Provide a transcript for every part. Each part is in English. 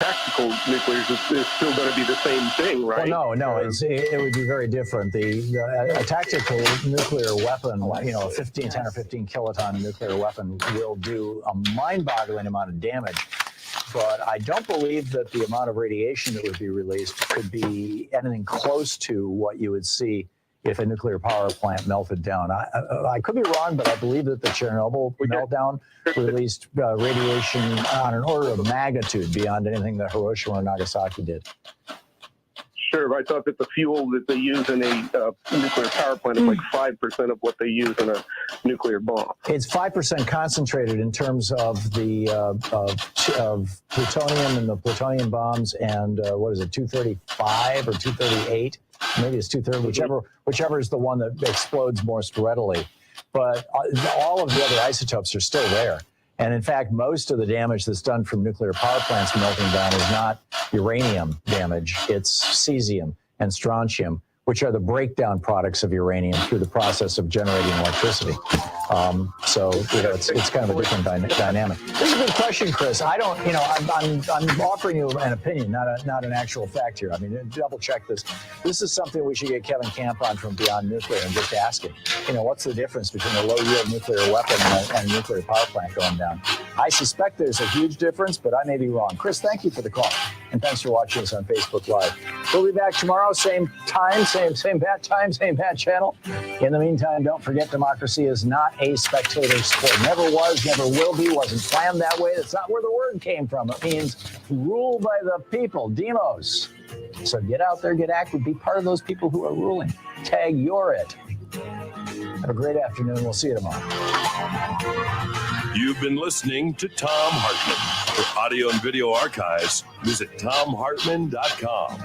tactical nuclears is still going to be the same thing, right? Well, no, it would be very different. A tactical nuclear weapon, a 10 or 15 kiloton nuclear weapon will do a mind-boggling amount of damage. But I don't believe that the amount of radiation that would be released could be anything close to what you would see if a nuclear power plant melted down. I could be wrong, but I believe that the Chernobyl meltdown released radiation on an order of magnitude beyond anything that Hiroshima or Nagasaki did. Sure, I thought that the fuel that they use in a nuclear power plant is like 5% of what they use in a nuclear bomb. It's 5% concentrated in terms of the of plutonium and the plutonium bombs, and what is it, 235 or 238? Maybe it's 230, whichever is the one that explodes most readily. But all of the other isotopes are still there. And in fact, most of the damage that's done from nuclear power plants melting down is not uranium damage. It's cesium and strontium, which are the breakdown products of uranium through the process of generating electricity. So it's kind of a different dynamic. This is a good question, Chris. I don't, I'm offering you an opinion, not an actual fact here. I mean, double check this. This is something we should get Kevin Camp on from Beyond Nuclear and just ask him, what's the difference between a low-yield nuclear weapon and a nuclear power plant going down? I suspect there's a huge difference, but I may be wrong. Chris, thank you for the call, and thanks for watching us on Facebook Live. We'll be back tomorrow, same time, same bat time, same bat channel. In the meantime, don't forget, democracy is not a spectator sport. Never was, never will be, wasn't planned that way. That's not where the word came from. It means rule by the people, demos. So get out there, get active, be part of those people who are ruling. Tag you're it. Have a great afternoon. We'll see you tomorrow. You've been listening to Thom Hartmann. For audio and video archives, visit ThomHartmann.com.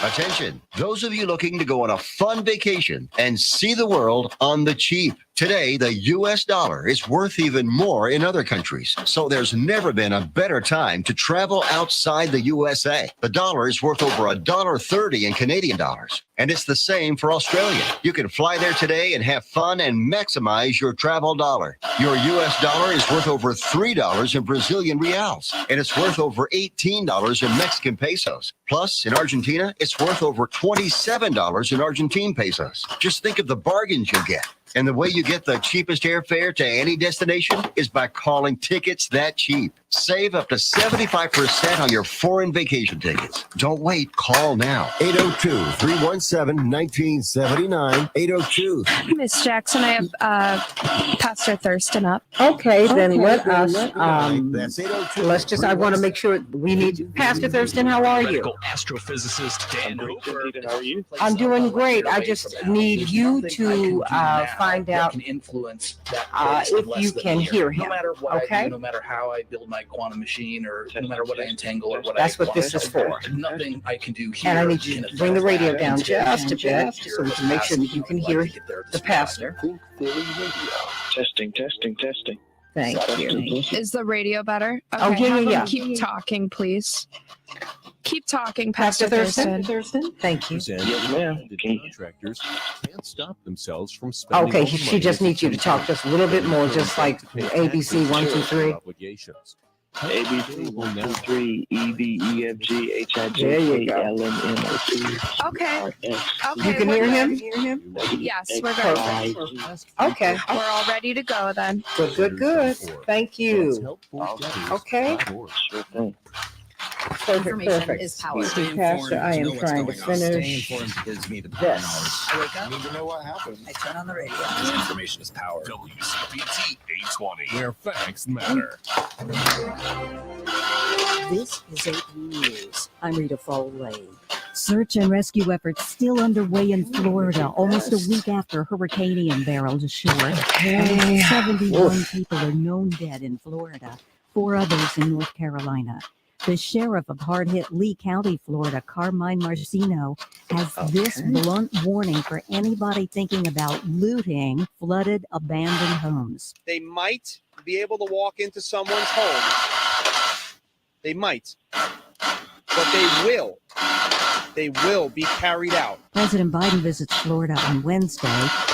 Attention, those of you looking to go on a fun vacation and see the world on the cheap. Today, the U.S. dollar is worth even more in other countries, so there's never been a better time to travel outside the USA. The dollar is worth over $1.30 in Canadian dollars, and it's the same for Australia. You can fly there today and have fun and maximize your travel dollar. Your U.S. dollar is worth over $3 in Brazilian reals, and it's worth over $18 in Mexican pesos. Plus, in Argentina, it's worth over $27 in Argentine pesos. Just think of the bargains you get. And the way you get the cheapest airfare to any destination is by calling Tickets That Cheap. Save up to 75% on your foreign vacation tickets. Don't wait. Call now. 802-317-1979. 802. Miss Jackson, I have Pastor Thurston up. Okay, then let us, That's 802. let's just, I want to make sure we need, Pastor Thurston, how are you? Astrophysicist Dan Hooper. How are you? I'm doing great. I just need you to find out can influence that if you can hear him. No matter what I Okay? do, no matter how I build my quantum machine, or no matter what I entangle or what That's I what this is for. Nothing I can do here. And I need you to bring the radio down just a bit so we can make sure that you can hear the pastor. Testing. Thank you. Is the radio better? Okay, Oh, yeah, have him yeah. Keep talking, please. Keep talking, Pastor Pastor Thurston? Thank you. Yes, ma'am. Contractors can't stop themselves from spending Okay, more she money just needs you to talk just a little bit more, just like ABC 1, 2, 3. Obligations. ABC 1, 2, 3, E, B, E, F, G, H, I, There J, you K, go. L, M, N, O, P, Okay. R, S, Okay, You can we're hear good. him? Yes, we're good. Y, Z. Okay, We're all ready to go then. good. Thank you. Okay. Sure thing. Perfect. is power. Pastor, I am trying to finish gives me the this. I wake up. I need to know what happened. I turn on the radio. Information is power. WCPT 820, where facts matter. This is AP News. I'm Rita Foley. Search and rescue efforts still underway in Florida, almost a week after Hurricane Ian barreled ashore. At least 71 people are known dead in Florida, 4 others in North Carolina. The sheriff of hard-hit Lee County, Florida, Carmine Marcino, has this blunt warning for anybody thinking about looting flooded, abandoned homes. They might be able to walk into someone's home. They might. but they will be carried out. President Biden visits Florida on Wednesday.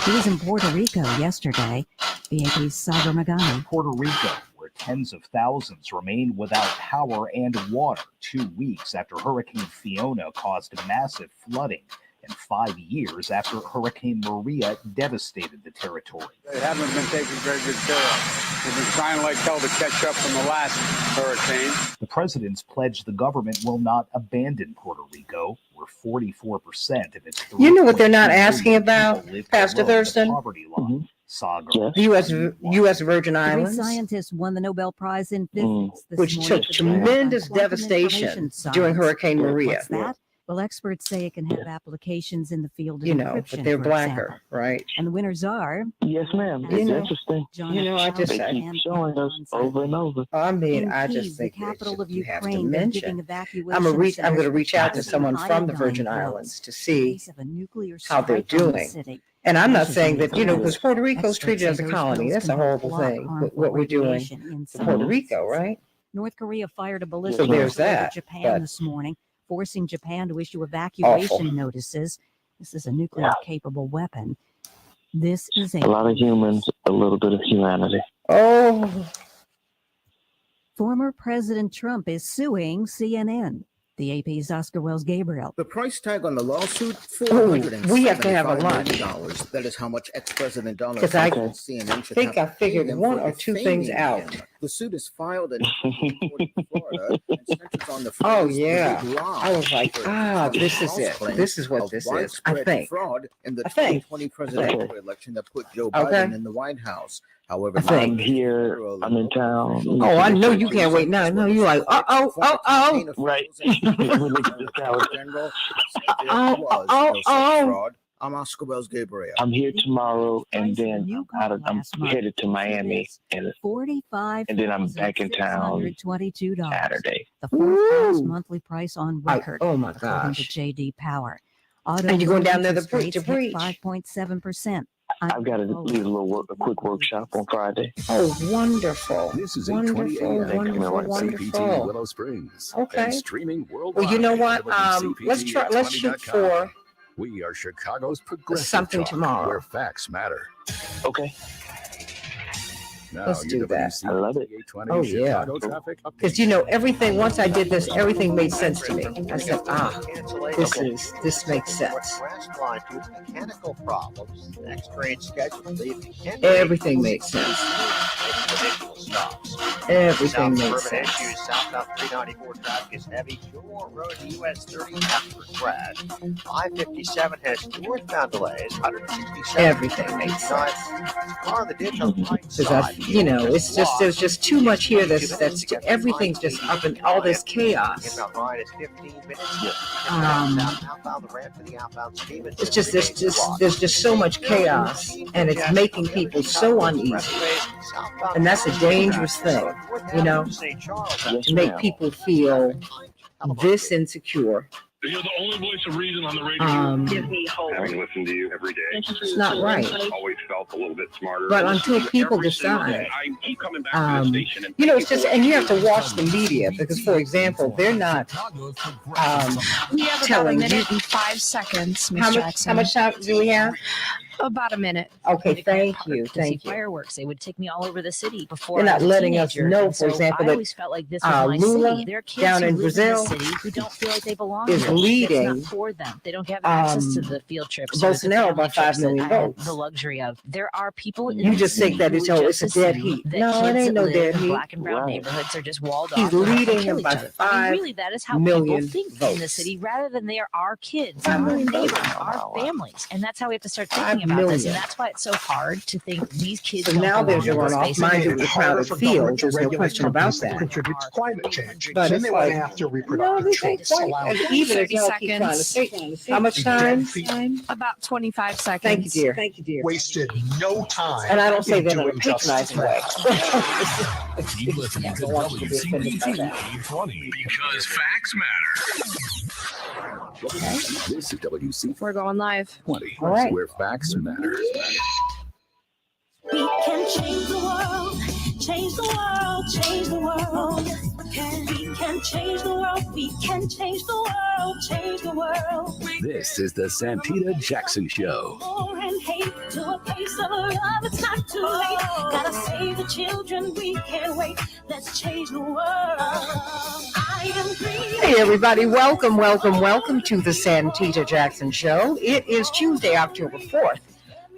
He was in Puerto Rico yesterday. The AP's Sagar Magani. Puerto Rico, where tens of thousands remain without power and water 2 weeks after Hurricane Fiona caused massive flooding, and 5 years after Hurricane Maria devastated the territory. They haven't been taken very good care of. They've been trying like hell to catch up from the last hurricane. The president's pledged the government will not abandon Puerto Rico, where 44% of its. You know what they're not asking about, Pastor Thurston? Poverty line. Saga. U.S. Virgin Islands. Three scientists won the Nobel Prize in physics this Which morning took for tremendous quantum devastation information during science. Hurricane Maria. What's that? Well, experts say it can have applications in the field of You know, encryption, but they're for blacker, example. right? And the winners are. Yes, ma'am. You It's know, interesting. I just They keep showing us over and over. I mean, In I Kyiv, just think the capital of you have to Ukraine, they're mention. giving evacuation I'm going to centers reach out to for someone from the Virgin iodine Islands to in see case of a nuclear how they're strike on the doing. city. And I'm not This is saying that, amazing. because Puerto Rico's Experts treated as say a those colony. pills That's a can horrible block thing, harmful what we're doing radiation in to some Puerto places. Rico, right? North Korea fired a So ballistic there's missile over that, Japan but- this morning, forcing Japan to issue evacuation notices. This is a nuclear-capable weapon. This is A lot of humans, a little bit of humanity. Oh. Former President Trump is suing CNN. The AP's Oscar Wells Gabriel. The price tag on the lawsuit, we have to have a lunch. $475 million. That is how much ex-President Donald 'Cause I Trump and CNN should think have I figured paid him one for or two things defaming out. him. The suit is filed in Florida and centers on the Oh, phrase, yeah. "The big lie," I was like, for this is false it. claims This is what of this is. I widespread think. fraud in the I think. 2020 presidential election that put Joe Okay. Biden in the White House. However, I think. I'm here. I'm in town. Oh, I know you can't wait now. No, you're like, Right. Fraud. I'm Oscar Wells Gabriel. I'm here tomorrow, and then I'm headed to Miami, and then I'm back in town Saturday. The fourth highest monthly price on record. Oh my according to gosh. JD Power. Auto And you're going down there interest to rates hit preach. 5.7%. I've got to lead a quick workshop on Friday. Oh, wonderful. This is Wonderful, 820 AM, wonderful, CPT wonderful. Willow Springs. Okay. And streaming worldwide. Well, you know what? at Let's shoot WCPT820.com. for We are Chicago's progressive something talk, tomorrow. where facts matter. Okay. Now, Let's do that. I love it. 820 Oh, yeah. Chicago traffic update. Because everything. Once I did this, everything made sense to me. I said, this makes sense. Mechanical problems. Next train scheduled. Everything makes sense. Everything makes sense. Southbound 394 traffic is heavy. Shore Road US 30 after crash. 557 has northbound delays. 167. Everything makes sense. Car on the ditch on the right Because side. it's just there's just too much here. That's everything's just up in all this chaos. Inbound line is 15 minutes. Outbound the ramp to the outbound scheme. It's just there's just so much chaos, and it's making people so uneasy, and that's a dangerous thing, to make people feel this insecure. You're the only voice of reason on the radio. Having listened to you every day, It's not right. always felt a little bit smarter. But until people decide, it's just, and you have to watch the media because, for example, they're not We have about a telling you. minute and 5 seconds, Ms. How Jackson. much time do we have? About a minute. Okay, thank you, to see thank you. fireworks. They would take me all over the city before. They're I not was a letting us teenager. know, And for so example, I that always felt like this was my Lula city. There are kids down who in live Brazil in the city who don't feel like they belong is here. leading, It's not for them. They don't have access to the field trips. or the Bolsonaro family by 5 trips that million I had votes. the luxury of. There are people in You the just think city that who it's would it's a just dead assume heat. that No, it kids ain't no that live dead in heat. Black and brown neighborhoods are just walled He's off. and have to leading kill him each by other. 5 really, that is how million people think in the votes. city, rather than they are our kids, 5 our million neighbors, votes. our families, and that's how we have to start 5 thinking about this. million. And that's why it's so hard to think these kids. So don't now there's your belong in runoff. this Mind space. you, with the crowded field, there's no question about that. Contributes to climate change. But Then it's they went like, after no, reproductive this ain't choice. quite. Allow And them even 30 as y'all keep trying to say, how much time? About 25 seconds. Thank you, dear. Thank you, dear. wasted no time. And I don't say in that in a doing justice. patronizing way. You listen to I don't want you to be offended by that. 820 because facts matter. This is WCPT We're going live. 20, All right. where facts matter. We can change the world, change the world, change the world. We can can change the world. We can change the world. Change the world. This is the Santita Jackson Show. War and hate to a place of love. It's not too late. Gotta save the children. We can't wait. Let's change the world. I am green. Hey, everybody. Welcome to the Santita Jackson Show. It is Tuesday, October 4th,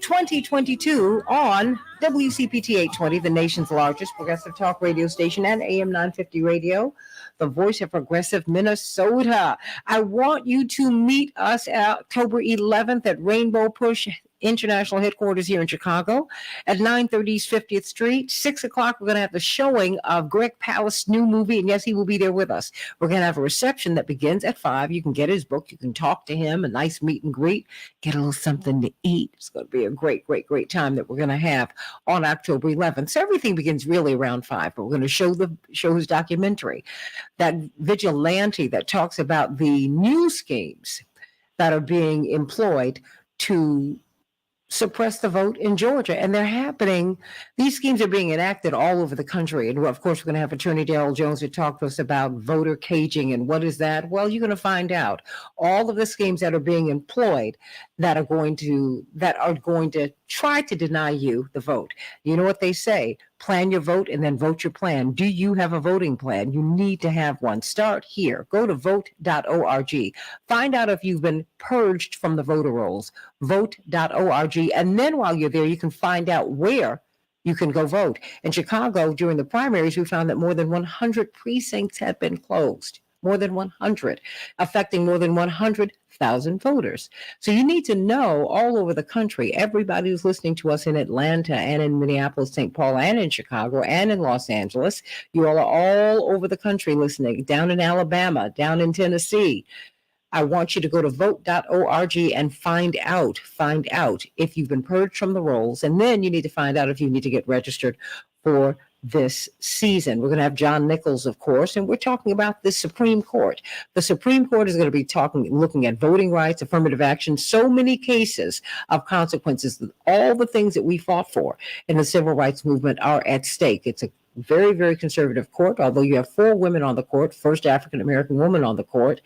2022 on WCPT 820, the nation's largest progressive talk radio station, and AM 950 radio, the voice of progressive Minnesota. I want you to meet us October 11th at Rainbow Push International Headquarters here in Chicago at 930 East 50th Street. 6 o'clock, we're going to have the showing of Greg Palast's new movie, and yes, he will be there with us. We're going to have a reception that begins at 5. You can get his book. You can talk to him, a nice meet and greet, get a little something to eat. It's going to be a great time that we're going to have on October 11th. So everything begins really around 5, but we're going to show his documentary, that vigilante that talks about the new schemes that are being employed to suppress the vote in Georgia. And they're happening. These schemes are being enacted all over the country. And of course, we're going to have Attorney Darrell Jones to talk to us about voter caging. And what is that? Well, you're going to find out all of the schemes that are being employed that are going to try to deny you the vote. You know what they say? Plan your vote and then vote your plan. Do you have a voting plan? You need to have one. Start here. Go to vote.org. Find out if you've been purged from the voter rolls. Vote.org. And then while you're there, you can find out where you can go vote. In Chicago, during the primaries, we found that more than 100 precincts had been closed. More than 100, affecting more than 100,000 voters. So you need to know all over the country, everybody who's listening to us in Atlanta and in Minneapolis, St. Paul, and in Chicago, and in Los Angeles. You all are all over the country listening, down in Alabama, down in Tennessee. I want you to go to vote.org and find out if you've been purged from the rolls. And then you need to find out if you need to get registered for this season. We're going to have John Nichols, of course, and we're talking about the Supreme Court. The Supreme Court is going to be looking at voting rights, affirmative action, so many cases of consequences. All the things that we fought for in the civil rights movement are at stake. It's a very, very conservative court, although you have 4 women on the court, first African-American woman on the court.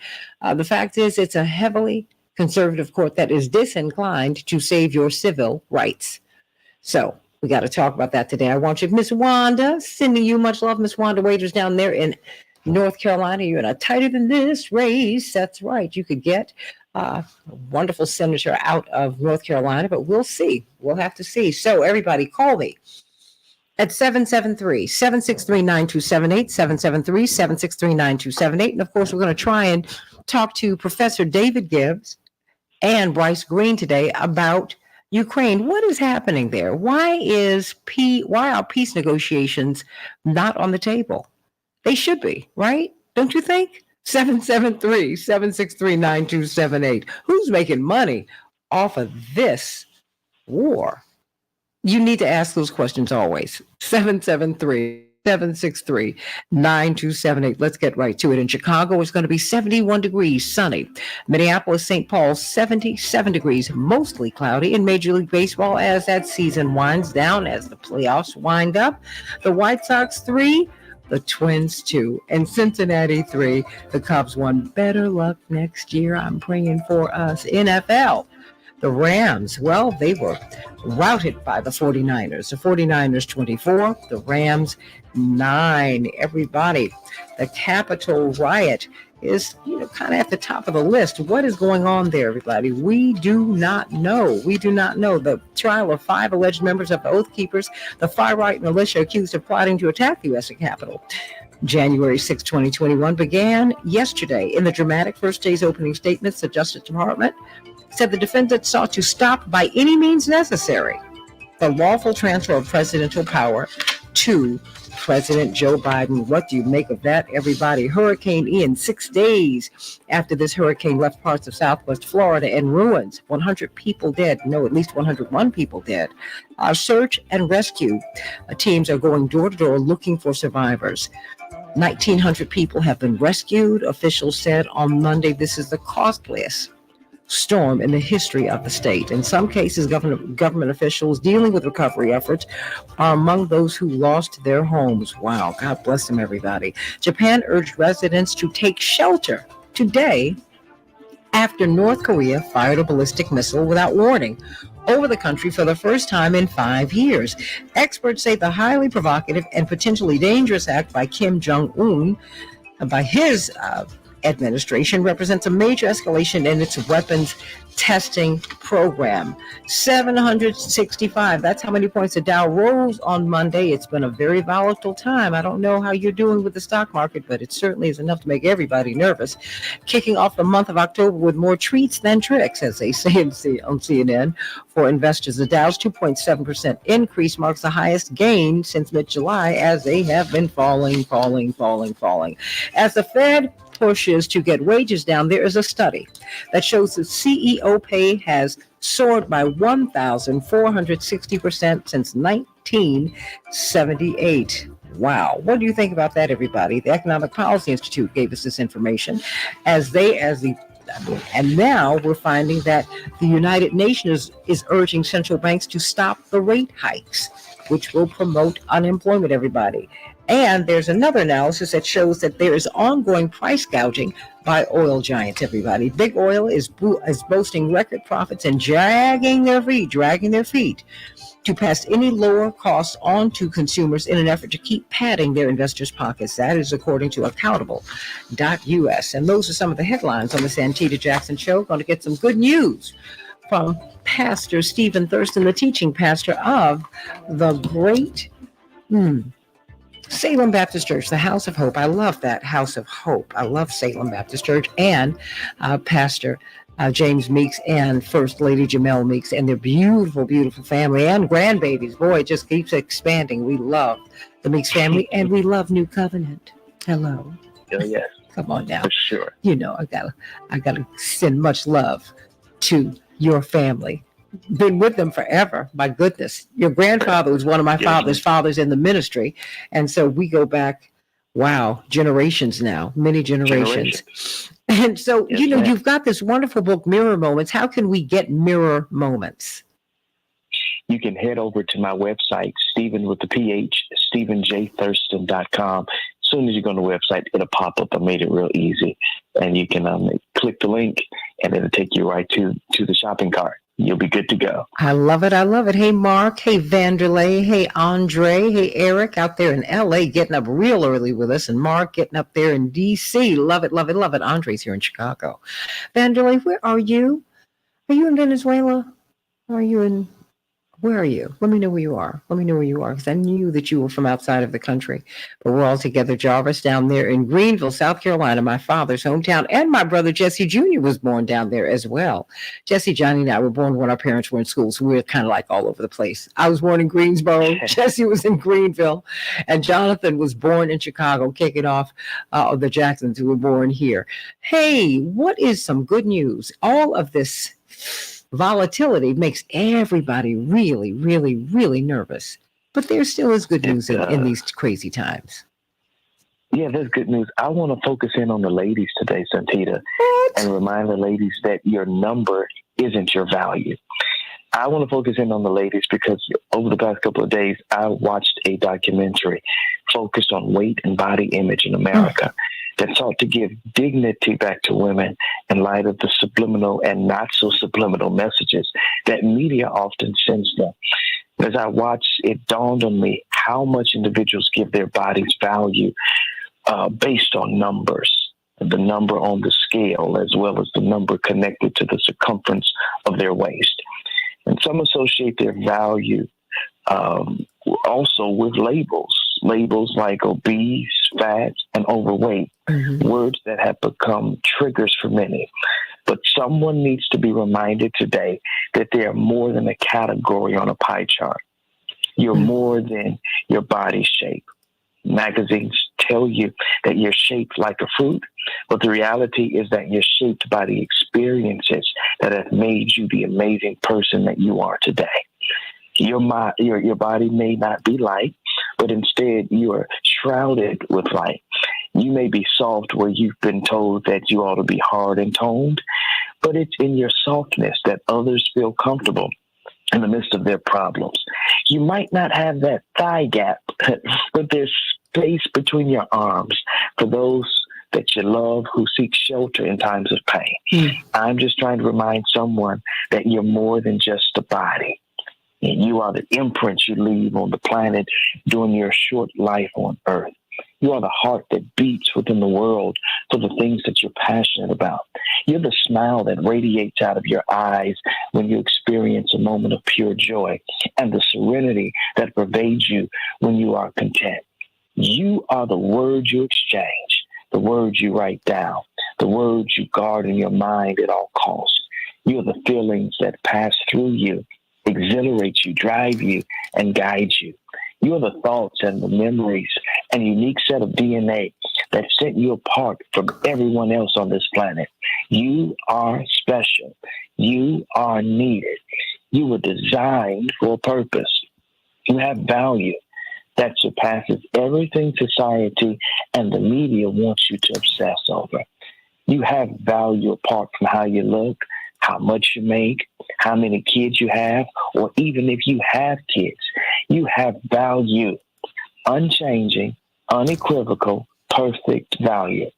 The fact is, it's a heavily conservative court that is disinclined to save your civil rights. So we got to talk about that today. I want you, Miss Wanda, sending you much love, Miss Wanda Wagers down there in North Carolina. You're in a tighter than this race. That's right. You could get a wonderful senator out of North Carolina, but we'll see. We'll have to see. So everybody call me at 773-763-9278, 773-763-9278. And of course, we're going to try and talk to Professor David Gibbs and Bryce Green today about Ukraine. What is happening there? Why are peace negotiations not on the table? They should be, right? Don't you think? 773-763-9278. Who's making money off of this war? You need to ask those questions always. 773-763-9278. Let's get right to it. In Chicago, it's going to be 71 degrees, sunny. Minneapolis, St. Paul, 77 degrees, mostly cloudy. In Major League Baseball, as that season winds down, as the playoffs wind up, the White Sox 3, the Twins 2, and Cincinnati 3. The Cubs 1. Better luck next year. I'm praying for us. NFL. The Rams, well, they were routed by the 49ers. The 49ers 24, the Rams 9. Everybody, the Capitol riot is, kind of at the top of the list. What is going on there, everybody? We do not know. We do not know. The trial of 5 alleged members of the Oath Keepers, the far-right militia accused of plotting to attack the U.S. Capitol, January 6, 2021, began yesterday. In the dramatic first day's opening statements, the Justice Department said the defendants sought to stop by any means necessary the lawful transfer of presidential power to President Joe Biden. What do you make of that, everybody? Hurricane Ian, 6 days after this hurricane left parts of southwest Florida in ruins. 100 people dead. No, at least 101 people dead. Search and rescue teams are going door to door looking for survivors. 1,900 people have been rescued. Officials said on Monday this is the costliest storm in the history of the state. In some cases, government officials dealing with recovery efforts are among those who lost their homes. Wow, God bless them, everybody. Japan urged residents to take shelter today after North Korea fired a ballistic missile without warning over the country for the first time in 5 years. Experts say the highly provocative and potentially dangerous act by Kim Jong-un, by his administration, represents a major escalation in its weapons testing program. 765, that's how many points the Dow rose on Monday. It's been a very volatile time. I don't know how you're doing with the stock market, but it certainly is enough to make everybody nervous. Kicking off the month of October with more treats than tricks, as they say on CNN, for investors. The Dow's 2.7% increase marks the highest gain since mid-July, as they have been falling. As the Fed pushes to get wages down, there is a study that shows that CEO pay has soared by 1,460% since 1978. Wow. What do you think about that, everybody? The Economic Policy Institute gave us this information and now we're finding that the United Nations is urging central banks to stop the rate hikes, which will promote unemployment, everybody. And there's another analysis that shows that there is ongoing price gouging by oil giants, everybody. Big oil is boasting record profits and dragging their feet to pass any lower costs on to consumers in an effort to keep padding their investors' pockets. That is according to accountable.us. And those are some of the headlines on the Santita Jackson Show. Going to get some good news from Pastor Stephen Thurston, the teaching pastor of the great Salem Baptist Church, the House of Hope. I love that House of Hope. I love Salem Baptist Church, and Pastor James Meeks and First Lady Jamel Meeks and their beautiful, beautiful family and grandbabies. Boy, it just keeps expanding. We love the Meeks family, and we love New Covenant. Hello. Oh, yes. Come on now. For sure. You know, I gotta send much love to your family. Been with them forever. My goodness. Your grandfather was one of my father's fathers in the ministry. And so we go back, wow, generations now, many generations. And so, you've got this wonderful book, Mirror Moments. How can we get mirror moments? You can head over to my website, Stephen with the PH, StephenJThurston.com. As soon as you go on the website, it'll pop up. I made it real easy. And you can click the link, and it'll take you right to the shopping cart. You'll be good to go. I love it. Hey, Mark. Hey, Vanderlei. Hey, Andre. Hey, Eric out there in L.A. getting up real early with us. And Mark getting up there in D.C. Love it. Andre's here in Chicago. Vanderlei, where are you? Are you in Venezuela? Where are you? Let me know where you are. Because I knew that you were from outside of the country. But we're all together. Jarvis down there in Greenville, South Carolina, my father's hometown. And my brother Jesse Jr. was born down there as well. Jesse, Johnny, and I were born when our parents were in school. So we were kind of like all over the place. I was born in Greensboro. Jesse was in Greenville. And Jonathan was born in Chicago, kicking off the Jacksons who were born here. Hey, what is some good news? All of this volatility makes everybody really, really, really nervous. But there still is good news in these crazy times. Yeah, there's good news. I want to focus in on the ladies today, Santita, and remind the ladies that your number isn't your value. I want to focus in on the ladies because over the past couple of days, I watched a documentary focused on weight and body image in America that sought to give dignity back to women in light of the subliminal and not so subliminal messages that media often sends them. As I watched, it dawned on me how much individuals give their bodies value based on numbers, the number on the scale, as well as the number connected to the circumference of their waist. And some associate their value also with labels like obese, fat, and overweight, words that have become triggers for many. But someone needs to be reminded today that they are more than a category on a pie chart. You're more than your body shape. Magazines tell you that you're shaped like a fruit, but the reality is that you're shaped by the experiences that have made you the amazing person that you are today. Your body may not be light, but instead you are shrouded with light. You may be soft where you've been told that you ought to be hard and toned, but it's in your softness that others feel comfortable in the midst of their problems. You might not have that thigh gap, but there's space between your arms for those that you love who seek shelter in times of pain. I'm just trying to remind someone that you're more than just a body. And you are the imprint you leave on the planet during your short life on Earth. You are the heart that beats within the world for the things that you're passionate about. You're the smile that radiates out of your eyes when you experience a moment of pure joy, and the serenity that pervades you when you are content. You are the words you exchange, the words you write down, the words you guard in your mind at all costs. You are the feelings that pass through you, exhilarate you, drive you, and guide you. You are the thoughts and the memories and unique set of DNA that set you apart from everyone else on this planet. You are special. You are needed. You were designed for a purpose. You have value that surpasses everything society and the media wants you to obsess over. You have value apart from how you look, how much you make, how many kids you have, or even if you have kids. You have value, unchanging, unequivocal, perfect value.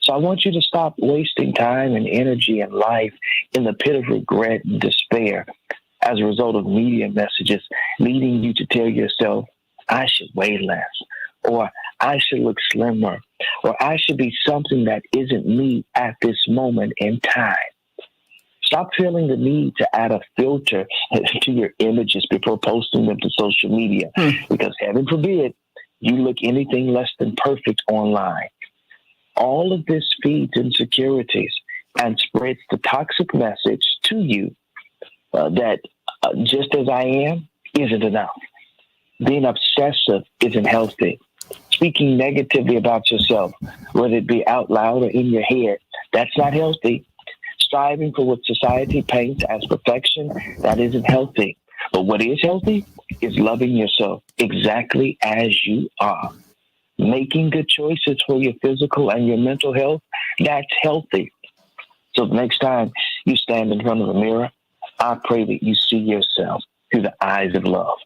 So I want you to stop wasting time and energy and life in the pit of regret and despair as a result of media messages leading you to tell yourself, I should weigh less, or I should look slimmer, or I should be something that isn't me at this moment in time. Stop feeling the need to add a filter to your images before posting them to social media, because heaven forbid you look anything less than perfect online. All of this feeds insecurities and spreads the toxic message to you that just as I am isn't enough. Being obsessive isn't healthy. Speaking negatively about yourself, whether it be out loud or in your head, that's not healthy. Striving for what society paints as perfection, that isn't healthy. But what is healthy is loving yourself exactly as you are. Making good choices for your physical and your mental health, that's healthy. So the next time you stand in front of a mirror, I pray that you see yourself through the eyes of love.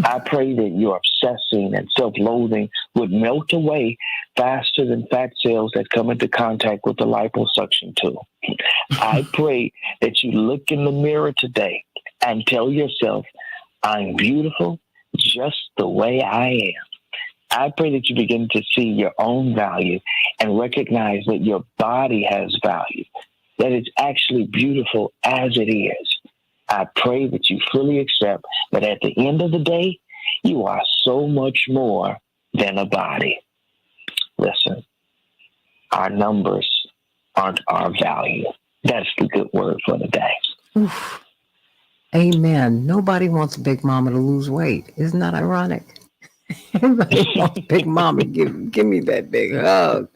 I pray that your obsessing and self-loathing would melt away faster than fat cells that come into contact with the liposuction tool. I pray that you look in the mirror today and tell yourself, I'm beautiful just the way I am. I pray that you begin to see your own value and recognize that your body has value, that it's actually beautiful as it is. I pray that you fully accept that at the end of the day, you are so much more than a body. Listen, our numbers aren't our value. That's the good word for the day. Oof. Amen. Nobody wants Big Mama to lose weight. Isn't that ironic? Everybody wants Big Mama. Give me that big hug.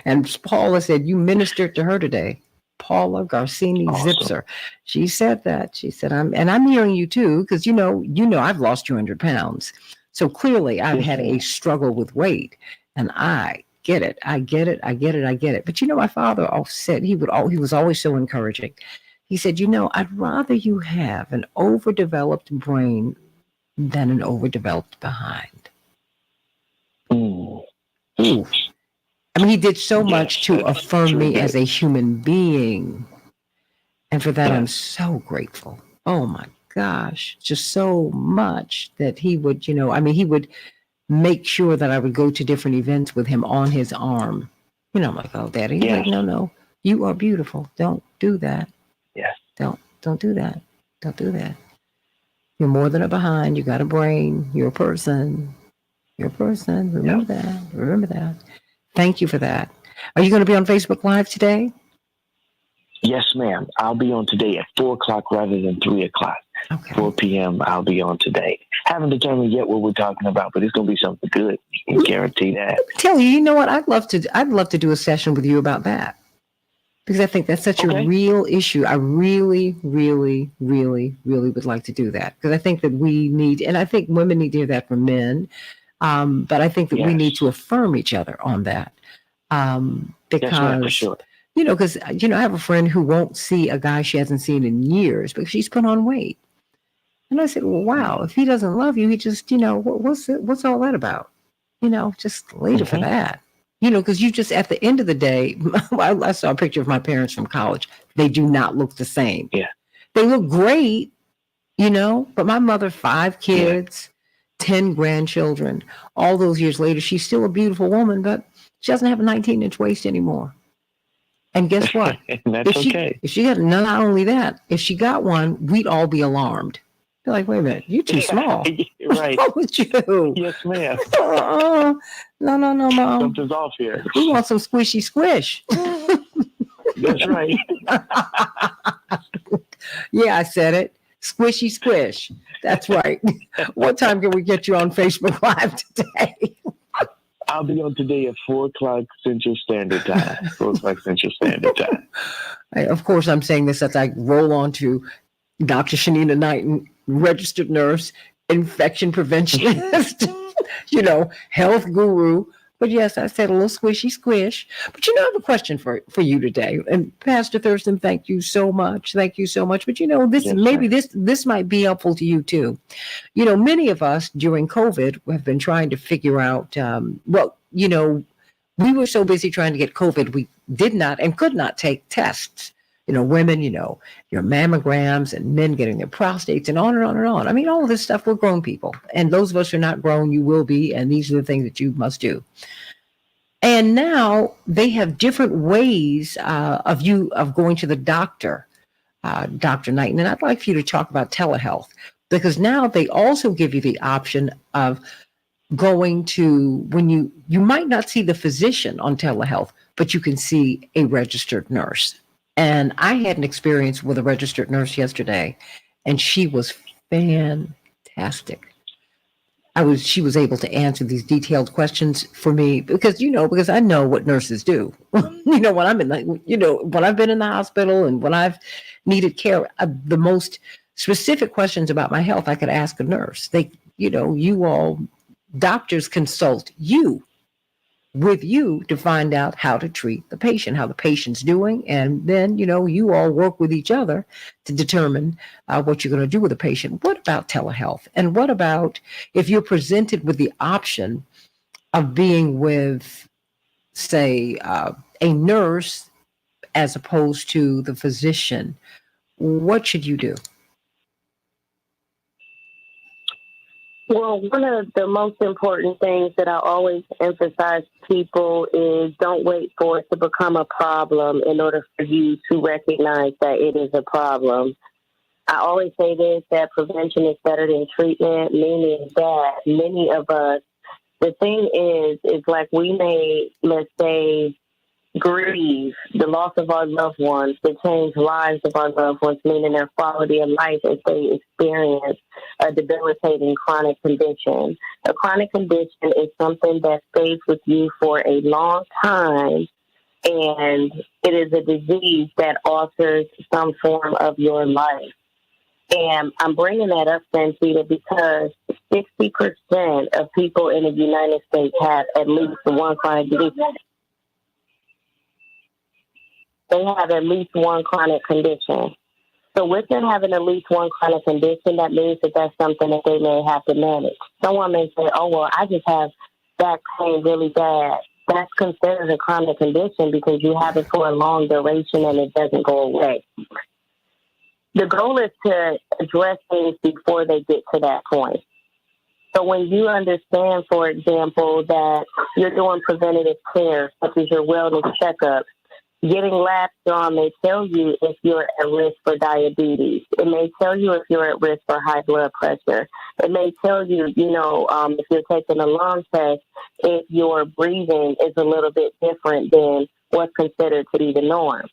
And Paula said, you ministered to her today. Paula Garcini Zipser. She said that. She said, I'm hearing you too, because you know, I've lost 200 pounds. So clearly I've had a struggle with weight, and I get it. I get it. But my father said he was always so encouraging. He said, I'd rather you have an overdeveloped brain than an overdeveloped behind. Ooh. I mean, he did so much to affirm me as a human being. And for that, I'm so grateful. Oh my gosh, just so much that he would, he would make sure that I would go to different events with him on his arm. I'm like, oh, Daddy. He's like, no, you are beautiful. Don't do that. Yes. Don't do that. Don't do that. You're more than a behind. You got a brain. You're a person. You're a person. Remember that. Remember that. Thank you for that. Are you going to be on Facebook Live today? Yes, ma'am. I'll be on today at 4 o'clock rather than 3 o'clock. Okay. 4 p.m. I'll be on today. Haven't determined yet what we're talking about, but it's going to be something good. I can guarantee that. Tell you know what? I'd love to do a session with you about that, because I think that's such a real issue. I really, really, really, really would like to do that, because I think that we need, and I think women need to hear that from men. But I think that we need to affirm each other on that. Because yes, ma'am, for sure. Because, I have a friend who won't see a guy she hasn't seen in years because she's put on weight. And I said, well, wow, if he doesn't love you, he just, what's all that about? Just later for that. Because you just, at the end of the day, I saw a picture of my parents from college. They do not look the same. Yeah. They look great, but my mother, 5 kids, 10 grandchildren, all those years later, she's still a beautiful woman, but she doesn't have a 19-inch waist anymore. And guess what? That's if she got, not only that, if she got one, we'd all be alarmed. Be like, wait a minute, you're too small. Right. What's wrong with you? Yes, ma'am. No, Mom. Something's off here. We want some squishy squish. That's right. Yeah, I said it. Squishy squish. That's right. What time can we get you on Facebook Live today? I'll be on today at 4:00 Central Standard Time. 4:00 Central Standard Time. Of course, I'm saying this as I roll on to Dr. Shanina Knighton, registered nurse, infection preventionist, health guru. But yes, I said a little squishy squish. But I have a question for you today. And Pastor Thurston, thank you so much. Thank you so much. But this might be helpful to you too. Many of us during COVID have been trying to figure out, we were so busy trying to get COVID, we did not and could not take tests. Women, your mammograms, and men getting their prostates, and on and on and on. I mean, all of this stuff, we're grown people. And those of us who are not grown, you will be. And these are the things that you must do. And now they have different ways of going to the doctor, Dr. Knighton. And I'd like for you to talk about telehealth, because now they also give you the option of going to, when you might not see the physician on telehealth, but you can see a registered nurse. And I had an experience with a registered nurse yesterday, and she was fantastic. She was able to answer these detailed questions for me because I know what nurses do. When I'm when I've been in the hospital and when I've needed care, the most specific questions about my health, I could ask a nurse. Doctors consult with you to find out how to treat the patient, how the patient's doing. And then, you all work with each other to determine what you're going to do with the patient. What about telehealth? And what about if you're presented with the option of being with, say, a nurse as opposed to the physician? What should you do? Well, one of the most important things that I always emphasize to people is don't wait for it to become a problem in order for you to recognize that it is a problem. I always say this, that prevention is better than treatment, meaning that many of us, the thing is like we may, let's say, grieve the loss of our loved ones, the changed lives of our loved ones, meaning their quality of life as they experience a debilitating chronic condition. A chronic condition is something that stays with you for a long time, and it is a disease that alters some form of your life. And I'm bringing that up, Santita, because 60% of people in the United States have at least one chronic disease. They have at least one chronic condition. So with them having at least one chronic condition, that means that that's something that they may have to manage. Someone may say, oh, well, I just have back pain really bad. That's considered a chronic condition because you have it for a long duration and it doesn't go away. The goal is to address things before they get to that point. So when you understand, for example, that you're doing preventative care, such as your wellness checkups, getting labs drawn may tell you if you're at risk for diabetes. It may tell you if you're at risk for high blood pressure. It may tell you, if you're taking a lung test, if your breathing is a little bit different than what's considered to be the norm.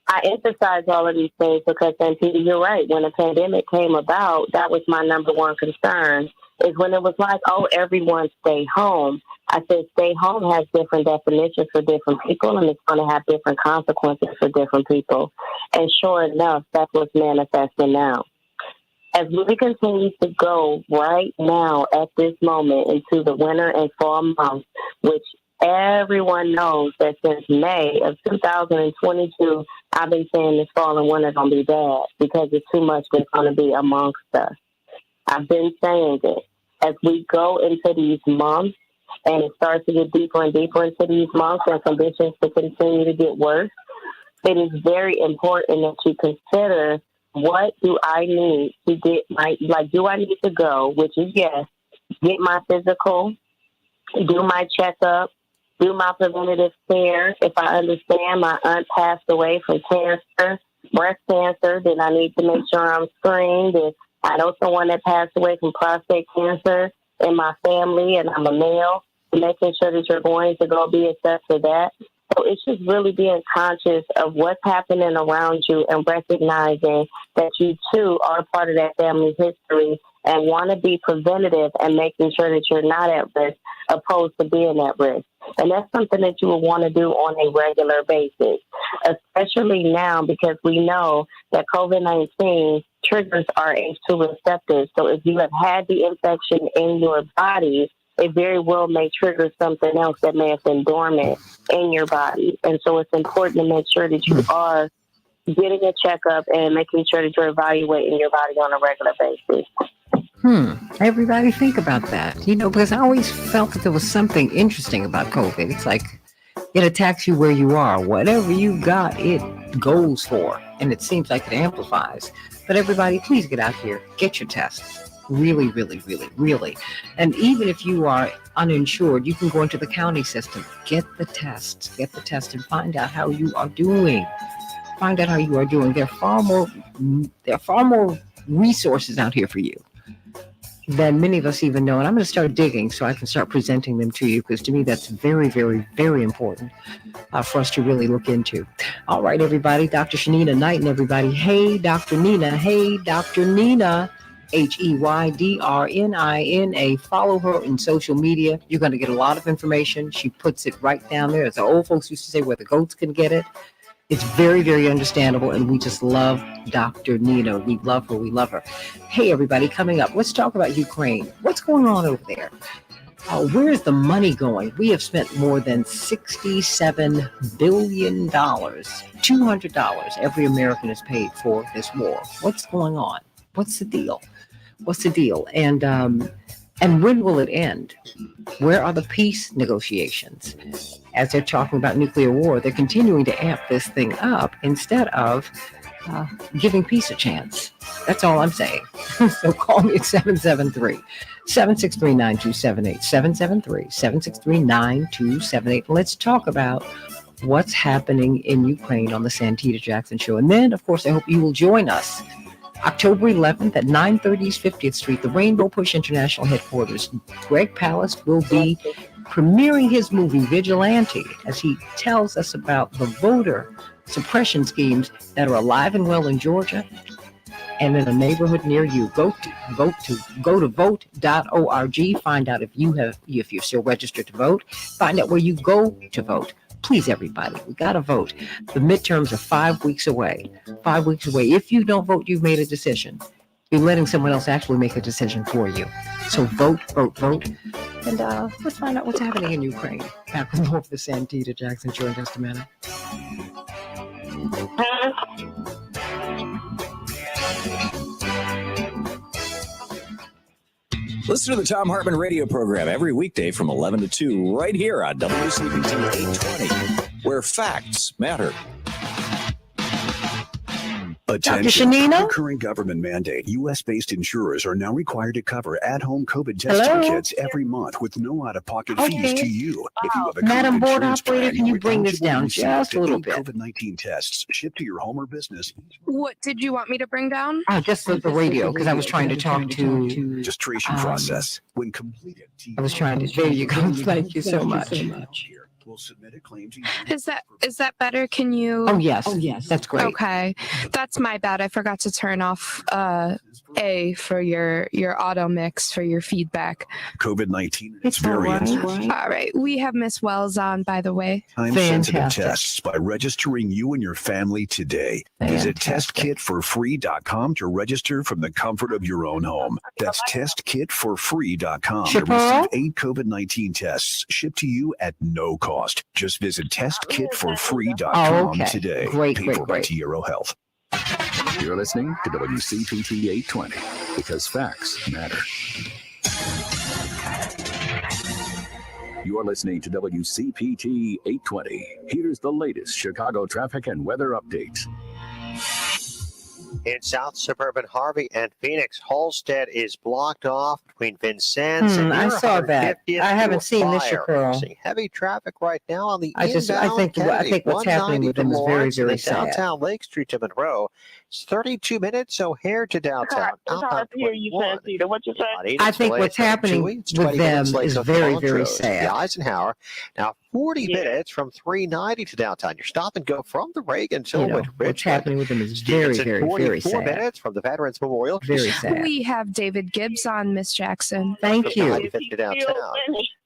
I emphasize all of these things because, Santita, you're right. When the pandemic came about, that was my number one concern, is when it was like, oh, everyone stay home. I said stay home has different definitions for different people, and it's going to have different consequences for different people. And sure enough, that's what's manifesting now. As we continue to go right now at this moment into the winter and fall months, which Everyone knows that since May of 2022, I've been saying this fall and winter going to be bad because it's too much that's going to be amongst us. I've been saying it. As we go into these months and it starts to get deeper and deeper into these months and conditions to continue to get worse, it is very important that you consider, what do I need to get do I need to go, which is yes, get my physical, do my checkup, do my preventative care. If I understand my aunt passed away from cancer, breast cancer, then I need to make sure I'm screened. If I know someone that passed away from prostate cancer in my family and I'm a male, making sure that you're going to go be assessed for that. So it's just really being conscious of what's happening around you and recognizing that you too are part of that family history and want to be preventative and making sure that you're not at risk opposed to being at risk. And that's something that you will want to do on a regular basis, especially now because we know that COVID-19 triggers our ACE2 receptors. So if you have had the infection in your body, it very well may trigger something else that may have been dormant in your body. And so it's important to make sure that you are getting a checkup and making sure that you're evaluating your body on a regular basis. Everybody think about that. Because I always felt that there was something interesting about COVID. It's like it attacks you where you are. Whatever you got, it goes for. And it seems like it amplifies. But everybody, please get out here. Get your tests. Really, really, really, really. And even if you are uninsured, you can go into the county system. Get the tests. Get the test and find out how you are doing. Find out how you are doing. There are far more resources out here for you than many of us even know. And I'm going to start digging so I can start presenting them to you, because to me that's very, very, very important for us to really look into. All right, everybody. Dr. Shanina Knighton, everybody. Hey, Dr. Nina. Hey, Dr. Nina. HEYDRNINA. Follow her in social media. You're going to get a lot of information. She puts it right down there. As the old folks used to say, where the goats can get it. It's very, very understandable, and we just love Dr. Nina. We love her. We love her. Hey, everybody, coming up, let's talk about Ukraine. What's going on over there? Where's the money going? We have spent more than $67 billion, $200 every American has paid for this war. What's going on? What's the deal? What's the deal? And when will it end? Where are the peace negotiations? As they're talking about nuclear war, they're continuing to amp this thing up instead of giving peace a chance. That's all I'm saying. So call me at 773-763-9278, 773-763-9278. Let's talk about what's happening in Ukraine on the Santita Jackson Show. And then, of course, I hope you will join us October 11th at 930 East 50th Street, the Rainbow Push International Headquarters. Greg Palast will be premiering his movie Vigilante as he tells us about the voter suppression schemes that are alive and well in Georgia and in a neighborhood near you. Go to vote.org. Find out if you're still registered to vote. Find out where you go to vote. Please, everybody, we got to vote. The midterms are 5 weeks away. 5 weeks away. If you don't vote, you've made a decision. You're letting someone else actually make a decision for you. So vote, vote, vote. And let's find out what's happening in Ukraine. Back with more of the Santita Jackson Show in just a minute. Listen to the Tom Hartman radio program every weekday from 11 to 2 right here on WCBT 820, where facts matter. Attention. Shanina? The current government mandate, U.S.-based insurers are now required to cover at-home COVID testing kits every month with no out-of-pocket fees to you. If you have a Madam Board insurance Operator, plan, can you you're bring this eligible to down receive just a little 8 bit? COVID-19 tests shipped to your home or business. What did you want me to bring down? Just the radio, because I was trying to talk to... Registration process. When completed, I was trying to... There you go. Thank you so much. We'll submit a claim to you. Is that better? Can you? Oh yes, that's great. Okay, that's my bad. I forgot to turn off A for your auto mix for your feedback. COVID-19 and its variants. All right. We have Miss Wells on, by the way. Time-sensitive tests by registering you and your family today. Visit testkitforfree.com to register from the comfort of your own home. That's testkitforfree.com to receive 8 COVID-19 tests shipped to you at no cost. Just visit testkitforfree.com today. Paid for by Tiero Health. You're listening to WCPT 820 because facts matter. You are listening to WCPT 820. Here's the latest Chicago traffic and weather update. In South Suburban Harvey and Phoenix, Halstead is blocked off between Vincennes and I saw that. I haven't seen this, Shakur. Seeing heavy traffic right now on the I think what's happening with them is very, very sad. Downtown Lake Street to Monroe. It's 32 minutes O'Hare to downtown. What you say? I think what's happening with them is very, very sad. The Eisenhower. Now 40 minutes from 390 to downtown. Your stop and go from the Reagan to Woodbridge. What's happening with them is very, very, very sad. 44 minutes from the Veterans Memorial. Very sad. We have David Gibbs on, Miss Jackson. Thank you. To downtown.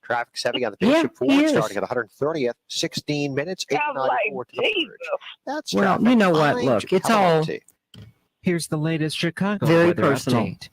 Traffic's heavy on the Bishop Ford starting at 130th, 16 minutes, 894 to the Verge. That's well, you know what? Look, it's all. Here's the latest Chicago very weather personal. Update.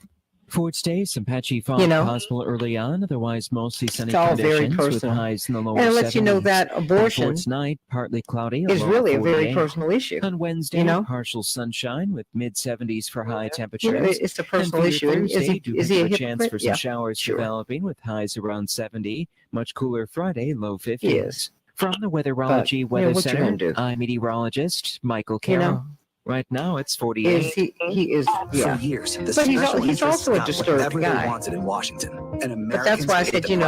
Fort stays some patchy fog possible early on, otherwise mostly sunny conditions with highs in the lower 70s. And it lets you know that abortion Fort's night, partly cloudy, is really a very personal issue. On Wednesday, partial sunshine with mid-70s for high temperatures. It's a personal and issue. Thursday, Is he a chance for some yeah. showers Sure. developing with highs around 70. Much cooler Friday, low 50s. Yes. From the Weatherology Weather what you Center, gonna do? I'm meteorologist Michael Carroll. Right now, it's 48. He is, yeah. For years, the But special he's also a got disturbed whatever guy. they wanted in Washington. And But that's why I said, That you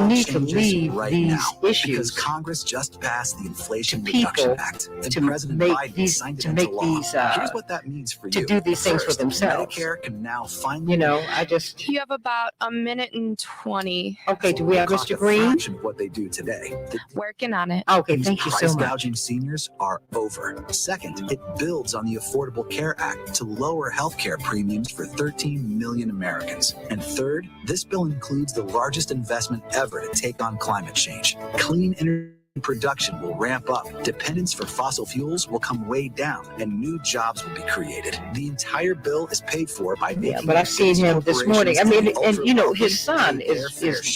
all need to changes leave right these now issues because Congress just passed the Inflation to people Reduction Act, and to President make Biden these- signed it to into make law. these, Here's what that means for to you. do these things for First, themselves. Medicare can now finally. You know, I just. You have about a minute and 20. Okay, do we have cost Mr. a Green? fraction of what they do today. Working on it. Okay, These thank you so price much. gouging seniors are over. Second, it builds on the Affordable Care Act to lower health care premiums for 13 million Americans. And third, this bill includes the largest investment ever to take on climate change. Clean energy production will ramp up, dependence for fossil fuels will come way down, and new jobs will be created. The entire bill is paid for by making Yeah, but I've seen him this morning. I mean, and you know, his son appears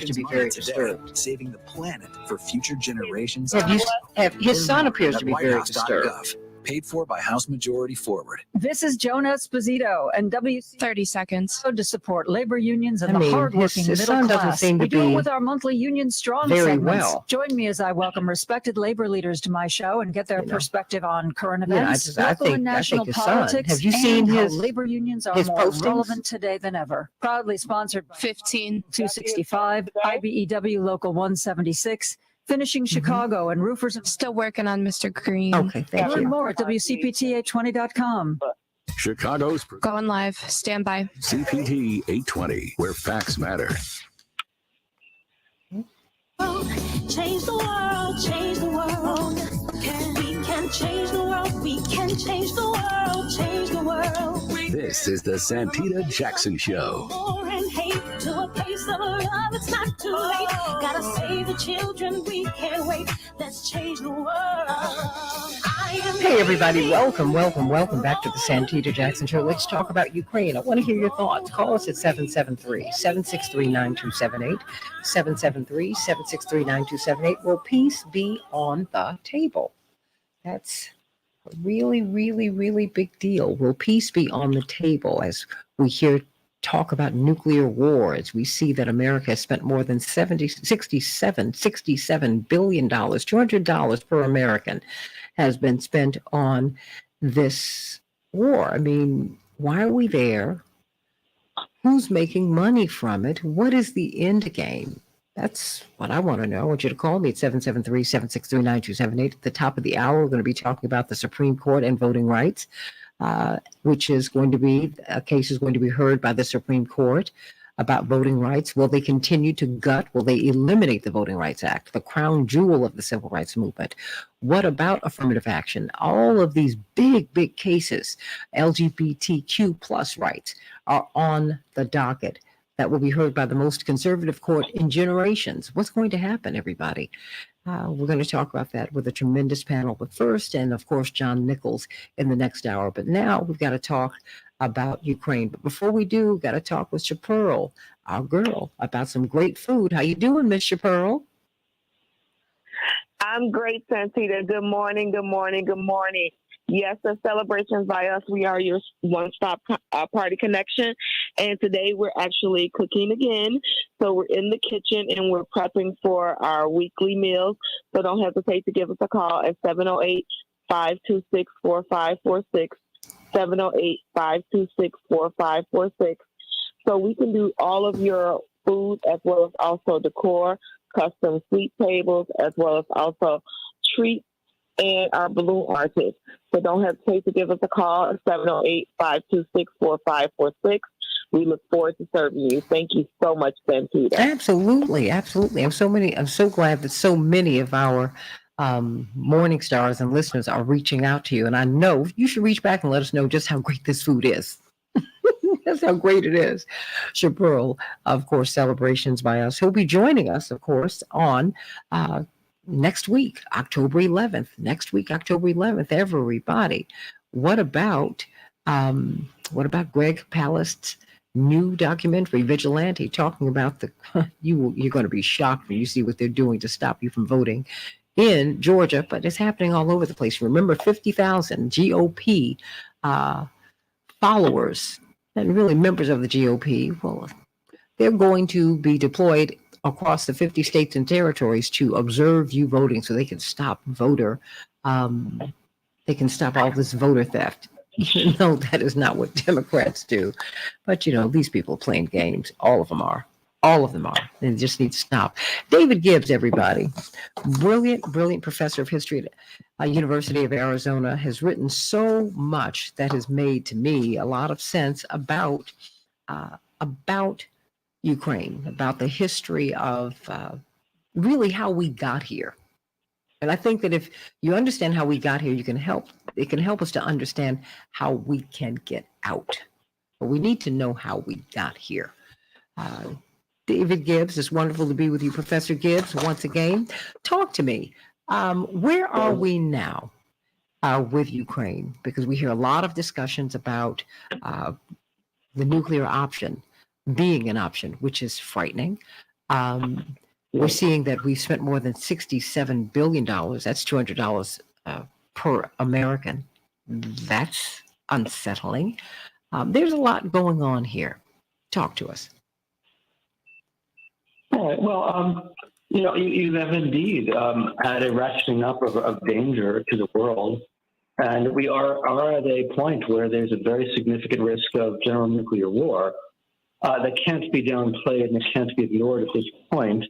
to be very disturbed. Saving the planet for future generations. His son appears to be very disturbed. Paid for by House Majority Forward. This is Jonah Esposito and WC 30 seconds to support labor unions and I mean, the hardworking his middle son doesn't class. seem to We do it be with our monthly Union Strong very segments. well. Join me as I welcome respected labor leaders to my show and get their perspective on current Yeah, events, I local think- and I national think his politics, son. Have you and seen how his- labor unions are his more postings? relevant today than ever. Proudly sponsored by 15 265, IBEW Local 176. Finishing Chicago and roofers of Still working on Mr. Green. Okay, thank Learn you. more at WCPT820.com. Chicago's Going live. Stand by. CPT 820, where facts matter. Change the world, change the world. We can change the world, we can change the world, change the world. This is the Santita Jackson Show. War and hate to a place of love, it's not too late. Gotta save the children, we can't wait. Let's change the world. Hey, everybody. Welcome back to the Santita Jackson Show. Let's talk about Ukraine. I want to hear your thoughts. Call us at 773-763-9278. 773-763-9278. Will peace be on the table? That's a really, really, really big deal. Will peace be on the table as we hear talk about nuclear war, as we see that America has spent more than $67 billion, $200 per American has been spent on this war. I mean, why are we there? Who's making money from it? What is the end game? That's what I want to know. I want you to call me at 773-763-9278. At the top of the hour, we're going to be talking about the Supreme Court and voting rights, which is going to be, a case is going to be heard by the Supreme Court about voting rights? Will they continue to gut? Will they eliminate the Voting Rights Act, the crown jewel of the civil rights movement? What about affirmative action? All of these big cases, LGBTQ plus rights, are on the docket that will be heard by the most conservative court in generations. What's going to happen, everybody? We're going to talk about that with a tremendous panel. But first, and of course, John Nichols in the next hour. But now we've got to talk about Ukraine. But before we do, we've got to talk with Chapearl, our girl, about some great food. How you doing, Miss Chapearl? I'm great, Santita. Good morning, good morning, good morning. Yes, the celebrations by us. We are your one-stop party connection. And today we're actually cooking again. So we're in the kitchen and we're prepping for our weekly meals. So don't hesitate to give us a call at 708-526-4546, 708-526-4546. So we can do all of your food as well as also decor, custom sweet tables, as well as also treats and our balloon artists. So don't hesitate to give us a call at 708-526-4546. We look forward to serving you. Thank you so much, Santita. Absolutely. I'm so glad that so many of our morning stars and listeners are reaching out to you. And I know you should reach back and let us know just how great this food is. That's how great it is. Chapearl, of course, celebrations by us. He'll be joining us, of course, on next week, October 11th. Next week, October 11th, everybody. What about Greg Palast's new documentary, Vigilante, talking about you're going to be shocked when you see what they're doing to stop you from voting in Georgia, but it's happening all over the place. Remember, 50,000 GOP followers and really members of the GOP, well, they're going to be deployed across the 50 states and territories to observe you voting so they can stop they can stop all this voter theft, even though that is not what Democrats do. But, these people are playing games. All of them are. They just need to stop. David Gibbs, everybody, brilliant professor of history at University of Arizona, has written so much that has made, to me, a lot of sense about Ukraine, about the history of really how we got here. And I think that if you understand how we got here, it can help us to understand how we can get out. But we need to know how we got here. David Gibbs, it's wonderful to be with you, Professor Gibbs, once again. Talk to me. Where are we now with Ukraine? Because we hear a lot of discussions about the nuclear option being an option, which is frightening. We're seeing that we've spent more than $67 billion. That's $200 per American. That's unsettling. There's a lot going on here. Talk to us. All right. Well, you have indeed had a ratcheting up of danger to the world. And we are at a point where there's a very significant risk of general nuclear war that can't be downplayed and it can't be ignored at this point.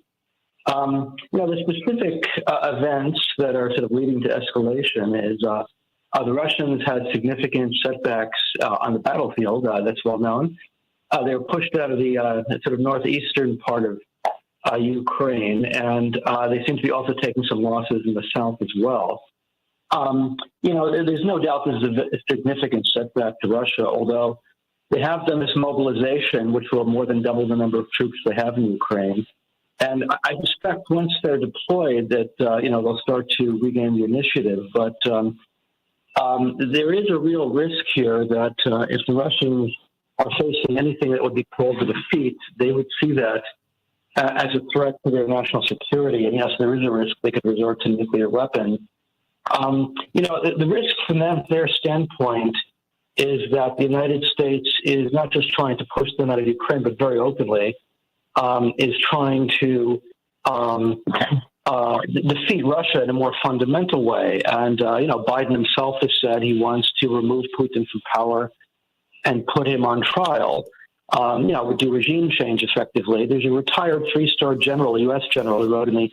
The specific events that are sort of leading to escalation is the Russians had significant setbacks on the battlefield. That's well known. They were pushed out of the sort of northeastern part of Ukraine, and they seem to be also taking some losses in the south as well. There's no doubt this is a significant setback to Russia, although they have done this mobilization, which will more than double the number of troops they have in Ukraine. And I suspect once they're deployed that, they'll start to regain the initiative. But there is a real risk here that if the Russians are facing anything that would be called a defeat, they would see that as a threat to their national security. And yes, there is a risk they could resort to nuclear weapons. The risk from their standpoint is that the United States is not just trying to push them out of Ukraine, but very openly is trying to defeat Russia in a more fundamental way. And, Biden himself has said he wants to remove Putin from power and put him on trial. Would do regime change effectively. There's a retired three-star general, a U.S. general, who wrote in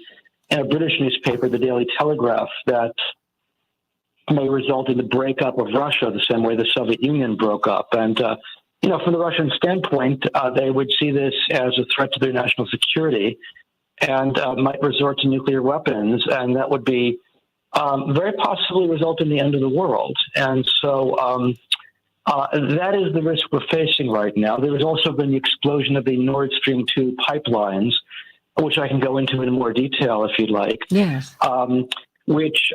a British newspaper, the Daily Telegraph, that may result in the breakup of Russia the same way the Soviet Union broke up. And from the Russian standpoint, they would see this as a threat to their national security and might resort to nuclear weapons, and that would be very possibly result in the end of the world. And so that is the risk we're facing right now. There has also been the explosion of the Nord Stream 2 pipelines, which I can go into in more detail if you'd like. Yes. Which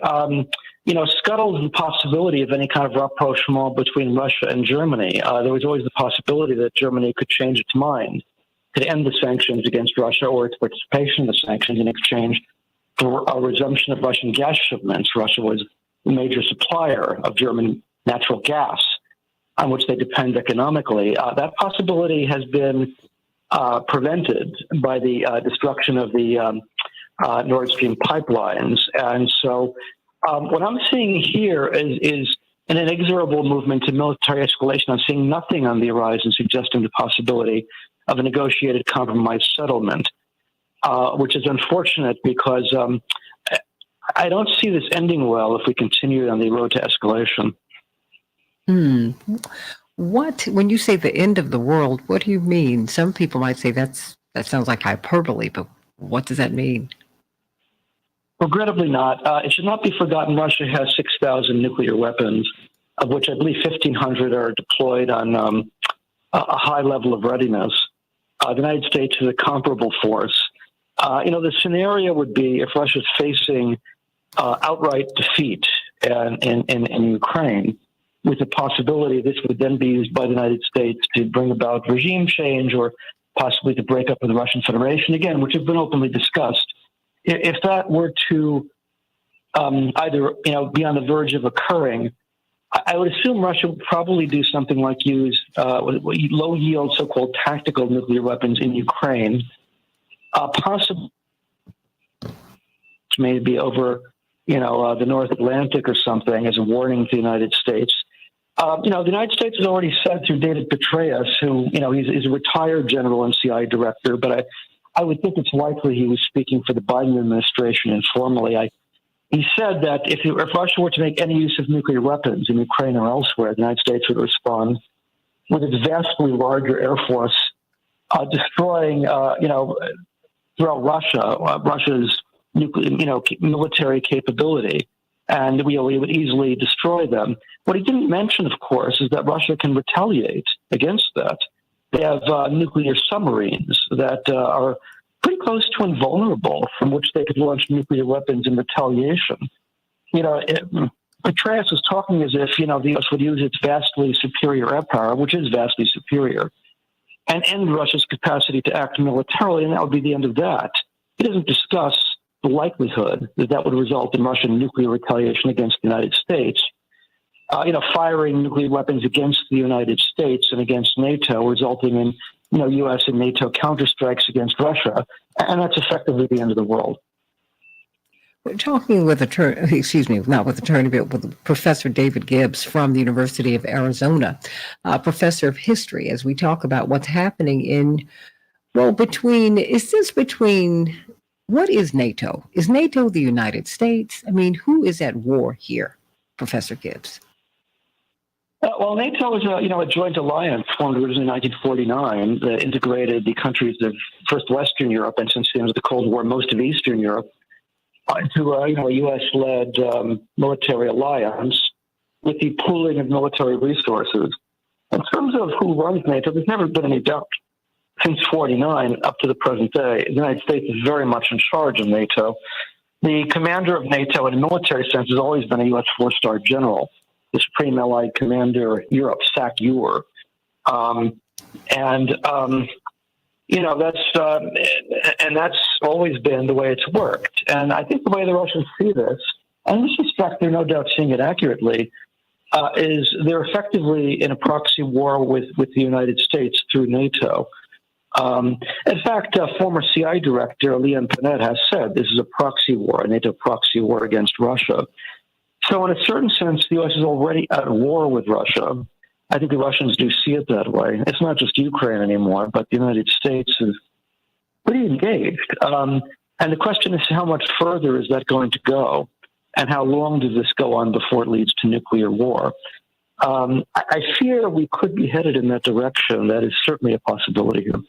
scuttles the possibility of any kind of rapprochement between Russia and Germany. There was always the possibility that Germany could change its mind, could end the sanctions against Russia or its participation in the sanctions in exchange for a resumption of Russian gas shipments. Russia was a major supplier of German natural gas, on which they depend economically. That possibility has been prevented by the destruction of the Nord Stream pipelines. And so what I'm seeing here is an inexorable movement to military escalation. I'm seeing nothing on the horizon suggesting the possibility of a negotiated compromise settlement, which is unfortunate because I don't see this ending well if we continue on the road to escalation. When you say the end of the world, what do you mean? Some people might say that sounds like hyperbole, but what does that mean? Regrettably not. It should not be forgotten Russia has 6,000 nuclear weapons, of which I believe 1,500 are deployed on a high level of readiness. The United States is a comparable force. The scenario would be if Russia is facing outright defeat in Ukraine, with the possibility this would then be used by the United States to bring about regime change or possibly to break up with the Russian Federation, again, which has been openly discussed. If that were to either be on the verge of occurring, I would assume Russia would probably do something like use low-yield, so-called tactical nuclear weapons in Ukraine, possibly maybe over the North Atlantic or something as a warning to the United States. The United States has already said through David Petraeus, who he's a retired general and CIA director, but I would think it's likely he was speaking for the Biden administration informally. He said that if Russia were to make any use of nuclear weapons in Ukraine or elsewhere, the United States would respond with its vastly larger air force, destroying, throughout Russia's nuclear, military capability, and we would easily destroy them. What he didn't mention, of course, is that Russia can retaliate against that. They have nuclear submarines that are pretty close to invulnerable, from which they could launch nuclear weapons in retaliation. Petraeus was talking as if, the U.S. would use its vastly superior air power, which is vastly superior, and end Russia's capacity to act militarily, and that would be the end of that. He doesn't discuss the likelihood that would result in Russian nuclear retaliation against the United States. Firing nuclear weapons against the United States and against NATO, resulting in, U.S. and NATO counterstrikes against Russia, and that's effectively the end of the world. We're talking with with Professor David Gibbs from the University of Arizona, professor of history, as we talk about what's happening what is NATO? Is NATO the United States? I mean, who is at war here, Professor Gibbs? Well, NATO is a joint alliance formed originally in 1949 that integrated the countries of first Western Europe and since the end of the Cold War, most of Eastern Europe, into a U.S.-led military alliance with the pooling of military resources. In terms of who runs NATO, there's never been any doubt. Since 1949 up to the present day, the United States is very much in charge of NATO. The commander of NATO in a military sense has always been a U.S. four-star general, the Supreme Allied Commander Europe, SAC-EUR. That's always been the way it's worked. And I think the way the Russians see this, and in this respect, they're no doubt seeing it accurately, is they're effectively in a proxy war with the United States through NATO. In fact, former CIA director Leon Panetta has said this is a proxy war, a NATO proxy war against Russia. So in a certain sense, the U.S. is already at war with Russia. I think the Russians do see it that way. It's not just Ukraine anymore, but the United States is pretty engaged. And the question is, how much further is that going to go? And how long does this go on before it leads to nuclear war? I fear we could be headed in that direction. That is certainly a possibility here.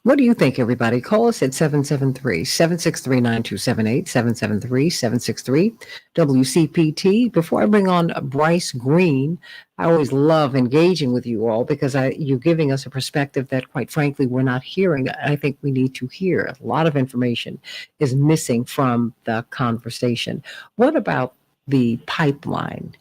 What do you think, everybody? Call us at 773-763-9278, 773-763-WCPT. Before I bring on Bryce Green, I always love engaging with you all because you're giving us a perspective that, quite frankly, we're not hearing. That I think we need to hear. A lot of information is missing from the conversation. What about the pipeline?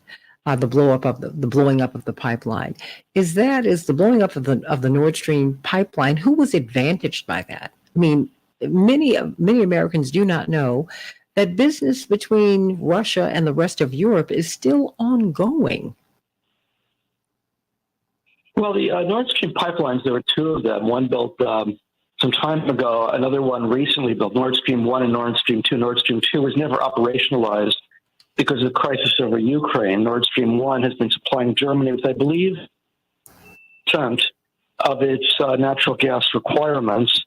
The blowing up of the pipeline. Is the blowing up of the Nord Stream pipeline? Who was advantaged by that? I mean, many Americans do not know that business between Russia and the rest of Europe is still ongoing. Well, the Nord Stream pipelines, there were two of them. One built some time ago, another one recently built, Nord Stream 1 and Nord Stream 2. Nord Stream 2 was never operationalized because of the crisis over Ukraine. Nord Stream 1 has been supplying Germany with, I believe, 10% of its natural gas requirements.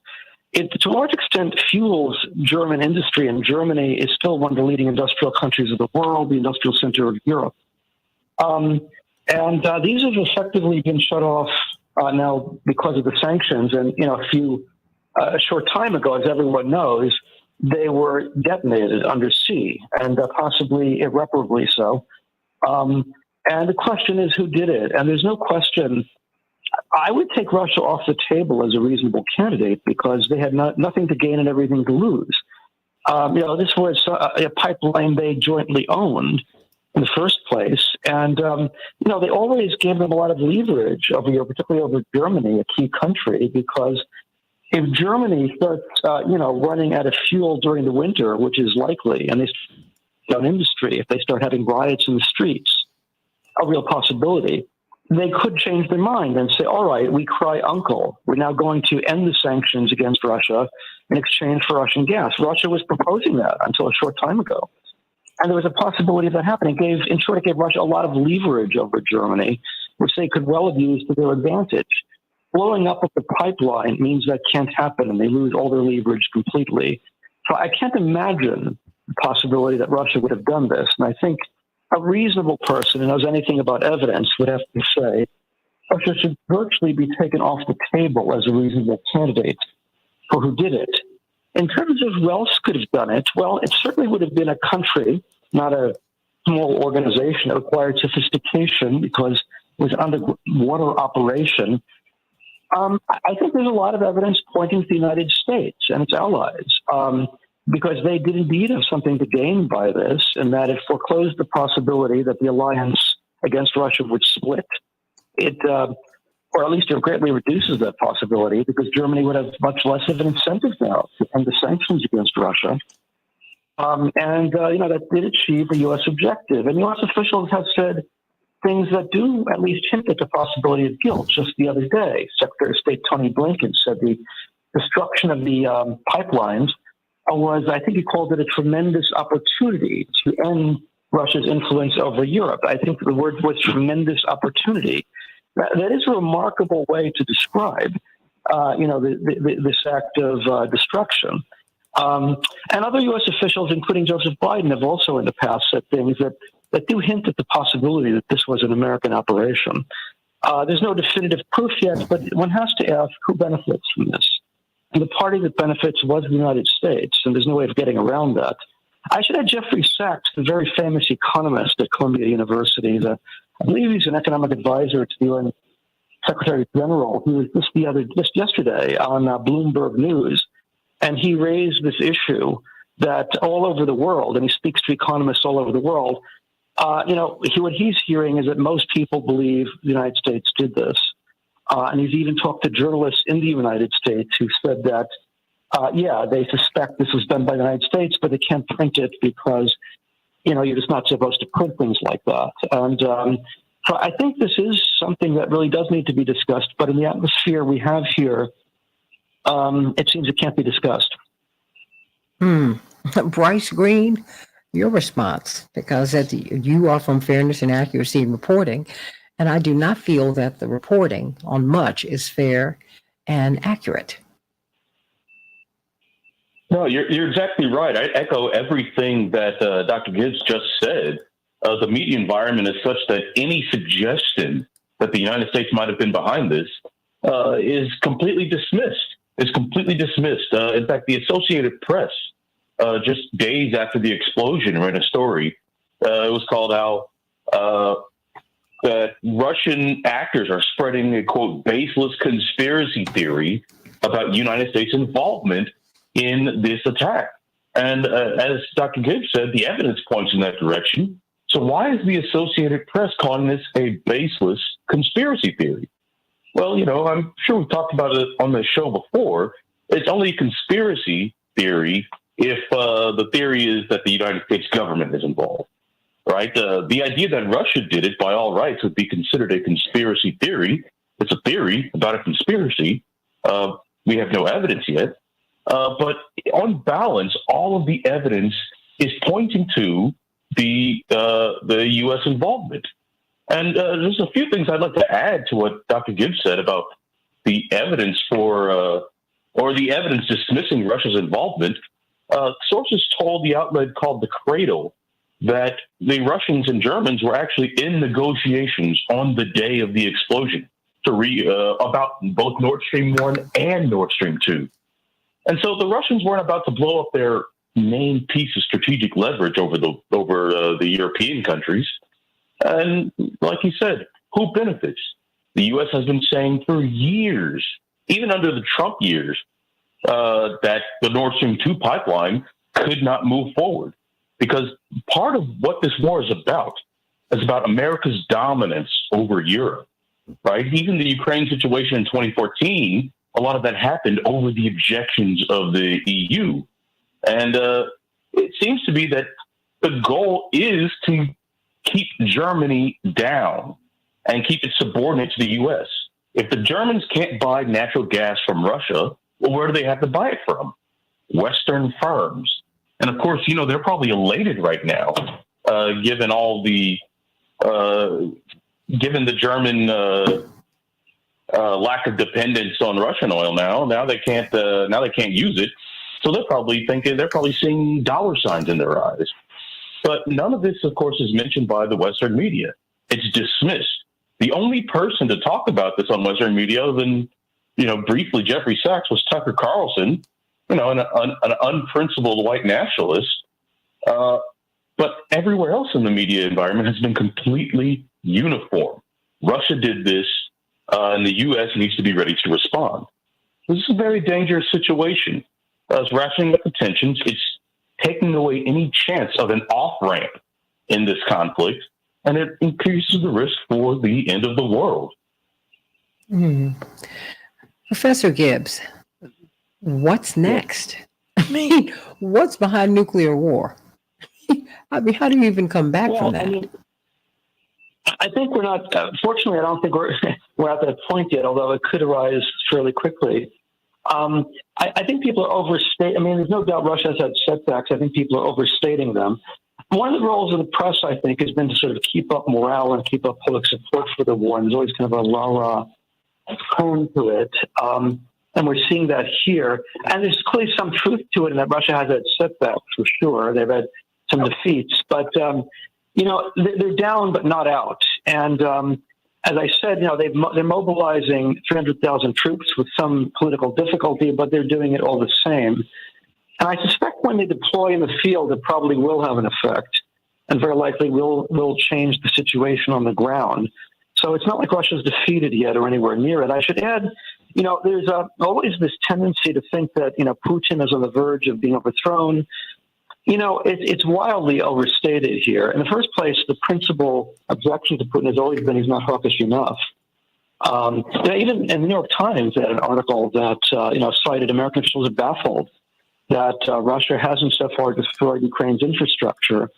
It, to a large extent, fuels German industry, and Germany is still one of the leading industrial countries of the world, the industrial center of Europe. And these have effectively been shut off now because of the sanctions. And, a short time ago, as everyone knows, they were detonated undersea, and possibly irreparably so. And the question is, who did it? And there's no question. I would take Russia off the table as a reasonable candidate because they had nothing to gain and everything to lose. This was a pipeline they jointly owned in the first place. And, they always gave them a lot of leverage over Europe, particularly over Germany, a key country, because if Germany starts, running out of fuel during the winter, which is likely, and they start industry, if they start having riots in the streets, a real possibility, they could change their mind and say, all right, we cry uncle. We're now going to end the sanctions against Russia in exchange for Russian gas. Russia was proposing that until a short time ago. And there was a possibility of that happening. It gave Russia a lot of leverage over Germany, which they could well have used to their advantage. Blowing up of the pipeline means that can't happen, and they lose all their leverage completely. So I can't imagine the possibility that Russia would have done this. And I think a reasonable person who knows anything about evidence would have to say Russia should virtually be taken off the table as a reasonable candidate for who did it. In terms of who else could have done it, well, it certainly would have been a country, not a small organization that required sophistication because it was underwater operation. I think there's a lot of evidence pointing to the United States and its allies because they did indeed have something to gain by this, and that it foreclosed the possibility that the alliance against Russia would split. Or at least it greatly reduces that possibility because Germany would have much less of an incentive now to end the sanctions against Russia. That did achieve a U.S. objective. And U.S. officials have said things that do at least hint at the possibility of guilt. Just the other day, Secretary of State Tony Blinken said the destruction of the pipelines was, I think he called it a tremendous opportunity to end Russia's influence over Europe. I think the word was tremendous opportunity. That is a remarkable way to describe, this act of destruction. And other U.S. officials, including Joseph Biden, have also in the past said things that do hint at the possibility that this was an American operation. There's no definitive proof yet, but one has to ask who benefits from this. And the party that benefits was the United States, and there's no way of getting around that. I should add Jeffrey Sachs, the very famous economist at Columbia University. I believe he's an economic advisor to the UN Secretary General. He was just yesterday on Bloomberg News, and he raised this issue that all over the world, and he speaks to economists all over the world, what he's hearing is that most people believe the United States did this. And he's even talked to journalists in the United States who said that, they suspect this was done by the United States, but they can't print it because, you're just not supposed to print things like that. And so I think this is something that really does need to be discussed. But in the atmosphere we have here, it seems it can't be discussed. Bryce Green, your response, because you are from Fairness and Accuracy in Reporting, and I do not feel that the reporting on much is fair and accurate. No, you're exactly right. I echo everything that Dr. Gibbs just said. the media environment is such that any suggestion that the United States might have been behind this is completely dismissed. It's completely dismissed. In fact, the Associated Press, just days after the explosion, ran a story. It was called how that Russian actors are spreading a, quote, baseless conspiracy theory about United States involvement in this attack. And as Dr. Gibbs said, the evidence points in that direction. So why is the Associated Press calling this a baseless conspiracy theory? Well, you know, I'm sure we've talked about it on the show before. It's only a conspiracy theory if the theory is that the United States government is involved, right? The idea that Russia did it by all rights would be considered a conspiracy theory. It's a theory about a conspiracy. We have no evidence yet. But on balance, all of the evidence is pointing to the U.S. involvement. And there's a few things I'd like to add to what Dr. Gibbs said about the evidence or the evidence dismissing Russia's involvement. Sources told the outlet called The Cradle that the Russians and Germans were actually in negotiations on the day of the explosion about both Nord Stream 1 and Nord Stream 2. And so the Russians weren't about to blow up their main piece of strategic leverage over the European countries. And like he said, who benefits? The U.S. has been saying for years, even under the Trump years, that the Nord Stream 2 pipeline could not move forward. Because part of what this war is about America's dominance over Europe, right? Even the Ukraine situation in 2014, a lot of that happened over the objections of the EU. And it seems to be that the goal is to keep Germany down and keep it subordinate to the U.S. If the Germans can't buy natural gas from Russia, well, where do they have to buy it from? Western firms. And of course, you know, they're probably elated right now, given all the, given the German lack of dependence on Russian oil now they can't use it. So they're probably seeing dollar signs in their eyes. But none of this, of course, is mentioned by the Western media. It's dismissed. The only person to talk about this on Western media, other than, you know, briefly Jeffrey Sachs, was Tucker Carlson, you know, an unprincipled white nationalist. But everywhere else in the media environment has been completely uniform. Russia did this, and the U.S. needs to be ready to respond. This is a very dangerous situation. It's ratcheting up the tensions. It's taking away any chance of an off-ramp in this conflict, and it increases the risk for the end of the world. Professor Gibbs, what's next? I mean, what's behind nuclear war? I mean, how do you even come back from that? I think we're not, fortunately, I don't think we're at that point yet, although it could arise fairly quickly. I think people are overstating. I mean, there's no doubt Russia has had setbacks. I think people are overstating them. One of the roles of the press, I think, has been to sort of keep up morale and keep up public support for the war. And there's always kind of a rah-rah tone to it. And we're seeing that here. And there's clearly some truth to it in that Russia has had setbacks, for sure. They've had some defeats. But, you know, they're down but not out. And as I said, you know, they're mobilizing 300,000 troops with some political difficulty, but they're doing it all the same. And I suspect when they deploy in the field, it probably will have an effect and very likely will change the situation on the ground. So it's not like Russia's defeated yet or anywhere near it. I should add, you know, there's always this tendency to think that, you know, Putin is on the verge of being overthrown. You know, it's wildly overstated here. In the first place, the principal objection to Putin has always been he's not hawkish enough. You know, even in the New York Times, they had an article that, you know, cited American officials are baffled that Russia hasn't so far destroyed Ukraine's infrastructure.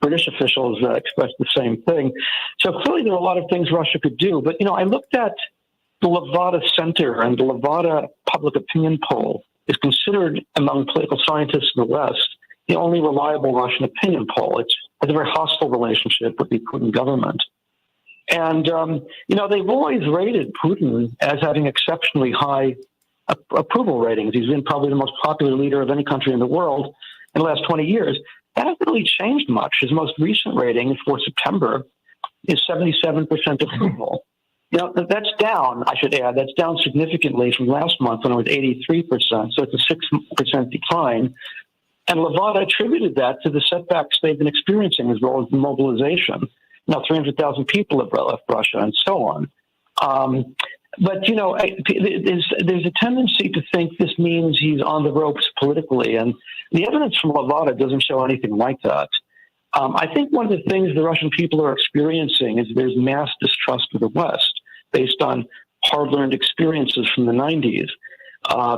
British officials expressed the same thing. So clearly there are a lot of things Russia could do. But, you know, I looked at the Levada Center, and the Levada public opinion poll is considered among political scientists in the West the only reliable Russian opinion poll. It has a very hostile relationship with the Putin government. And, you know, they've always rated Putin as having exceptionally high approval ratings. He's been probably the most popular leader of any country in the world in the last 20 years. that hasn't really changed much. His most recent rating for September is 77% approval. That's down, I should add, that's down significantly from last month when it was 83%. So it's a 6% decline. And Levada attributed that to the setbacks they've been experiencing as well as the mobilization. 300,000 people have left Russia and so on. But there's a tendency to think this means he's on the ropes politically. And the evidence from Levada doesn't show anything like that. I think one of the things the Russian people are experiencing is there's mass distrust of the West based on hard-learned experiences from the 90s,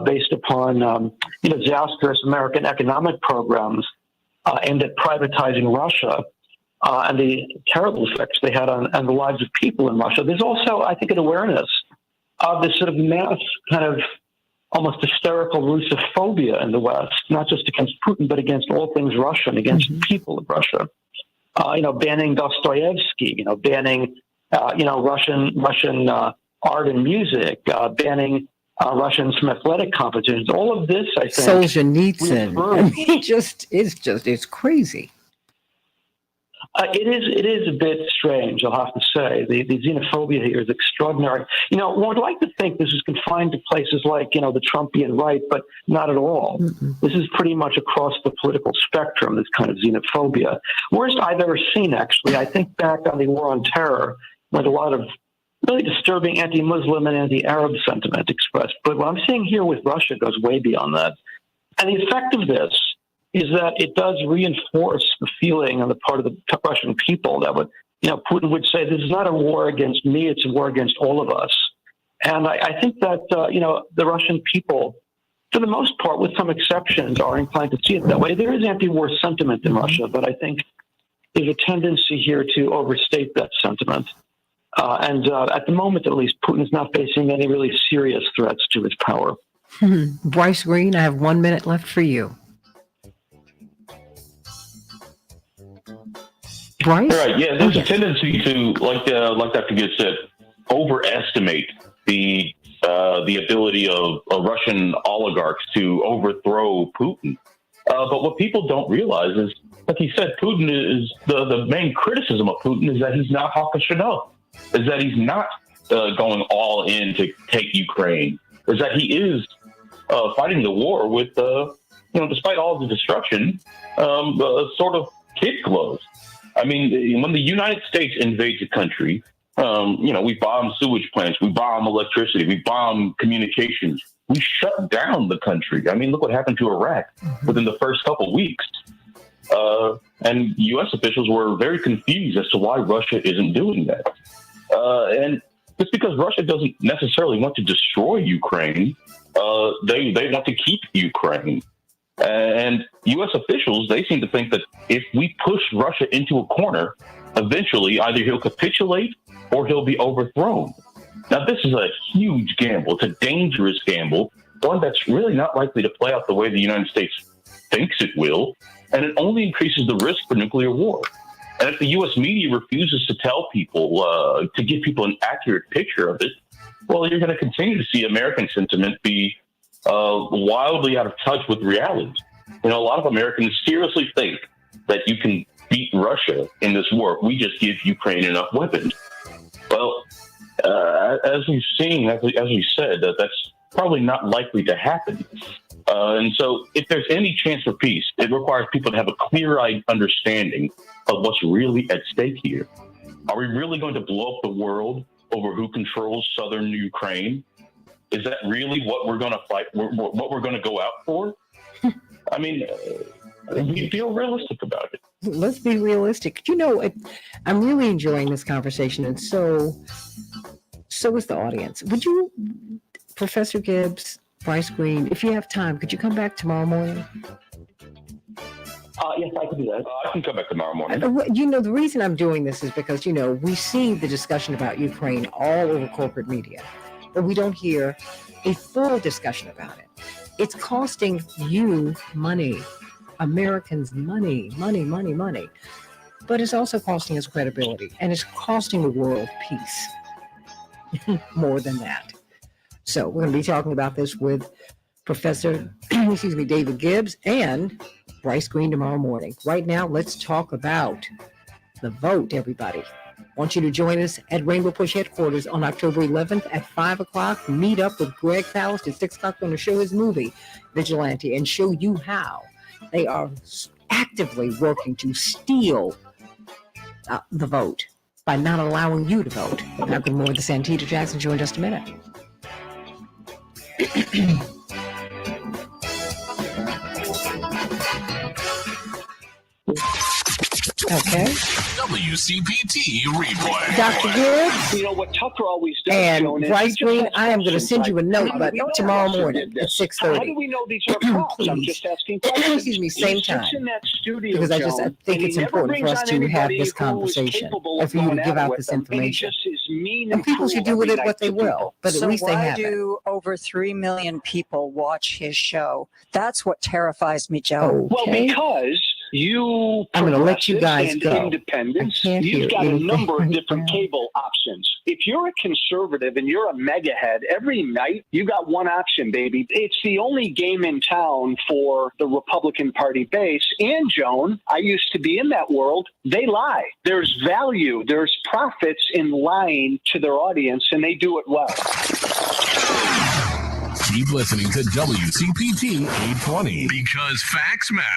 based upon disastrous American economic programs aimed at privatizing Russia and the terrible effects they had on the lives of people in Russia. There's also, I think, an awareness of this sort of mass kind of almost hysterical Russophobia in the West, not just against Putin, but against all things Russian, against the people of Russia. Banning Dostoevsky, banning, Russian art and music, banning Russians from athletic competitions. All of this, I think, Solzhenitsyn. It's crazy. It is a bit strange, I'll have to say. The xenophobia here is extraordinary. One would like to think this is confined to places like, the Trumpian right, but not at all. Mm-hmm. This is pretty much across the political spectrum, this kind of xenophobia. Worst I've ever seen, actually. I think back on the War on Terror, when a lot of really disturbing anti-Muslim and anti-Arab sentiment expressed. But what I'm seeing here with Russia goes way beyond that. And the effect of this is that it does reinforce the feeling on the part of the Russian people that Putin would say, this is not a war against me, it's a war against all of us. And I think that, the Russian people, for the most part, with some exceptions, are inclined to see it that way. There is anti-war sentiment in Russia, but I think there's a tendency here to overstate that sentiment. And at the moment, at least, Putin's not facing any really serious threats to his power. Bryce Green, I have 1 minute left for you. Bryce? Right. Yeah, there's a tendency to, like Dr. Gibbs said, overestimate the ability of Russian oligarchs to overthrow Putin. But what people don't realize is, like he said, Putin is the main criticism of Putin is that he's not hawkish enough, is that he's not going all in to take Ukraine, is that he is fighting the war with, despite all the destruction, sort of kid gloves. I mean, when the United States invades a country, we bomb sewage plants, we bomb electricity, we bomb communications, we shut down the country. I mean, look what happened to Iraq within the first couple of weeks. And U.S. officials were very confused as to why Russia isn't doing that. And it's because Russia doesn't necessarily want to destroy Ukraine. They want to keep Ukraine. And U.S. officials, they seem to think that if we push Russia into a corner, eventually either he'll capitulate or he'll be overthrown. Now, this is a huge gamble. It's a dangerous gamble, one that's really not likely to play out the way the United States thinks it will, and it only increases the risk for nuclear war. And if the U.S. media refuses to tell people, to give people an accurate picture of it, well, you're going to continue to see American sentiment be wildly out of touch with reality. A lot of Americans seriously think that you can beat Russia in this war if we just give Ukraine enough weapons. Well, as we've seen, as we said, that's probably not likely to happen. And so if there's any chance for peace, it requires people to have a clear-eyed understanding of what's really at stake here. Are we really going to blow up the world over who controls southern Ukraine? Is that really what we're going to fight, what we're going to go out for? I mean, we feel realistic about it. Let's be realistic. I'm really enjoying this conversation, and so is the audience. Would you, Professor Gibbs, Bryce Green, if you have time, could you come back tomorrow morning? Yes, I can do that. I can come back tomorrow morning. The reason I'm doing this is because, we see the discussion about Ukraine all over corporate media, but we don't hear a full discussion about it. It's costing you money, Americans money. But it's also costing us credibility, and it's costing the world peace more than that. So we're going to be talking about this with Professor, David Gibbs and Bryce Green tomorrow morning. Right now, let's talk about the vote, everybody. I want you to join us at Rainbow Push headquarters on October 11th at 5 o'clock. Meet up with Greg Palast at 6 o'clock. Going to show his movie, Vigilante, and show you how they are actively working to steal the vote by not allowing you to vote. Now, good morning, the Santita Jackson Show in just a minute. Okay. WCPT replay. Dr. Gibbs. You know what Tucker always does, And Joan, is Bryce he just Green, asks I am going to questions send you a like, note, how but do we know tomorrow Russia morning did at this? 6:30. How do we know these are props? I'm just asking questions. Excuse me, same He sits time. in that studio, Because I Joan, think and it's he never important for brings us on to have anybody this who is conversation capable and of for you to going give at it out with this them. And he information. just is mean And people should do cruel with every it what night they to will, people. but at So least they why have it. do over 3 million people watch his show? That's what terrifies me, Joe. Well, because you I'm going to let you guys and go. independents, I can't hear you've got a anything number of right different now. cable options. If you're a conservative and you're a mega head, every night you got one option, baby. It's the only game in town for the Republican Party base. And Joan, I used to be in that world. They lie. There's value. There's profits in lying to their audience, and they do it well. Keep listening to WCPT 820 because facts matter.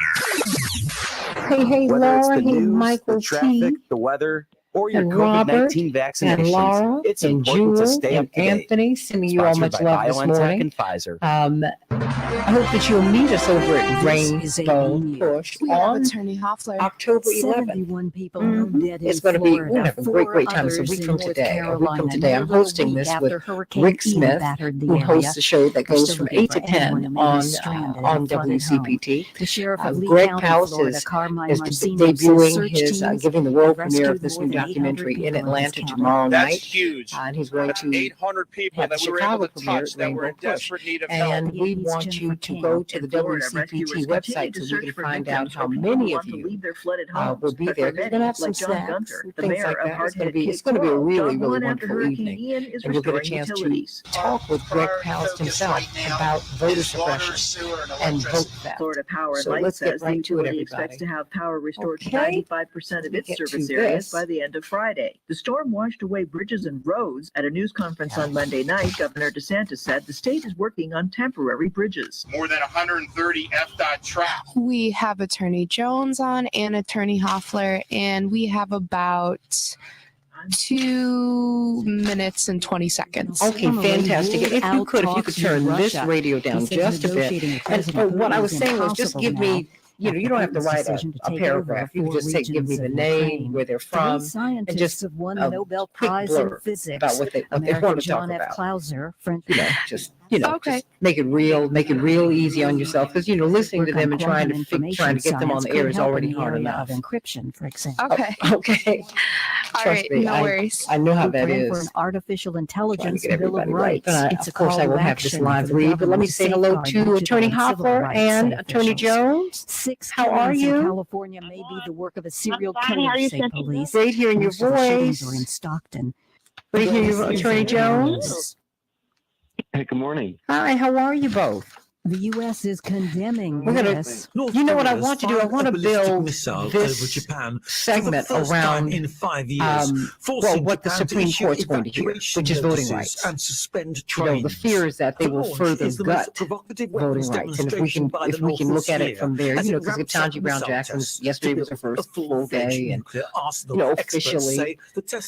Hey, Whether it's Laura, the hey, news, Michael the traffic, T, the weather, or your and COVID-19 Robert, vaccinations, and Laura, it's and important to Jewel, stay and up to date. Anthony, sending you all Sponsored much by love this BioNTech morning. and Pfizer. I hope that you'll meet us over at Rainbow Push on Attorney Hoffler. October 11th. 71 people are dead It's in going to be, Florida. we're having a great time. It's a Others week in from North today. A week from Carolina. today. I'm Another hosting week this after with Hurricane Rick Ian Smith, battered the who hosts area. a show that We're goes still from looking 8 to for 10 anyone who may be on stranded on and flooded home. WCPT. The sheriff of Lee Greg County, Palast Florida, Carmine is Marcino, debuting says his, search teams giving the world have premiere of rescued this more new than 800 documentary in people in Atlanta this county. tomorrow That's night. huge. And he's going to 800 people have that the we were Chicago able to premiere touch at that were in Rainbow Push. desperate need of And help. we want you to go to the WCPT website so we can find out how many of you will be there. We're going to have some snacks and things like that. It's going to be a really, really wonderful evening. And you'll get a chance to talk with Greg Palast himself about voter suppression and vote theft. Florida Power and So Light let's get says the right to it, utility expects everybody. to have power restored Okay. to 95% of its Get to service areas this. by the end of Friday. The storm washed away bridges and roads. At a news conference on Monday night, Governor DeSantis said the state is working on temporary bridges. More than 130 FDOT traps. We have Attorney Jones on and Attorney Hoffler, and we have about 2 minutes and 20 seconds. Okay, fantastic. If you could turn this radio down just a bit. And what I was saying was just give me, you don't have to write a paragraph. You can just say, give me the name, where they're from, and just have won a the Nobel quick Prize in blurb Physics. about what they American want to John talk F. about. Clauser, French. Just make it real easy on yourself. Because listening to them and trying to get them on the air is already hard enough. Of encryption, for example. Okay. Okay. All Trust right, me, no worries. I know how We that ran for is. an artificial intelligence Get bill of everybody right. rights. But It's a of course, call I to will have this action live for the read. But let me government say hello safeguard to digital Attorney and civil Hoffler rights and of Attorney officials. Jones. 6 How are killings in you? California may be the work of a serial fine. How killer, are you, say Santita? police. Great hearing your Most of the shootings voice. are in Stockton. Great hearing you, This is Attorney the Jones. Hey, good morning. Hi, how are you both? The U.S. is condemning We're gonna, this. you know what I want to do? I want to build this segment around what the Supreme Court's going to hear, which is voting rights. And suspend The fear is that they will further gut voting rights, and if we can look at it from there, because Ketanji Brown Jackson yesterday was her first full day, and officially,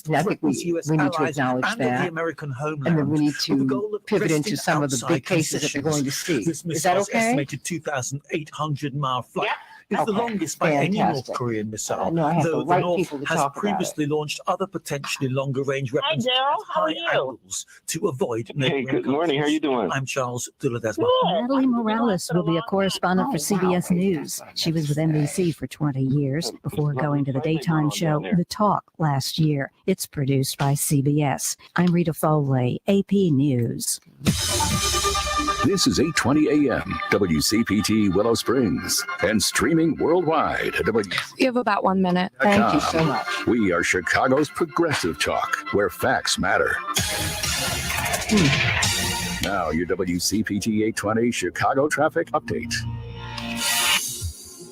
and I think we need to acknowledge that, and then we need to pivot into some of the big cases that they're going to see. Is that okay? Estimated 2,800-mile flight. It's the Okay. longest by any North Fantastic. Korean missile. I know I have though the the right North people to has talk about previously launched other potentially longer-range weapons Daryl. at How are high you? angles to avoid. Hey, neighboring good morning. How are you doing? I'm Charles Duladesma. Natalie Morales will be a correspondent for CBS News. She was with NBC for 20 years before going to the daytime show The Talk last year. It's produced by CBS. I'm Rita Foley, AP News. This is 8:20 a.m. WCPT Willow Springs and streaming worldwide at We have about 1 minute. Thank you so much. We are Chicago's progressive talk, where facts matter. Now, your WCPT 820 Chicago traffic update.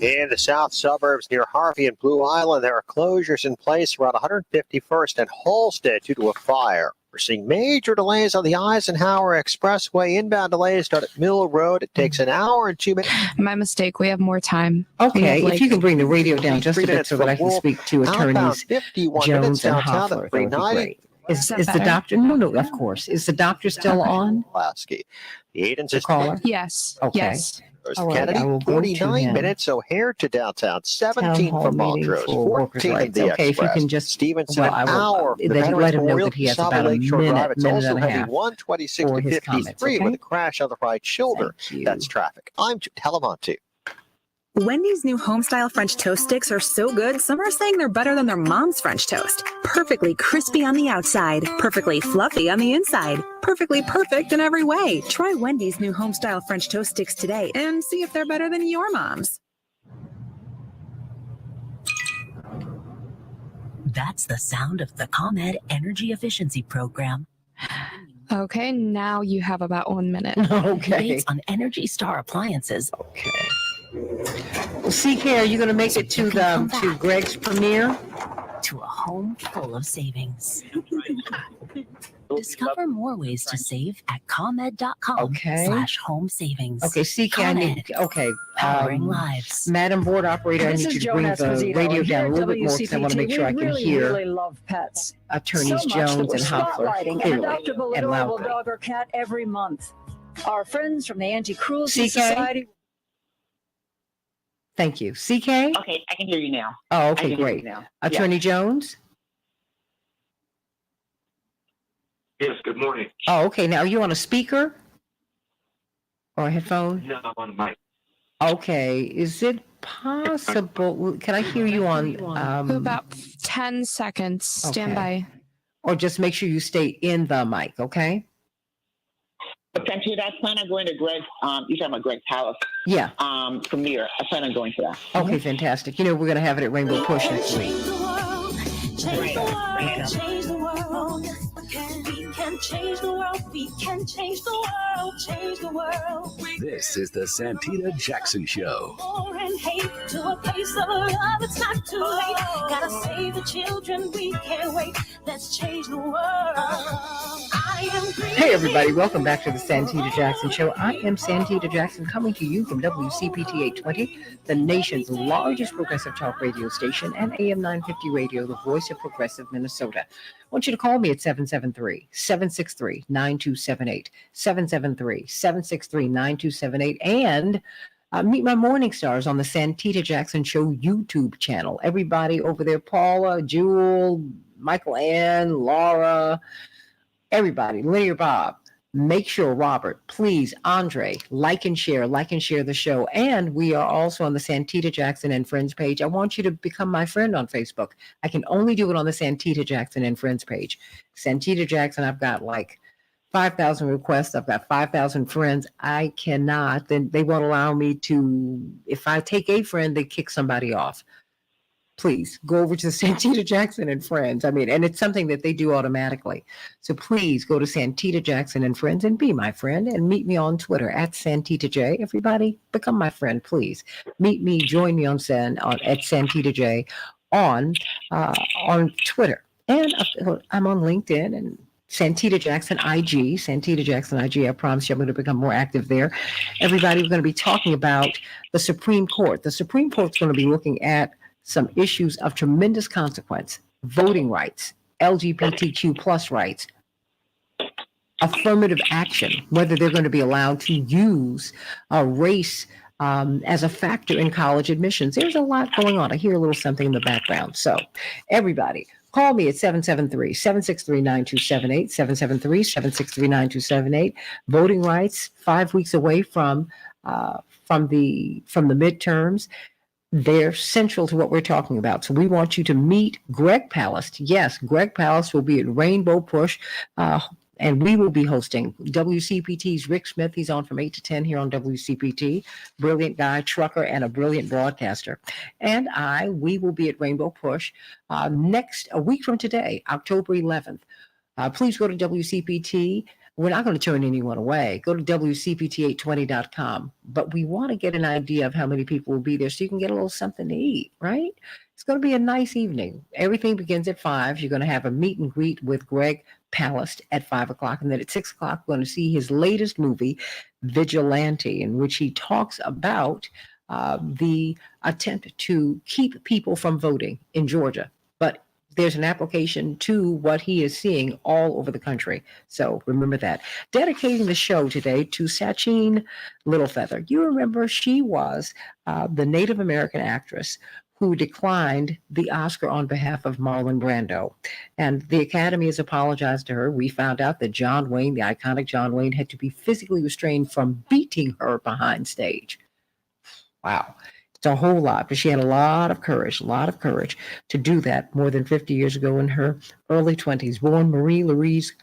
In the south suburbs near Harvey and Blue Island, there are closures in place around 151st and Halsted due to a fire. We're seeing major delays on the Eisenhower Expressway. Inbound delays start at Mill Road. It takes an hour and 2 minutes. My mistake. We have more time. Okay, if you can bring the radio down just a bit so that I can speak to attorneys 51 Jones and downtown Hoffler, at that would be 390. great. Is the doctor? No, of course. Is the doctor still on? Lasky. The agency. The caller? Yes. Okay. Yes. All right, Kennedy, I will go to 49 him. minutes O'Hare to downtown, 17 Town from hall meeting Montrose, for workers' 14 rights. the Okay, if you Express. can just Stevenson, well, I an will, hour from the that you Veterans let him know Memorial that he has South about a Lakeshore minute, Drive. It's minute also and a heading half 126 for to his 53 comments, with okay? a crash on the right shoulder. That's traffic. I'm Telemonte. Wendy's new homestyle French toast sticks are so good, some are saying they're better than their mom's French toast. Perfectly crispy on the outside, perfectly fluffy on the inside, perfectly perfect in every way. Try Wendy's new homestyle French toast sticks today and see if they're better than your mom's. That's the sound of the ComEd Energy Efficiency Program. Okay, now you have about 1 minute. Okay. Debates on Energy Star appliances. Okay. CK, are you going to make it to Greg's premiere? To a home full of savings. Discover more ways to save at ComEd.com/home savings. Okay, CK, I need, powering lives. Madam Board Operator, I This need is you to bring Joan the Esposito, radio and here down a at little bit more because I want to make sure I can we hear really love pets. attorneys So much Jones that we're and Hoffler spotlighting an clearly adoptable and little oval loudly. dog or cat every month. Our friends from the Anti-Cruelty CK? Society. Thank you. CK? Okay, I can hear you now. Oh, I okay, can hear great. you now. Attorney Jones? Yes, good morning. Oh, okay. Now, are you on a speaker or a headphone? No, I'm on the mic. Okay. Is it possible? Can I hear you on? About 10 seconds. Stand Okay. by. Or just make sure you stay in the mic, okay? Santita, I plan on going to Greg. You're talking about Greg Palace. Yeah. Premiere. I plan on going to that. Okay, fantastic. You know, we're going to have it at Rainbow Push next week. Change the world, change the world. We can change the world, we can change the world, change the world. This is the Santita Jackson Show. War and hate to a place of love, it's not too late. Gotta save the children, we can't wait. Let's change the world. I am Hey, everybody. Welcome back to the Santita Jackson Show. I am Santita Jackson coming to you from WCPT 820, the nation's largest progressive talk radio station, and AM 950 Radio, the voice of progressive Minnesota. I want you to call me at 773-763-9278, 773-763-9278, and meet my morning stars on the Santita Jackson Show YouTube channel. Everybody over there, Paula, Jewel, Michael Ann, Laura, everybody, Linear Bob, make sure, Robert, please, Andre, like and share the show. And we are also on the Santita Jackson and Friends page. I want you to become my friend on Facebook. I can only do it on the Santita Jackson and Friends page. Santita Jackson, I've got like 5,000 requests. I've got 5,000 friends. I cannot, then they won't allow me to, if I take a friend, they kick somebody off. Please go over to Santita Jackson and Friends. I mean, and it's something that they do automatically. So please go to Santita Jackson and Friends and be my friend, and meet me on Twitter at Santita J. Everybody, become my friend, please. Meet me, join me at Santita J on Twitter. And I'm on LinkedIn and Santita Jackson IG. Santita Jackson IG. I promise you I'm going to become more active there. Everybody, we're going to be talking about the Supreme Court. The Supreme Court's going to be looking at some issues of tremendous consequence: voting rights, LGBTQ plus rights, affirmative action, whether they're going to be allowed to use race as a factor in college admissions. There's a lot going on. I hear a little something in the background. So everybody, call me at 773-763-9278, 773-763-9278. Voting rights, 5 weeks away from the midterms. They're central to what we're talking about. So we want you to meet Greg Palast. Yes, Greg Palast will be at Rainbow Push, and we will be hosting WCPT's Rick Smith. He's on from 8 to 10 here on WCPT. Brilliant guy, trucker, and a brilliant broadcaster. And we will be at Rainbow Push a week from today, October 11th. Please go to WCPT we're not going to turn anyone away. Go to WCPT820.com. But we want to get an idea of how many people will be there so you can get a little something to eat, right? It's going to be a nice evening. Everything begins at 5. You're going to have a meet and greet with Greg Palast at 5 o'clock. And then at 6 o'clock, we're going to see his latest movie, Vigilante, in which he talks about the attempt to keep people from voting in Georgia. But there's an application to what he is seeing all over the country. So remember that. Dedicating the show today to Sachin Littlefeather. You remember she was the Native American actress who declined the Oscar on behalf of Marlon Brando. And the Academy has apologized to her. We found out that John Wayne, the iconic John Wayne, had to be physically restrained from beating her behind stage. Wow. It's a whole lot, but she had a lot of courage to do that more than 50 years ago in her early 20s. Born Marie Louise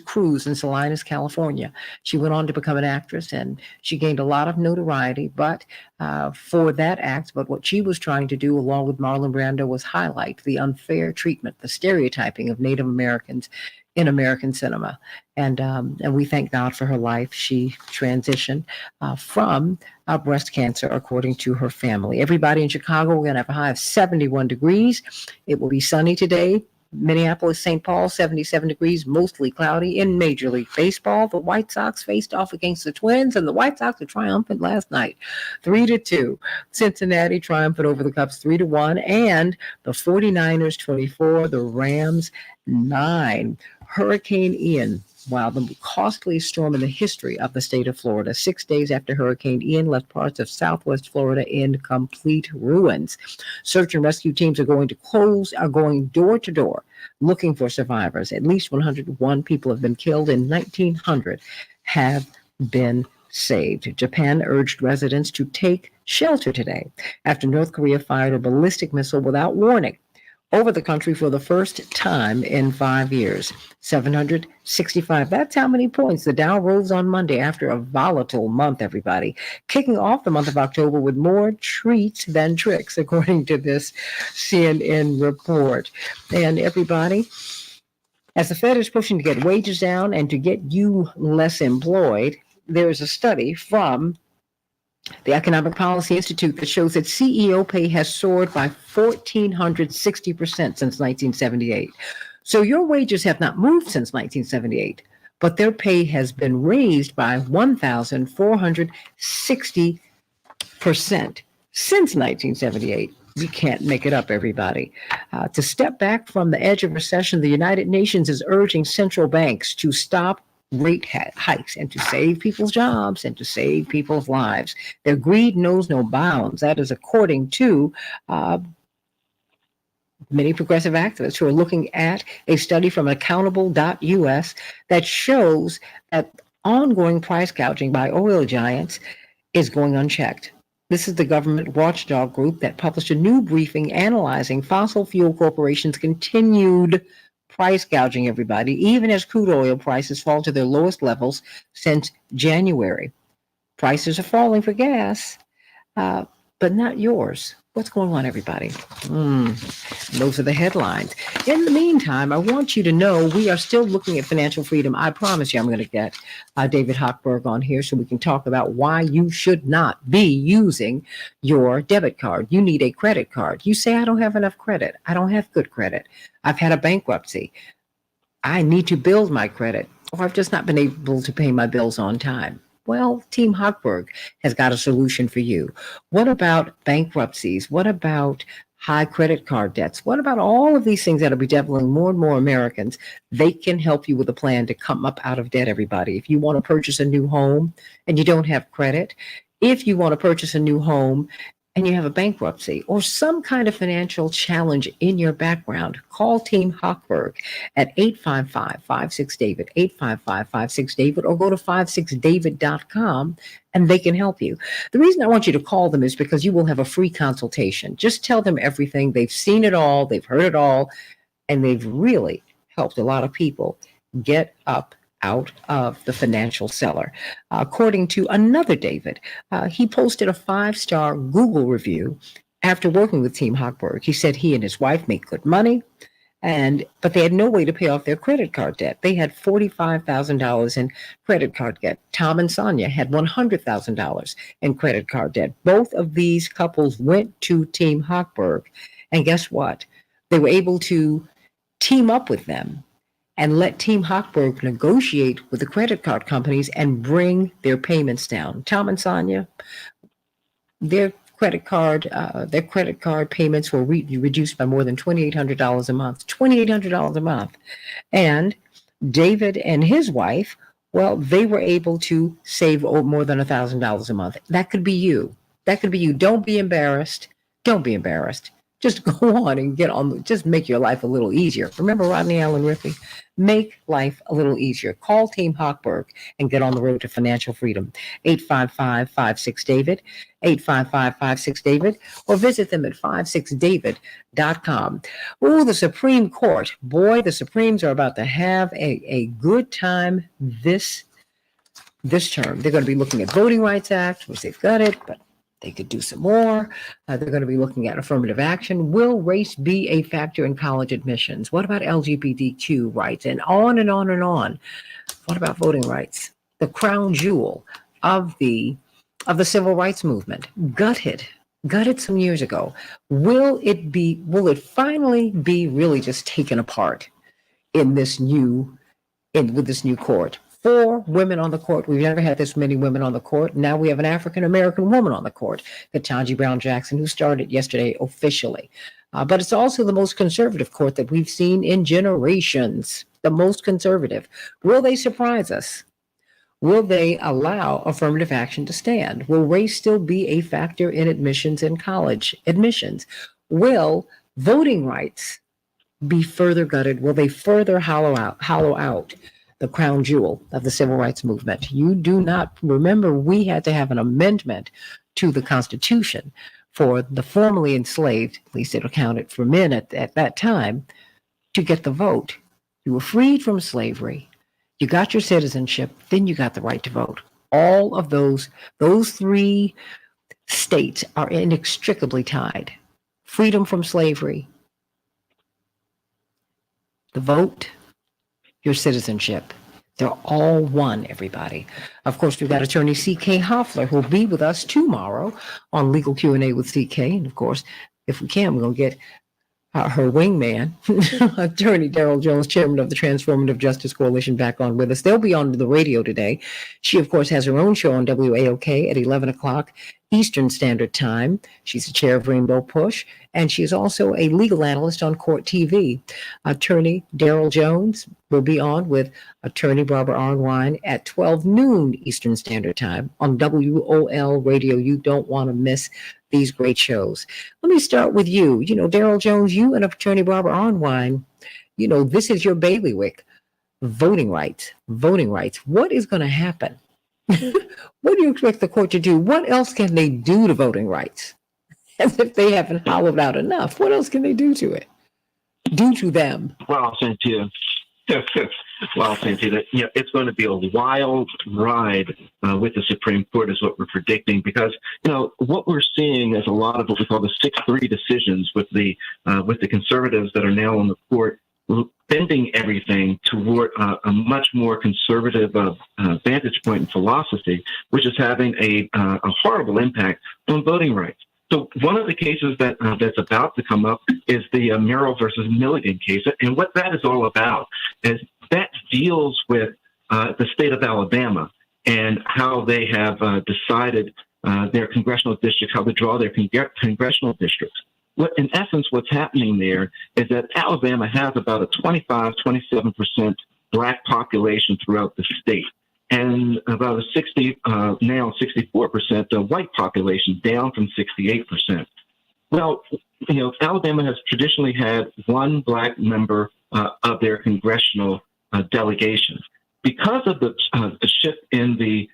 Cruz in Salinas, California. She went on to become an actress, and she gained a lot of notoriety, but for that act. But what she was trying to do, along with Marlon Brando, was highlight the unfair treatment, the stereotyping of Native Americans in American cinema. And we thank God for her life. She transitioned from breast cancer, according to her family. Everybody in Chicago, we're going to have a high of 71 degrees. It will be sunny today. Minneapolis, St. Paul, 77 degrees, mostly cloudy. In Major League Baseball, the White Sox faced off against the Twins, and the White Sox were triumphant last night, 3-2. Cincinnati triumphant over the Cubs, 3-1, and the 49ers 24, the Rams 9. Hurricane Ian, wow, the costliest storm in the history of the state of Florida. 6 days after Hurricane Ian left parts of southwest Florida in complete ruins. Search and rescue teams are going door to door looking for survivors. At least 101 people have been killed and 1,900 have been saved. Japan urged residents to take shelter today after North Korea fired a ballistic missile without warning over the country for the first time in 5 years. 765. That's how many points the Dow rose on Monday after a volatile month, everybody. Kicking off the month of October with more treats than tricks, according to this CNN report. And everybody, as the Fed is pushing to get wages down and to get you less employed, there is a study from the Economic Policy Institute that shows that CEO pay has soared by 1,460% since 1978. So your wages have not moved since 1978, but their pay has been raised by 1,460% since 1978. You can't make it up, everybody. To step back from the edge of recession, the United Nations is urging central banks to stop rate hikes and to save people's jobs and to save people's lives. Their greed knows no bounds. That is according to many progressive activists who are looking at a study from accountable.us that shows that ongoing price gouging by oil giants is going unchecked. This is the government watchdog group that published a new briefing analyzing fossil fuel corporations' continued price gouging, everybody, even as crude oil prices fall to their lowest levels since January. Prices are falling for gas, but not yours. What's going on, everybody? Those are the headlines. In the meantime, I want you to know we are still looking at financial freedom. I promise you I'm going to get David Hochberg on here so we can talk about why you should not be using your debit card. You need a credit card. You say, I don't have enough credit. I don't have good credit. I've had a bankruptcy. I need to build my credit, or I've just not been able to pay my bills on time. Well, Team Hochberg has got a solution for you. What about bankruptcies? What about high credit card debts? What about all of these things that are bedeviling more and more Americans? They can help you with a plan to come up out of debt, everybody. If you want to purchase a new home and you don't have credit, if you want to purchase a new home and you have a bankruptcy or some kind of financial challenge in your background, call Team Hochberg at 855-56-DAVID, 855-56-DAVID, or go to 56david.com and they can help you. The reason I want you to call them is because you will have a free consultation. Just tell them everything. They've seen it all, they've heard it all, and they've really helped a lot of people get up out of the financial cellar. According to another David, he posted a 5-star Google review after working with Team Hochberg. He said he and his wife make good money. But they had no way to pay off their credit card debt. They had $45,000 in credit card debt. Tom and Sonia had $100,000 in credit card debt. Both of these couples went to Team Hochberg, and guess what? They were able to team up with them and let Team Hochberg negotiate with the credit card companies and bring their payments down. Tom and Sonia, their credit card payments were reduced by more than $2,800 a month. $2,800 a month. And David and his wife, well, they were able to save more than $1,000 a month. That could be you. That could be you. Don't be embarrassed. Don't be embarrassed. Just go on and get on. Just make your life a little easier. Remember Rodney Allen Rippey? Make life a little easier. Call Team Hochberg and get on the road to financial freedom. 855-56-DAVID, 855-56-DAVID, or visit them at 56david.com. Oh, the Supreme Court. Boy, the Supremes are about to have a good time this term. They're going to be looking at Voting Rights Act, which they've got it, but they could do some more. They're going to be looking at affirmative action. Will race be a factor in college admissions? What about LGBTQ rights? And on and on and on. What about voting rights? The crown jewel of the civil rights movement. Gutted some years ago. Will it finally be really just taken apart with this new court? 4 women on the court. We've never had this many women on the court. Now we have an African-American woman on the court, Ketanji Brown Jackson, who started yesterday officially. But it's also the most conservative court that we've seen in generations, the most conservative. Will they surprise us? Will they allow affirmative action to stand? Will race still be a factor in admissions in college admissions? Will voting rights be further gutted? Will they further hollow out the crown jewel of the civil rights movement? You do not remember we had to have an amendment to the Constitution for the formerly enslaved, at least it accounted for men at that time, to get the vote. You were freed from slavery. You got your citizenship, then you got the right to vote. All of those 3 states are inextricably tied. Freedom from slavery, the vote, your citizenship. They're all one, everybody. Of course, we've got attorney C.K. Hoffler, who will be with us tomorrow on Legal Q&A with C.K. And of course, if we can, we're going to get her wingman, attorney Daryl Jones, chairman of the Transformative Justice Coalition, back on with us. They'll be on the radio today. She, of course, has her own show on WAOK at 11 o'clock Eastern Standard Time. She's the chair of Rainbow Push, and she's also a legal analyst on Court TV. Attorney Daryl Jones will be on with attorney Barbara Arnwine at 12 noon Eastern Standard Time on WOL Radio. You don't want to miss these great shows. Let me start with you. Daryl Jones, you and attorney Barbara Arnwine, this is your bailiwick. Voting rights. What is going to happen? What do you expect the court to do? What else can they do to voting rights? As if they haven't hollowed out enough. What else can they do to it? Do to them? Well, Santita, it's going to be a wild ride with the Supreme Court is what we're predicting, because, what we're seeing is a lot of what we call the 6-3 decisions with the conservatives that are now on the court, bending everything toward a much more conservative vantage point and philosophy, which is having a horrible impact on voting rights. So one of the cases that's about to come up is the Merrill versus Milligan case. And what that is all about is that deals with the state of Alabama and how they have decided their congressional districts, how to draw their congressional districts. In essence, what's happening there is that Alabama has about a 27% black population throughout the state, and about a 64% white population, down from 68%. Well, Alabama has traditionally had one black member of their congressional delegation. Because of the shift in the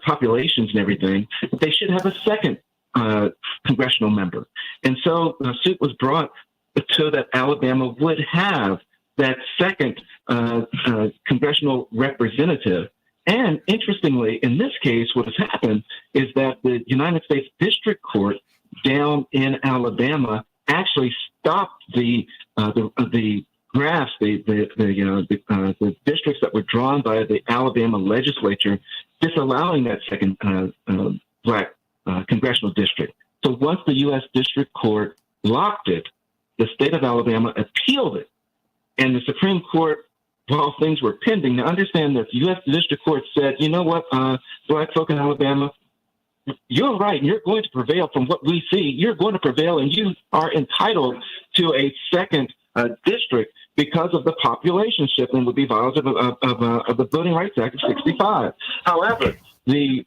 populations and everything, they should have a second congressional member. And so a suit was brought so that Alabama would have that second congressional representative. And interestingly, in this case, what has happened is that the United States District Court down in Alabama actually stopped the graphs, the districts that were drawn by the Alabama legislature disallowing that second black congressional district. So once the U.S. District Court blocked it, the state of Alabama appealed it. And the Supreme Court, while things were pending, now understand that the U.S. District Court said, you know what, black folk in Alabama, you're right. You're going to prevail from what we see. You're going to prevail, and you are entitled to a second district because of the population shift and would be violative of the Voting Rights Act of '65. However, the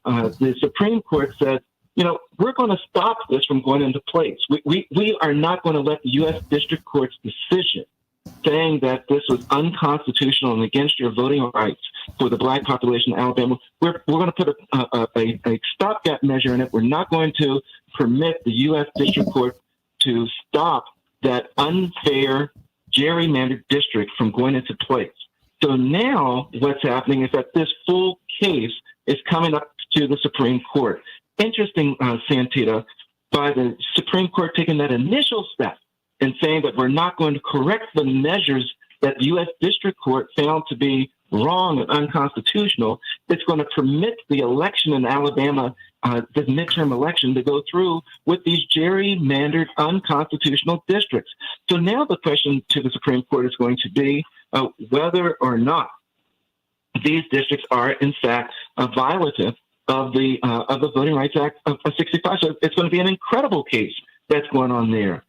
Supreme Court said, you know, we're going to stop this from going into place. We are not going to let the U.S. District Court's decision saying that this was unconstitutional and against your voting rights for the black population in Alabama. We're going to put a stopgap measure in it. We're not going to permit the U.S. District Court to stop that unfair gerrymandered district from going into place. So now what's happening is that this full case is coming up to the Supreme Court. Interesting, Santita, by the Supreme Court taking that initial step and saying that we're not going to correct the measures that the U.S. District Court found to be wrong and unconstitutional, it's going to permit the election in Alabama, the midterm election, to go through with these gerrymandered unconstitutional districts. So now the question to the Supreme Court is going to be whether or not these districts are, in fact, violative of the Voting Rights Act of '65. So it's going to be an incredible case that's going on there.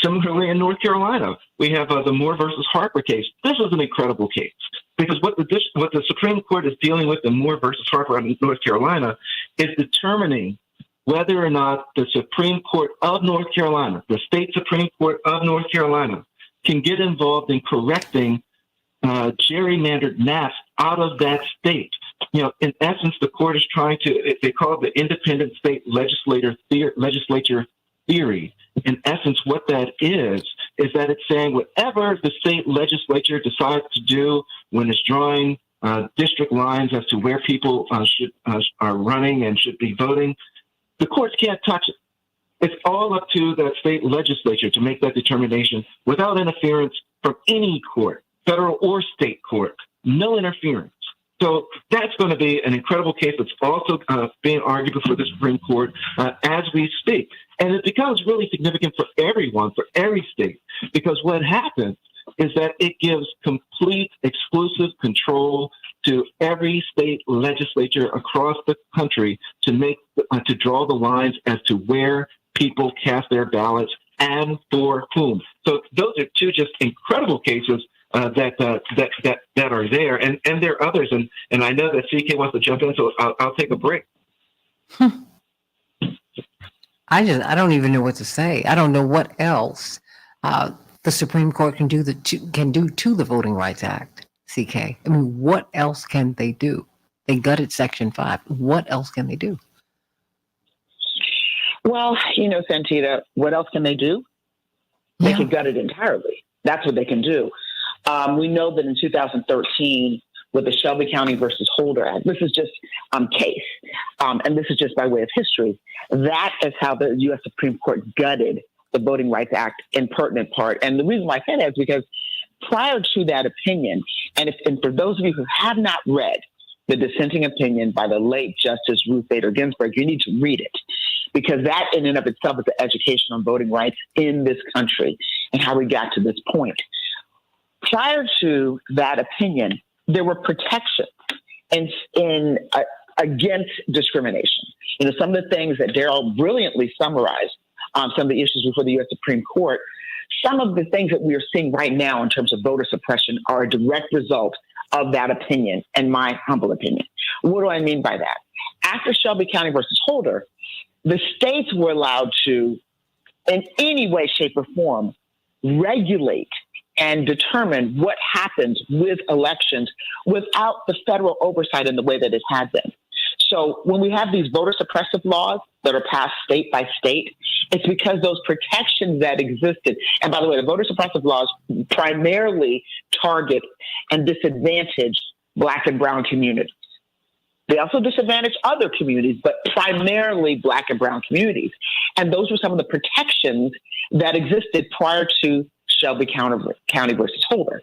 Similarly, in North Carolina, we have the Moore versus Harper case. This is an incredible case because what the Supreme Court is dealing with in Moore versus Harper in North Carolina is determining whether or not the Supreme Court of North Carolina, the state Supreme Court of North Carolina, can get involved in correcting gerrymandered maps out of that state. You know, in essence, the court is trying to, they call it the independent state legislature theory. In essence, what that is that it's saying whatever the state legislature decides to do when it's drawing district lines as to where people are running and should be voting, the courts can't touch it. It's all up to that state legislature to make that determination without interference from any court, federal or state court. No interference. So that's going to be an incredible case that's also being argued before the Supreme Court as we speak. And it becomes really significant for everyone, for every state, because what happens is that it gives complete exclusive control to every state legislature across the country to draw the lines as to where people cast their ballots and for whom. So those are two just incredible cases that are there, and there are others, and I know that CK wants to jump in, so I'll take a break. I don't even know what to say. I don't know what else the Supreme Court can do to the Voting Rights Act. CK, I mean, what else can they do? They gutted Section 5. What else can they do? Well, you know, Santita, what else can they do? They can gut it entirely. That's what they can do. We know that in 2013, with the Shelby County versus Holder Act, this is just case, and this is just by way of history. That is how the U.S. Supreme Court gutted the Voting Rights Act in pertinent part. And the reason why I say that is because prior to that opinion, and for those of you who have not read the dissenting opinion by the late Justice Ruth Bader Ginsburg, you need to read it, because that in and of itself is the education on voting rights in this country and how we got to this point. Prior to that opinion, there were protections against discrimination. You know, some of the things that Daryl brilliantly summarized, some of the issues before the U.S. Supreme Court, some of the things that we are seeing right now in terms of voter suppression are a direct result of that opinion, in my humble opinion. What do I mean by that? After Shelby County versus Holder, the states were allowed to, in any way, shape, or form, regulate and determine what happens with elections without the federal oversight in the way that it had been. So when we have these voter suppressive laws that are passed state by state, it's because those protections that existed, and by the way, the voter suppressive laws primarily target and disadvantage Black and brown communities. They also disadvantage other communities, but primarily Black and brown communities. And those were some of the protections that existed prior to Shelby County versus Holder.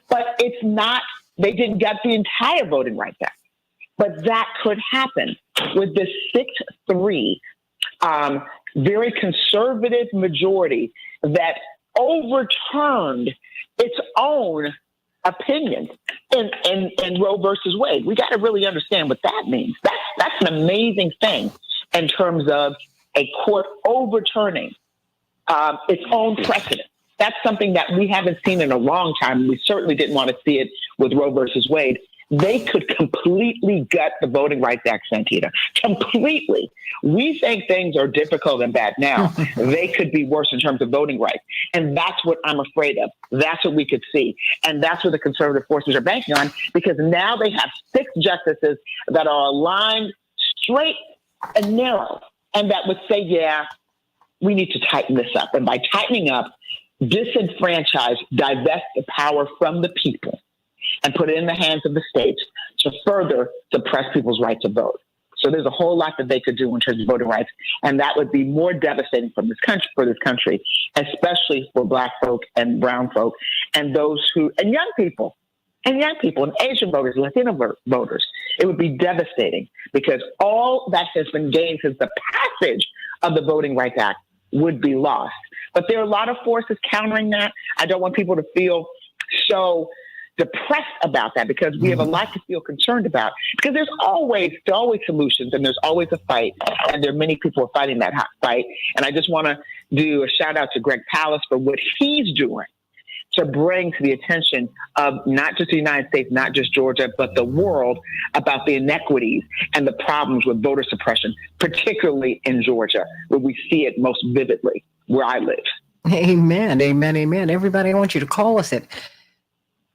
But it's not, they didn't get the entire Voting Rights Act. But that could happen with this 6-3 very conservative majority that overturned its own opinion in Roe versus Wade. We got to really understand what that means. That's an amazing thing in terms of a court overturning its own precedent. That's something that we haven't seen in a long time. We certainly didn't want to see it with Roe versus Wade. They could completely gut the Voting Rights Act, Santita. Completely. We think things are difficult and bad now. They could be worse in terms of voting rights. And that's what I'm afraid of. That's what we could see. And that's what the conservative forces are banking on, because now they have 6 justices that are aligned straight and narrow, and that would say, yeah, we need to tighten this up. And by tightening up, disenfranchise, divest the power from the people and put it in the hands of the states to further suppress people's right to vote. So there's a whole lot that they could do in terms of voting rights, and that would be more devastating for this country, especially for Black folk and brown folk and those who, and young people, and Asian voters, Latino voters. It would be devastating, because all that has been gained since the passage of the Voting Rights Act would be lost. But there are a lot of forces countering that. I don't want people to feel so depressed about that, because we have a lot to feel concerned about, because there's always solutions, and there's always a fight, and there are many people fighting that fight. And I just want to do a shout out to Greg Palast for what he's doing to bring to the attention of not just the United States, not just Georgia, but the world, about the inequities and the problems with voter suppression, particularly in Georgia, where we see it most vividly, where I live. Amen, amen, amen. Everybody, I want you to call us at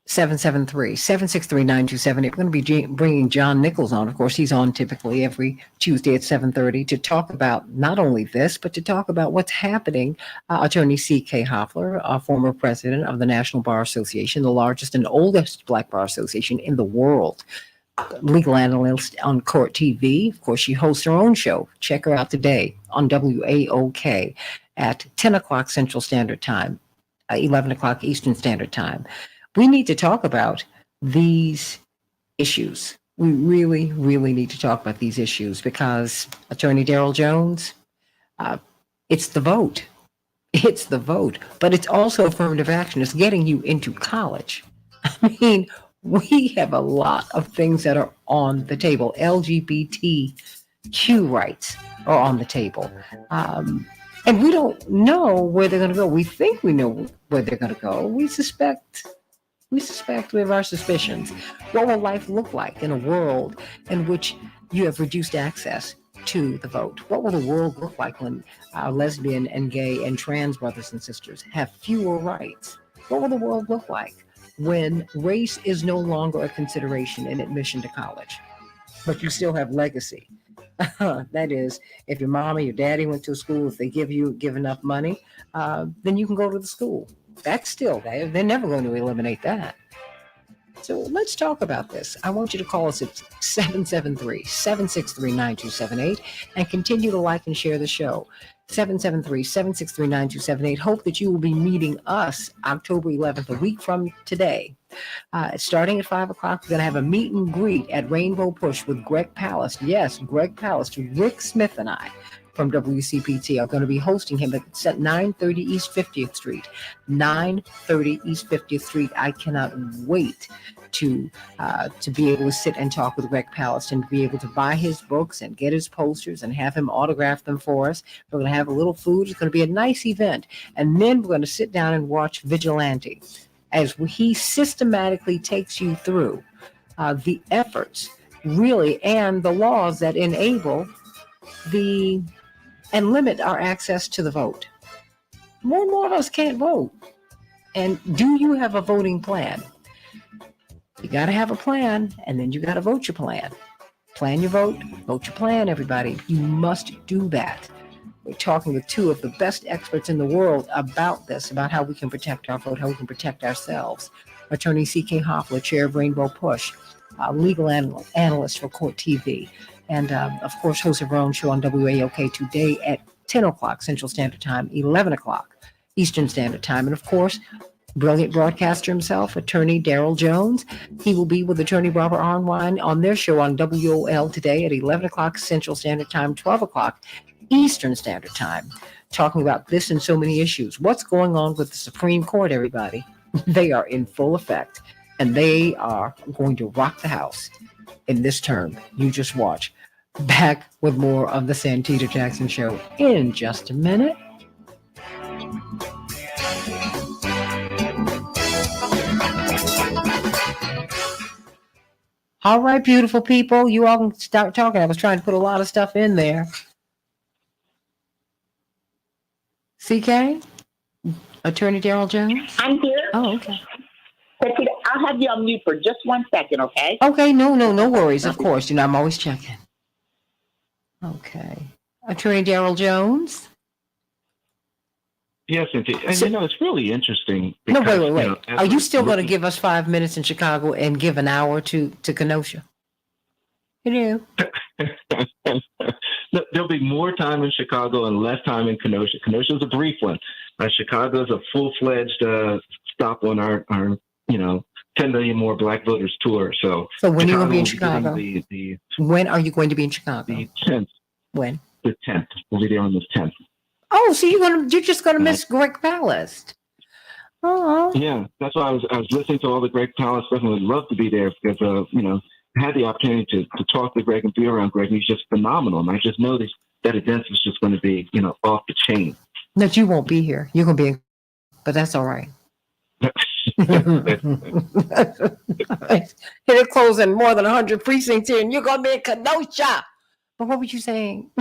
773-763-9278. We're going to be bringing John Nichols on. Of course, he's on typically every Tuesday at 7:30 to talk about not only this, but to talk about what's happening. Attorney C.K. Hoffler, former president of the National Bar Association, the largest and oldest Black bar association in the world, legal analyst on Court TV. Of course, she hosts her own show. Check her out today on WAOK at 10 o'clock Central Standard Time, 11 o'clock Eastern Standard Time. We need to talk about these issues. We really, really need to talk about these issues, because Attorney Darrell Jones, it's the vote. It's the vote, but it's also affirmative action. It's getting you into college. I mean, we have a lot of things that are on the table. LGBTQ rights are on the table. And we don't know where they're going to go. We think we know where they're going to go. We suspect we have our suspicions. What will life look like in a world in which you have reduced access to the vote? What will the world look like when lesbian and gay and trans brothers and sisters have fewer rights? What will the world look like when race is no longer a consideration in admission to college, but you still have legacy? That is, if your mom or your daddy went to a school, if they give enough money, then you can go to the school. That's still there. They're never going to eliminate that. So let's talk about this. I want you to call us at 773-763-9278 and continue to like and share the show. 773-763-9278. Hope that you will be meeting us October 11th, a week from today. Starting at 5 o'clock, we're going to have a meet and greet at Rainbow Push with Greg Palast. Yes, Greg Palast, Rick Smith and I from WCPT are going to be hosting him at 930 East 50th Street. 930 East 50th Street. I cannot wait to be able to sit and talk with Greg Palast and be able to buy his books and get his posters and have him autograph them for us. We're going to have a little food. It's going to be a nice event. And then we're going to sit down and watch Vigilante as he systematically takes you through the efforts, really, and the laws that enable and limit our access to the vote. More and more of us can't vote. And do you have a voting plan? You got to have a plan, and then you got to vote your plan. Plan your vote, vote your plan, everybody. You must do that. We're talking with two of the best experts in the world about this, about how we can protect our vote, how we can protect ourselves. Attorney C.K. Hoffler, chair of Rainbow Push, legal analyst for Court TV, and of course, host of her own show on WAOK today at 10 o'clock Central Standard Time, 11 o'clock Eastern Standard Time. And of course, brilliant broadcaster himself, attorney Daryl Jones. He will be with attorney Robert Arnwine on their show on WOL today at 11 o'clock Central Standard Time, 12 o'clock Eastern Standard Time, talking about this and so many issues. What's going on with the Supreme Court, everybody? They are in full effect, and they are going to rock the house in this term. You just watch. Back with more of the Santita Jackson Show in just a minute. All right, beautiful people, you all can start talking. I was trying to put a lot of stuff in there. CK? Attorney Daryl Jones? I'm here. Oh, okay. Santita, I'll have you on mute for just 1 second, okay? Okay, no worries. Of course, I'm always checking. Okay. Attorney Daryl Jones? Yes, and it's really interesting. No, Because, wait. Are you still going to looking- give us 5 minutes in Chicago and give an hour to Kenosha? You do. There'll be more time in Chicago and less time in Kenosha. Kenosha's a brief one. Chicago's a full-fledged stop on our 10 million more Black voters tour. So when are you going to be in Chicago? Chicago? When are you going to be in Chicago? The 10th. When? The 10th. We'll be there on the 10th. Oh, so you're just going to miss Greg Palast. Oh. Yeah, that's why I was listening to all the Greg Palast stuff, and would love to be there because I had the opportunity to talk to Greg and be around Greg, and he's just phenomenal. And I just know that event was just going to be off the chain. That you won't be here. You're going to be, but that's all right. It'll close in more than 100 precincts here, and you're going to be in Kenosha. But what were you saying?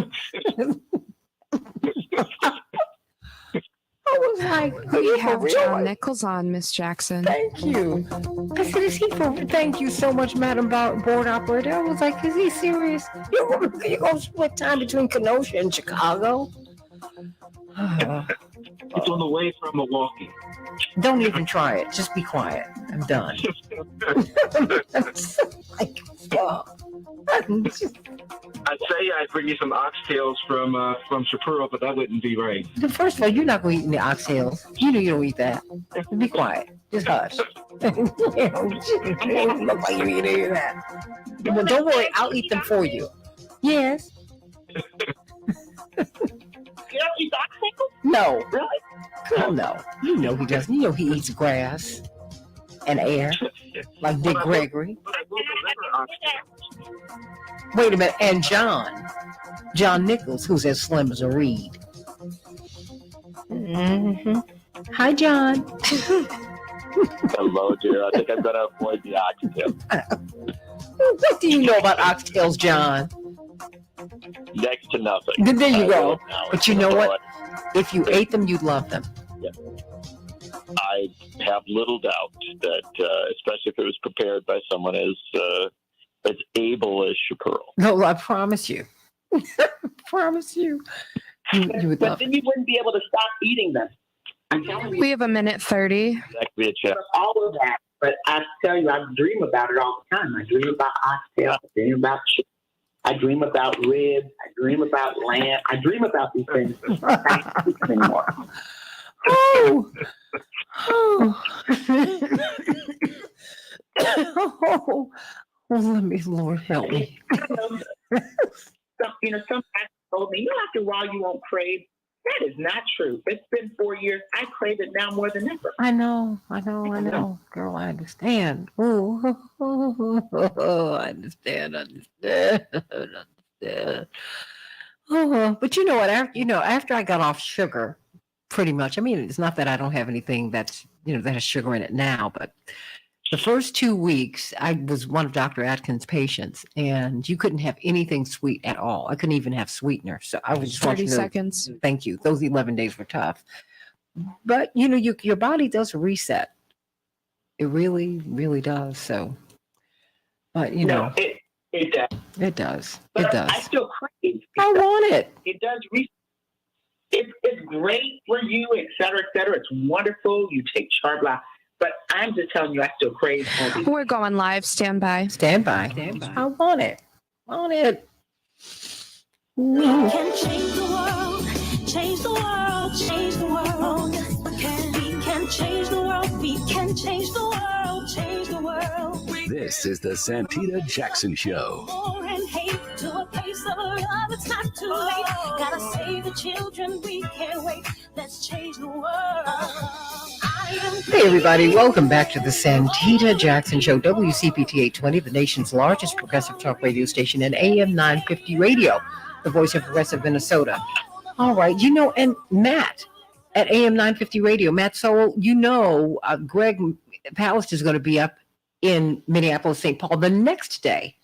I was like, are you We have for real? John Nichols on, Miss Jackson. Thank you. I said, is he for real? Thank you so much, Madam Board Operator. I was like, is he serious? You're going to split time between Kenosha and Chicago? It's on the way from Milwaukee. Don't even try it. Just be quiet. I'm done. Like, I'd say I'd bring you some oxtails from Shapiro, but that wouldn't be right. First of all, you're not going to eat any oxtails. You know you don't eat that. Be quiet. Just hush. You don't look like you eat any of that. Well, don't worry. I'll eat them for you. Yes. You don't eat oxtails? No. Really? Oh, no. You know he doesn't. You know he eats grass and air like Dick Gregory. Wait a minute. And John Nichols, who's as slim as a reed. Mm-hmm. Hi, John. Hello, dear. I think I'm going to avoid the oxtail. What do you know about oxtails, John? Next to nothing. There you go. But you know what? If you ate them, you'd love them. Yeah. I have little doubt that, especially if it was prepared by someone as able as Shapiro. No, I promise you. Promise you. You would But love then you wouldn't be able to stop eating them. I'm telling you. We have a minute 30. That could be a challenge. All of that. But I tell you, I dream about it all the time. I dream about oxtail. I dream about chicken. I dream about ribs. I dream about lamb. I dream about these things. I can't sleep anymore. Oh. Oh. Well, let me, Lord help me. Some guys told me, after a while you won't crave. That is not true. It's been 4 years. I crave it now more than ever. I know. Girl, I understand. Oh, I understand. Oh, but you know what? After I got off sugar, pretty much. I mean, it's not that I don't have anything that's, that has sugar in it now, but the first 2 weeks, I was one of Dr. Atkins' patients, and you couldn't have anything sweet at all. I couldn't even have sweetener. So I was just 30 seconds. Thank you. Those 11 days were tough. But, your body does reset. It really, really does. So, but, it does. It does. But It does. I still crave. I want it. It does reset. It's great for you, et cetera, et cetera. It's wonderful. You take charge. But I'm just telling you, I still crave. We're going live. Stand by. Stand by. I want it. We can change the world, change the world, change the world. This is the Santita Jackson Show. And hate to a place of love, it's not too late. Gotta save the children, we can't wait. Let's change the world. Hey, everybody. Welcome back to the Santita Jackson Show, WCPT 820, the nation's largest progressive talk radio station, and AM 950 radio, the voice of progressive Minnesota. All right. And Matt at AM 950 radio, Matt Sowell, Greg Palast is going to be up in Minneapolis, St. Paul the next day.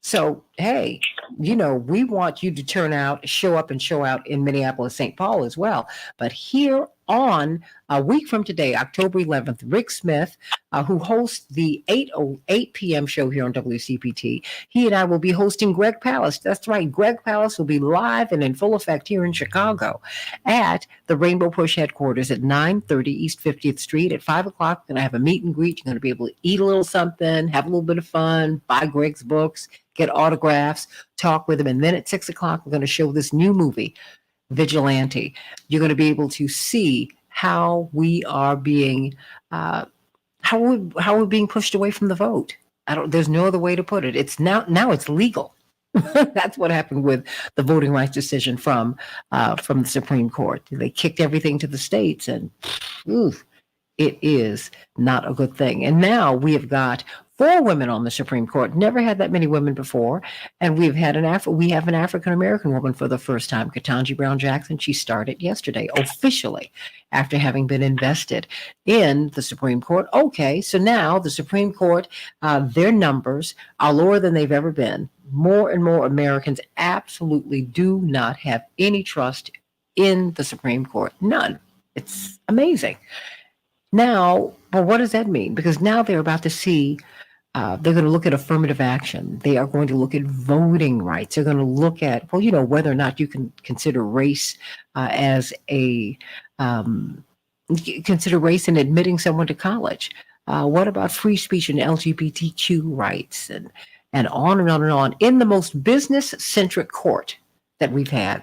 So, hey, we want you to turn out, show up and show out in Minneapolis, St. Paul as well. But here on a week from today, October 11th, Rick Smith, who hosts the 8 p.m. show here on WCPT, he and I will be hosting Greg Palast. That's right. Greg Palast will be live and in full effect here in Chicago at the Rainbow Push headquarters at 930 East 50th Street at 5 o'clock. We're going to have a meet and greet. You're going to be able to eat a little something, have a little bit of fun, buy Greg's books, get autographs, talk with him. And then at 6 o'clock, we're going to show this new movie, Vigilante. You're going to be able to see how we are being, how we're being pushed away from the vote. There's no other way to put it. It's now it's legal. That's what happened with the voting rights decision from the Supreme Court. They kicked everything to the states, and it is not a good thing. And now we have got 4 women on the Supreme Court. Never had that many women before. And we have an African-American woman for the first time, Ketanji Brown Jackson. She started yesterday officially after having been invested in the Supreme Court. Okay, so now the Supreme Court, their numbers are lower than they've ever been. More and more Americans absolutely do not have any trust in the Supreme Court. None. It's amazing. Now, well, what does that mean? Because now they're about to see they're going to look at affirmative action. They are going to look at voting rights. They're going to look at, whether or not you can consider race consider race in admitting someone to college. What about free speech and LGBTQ rights and on and on and on in the most business-centric court that we've had.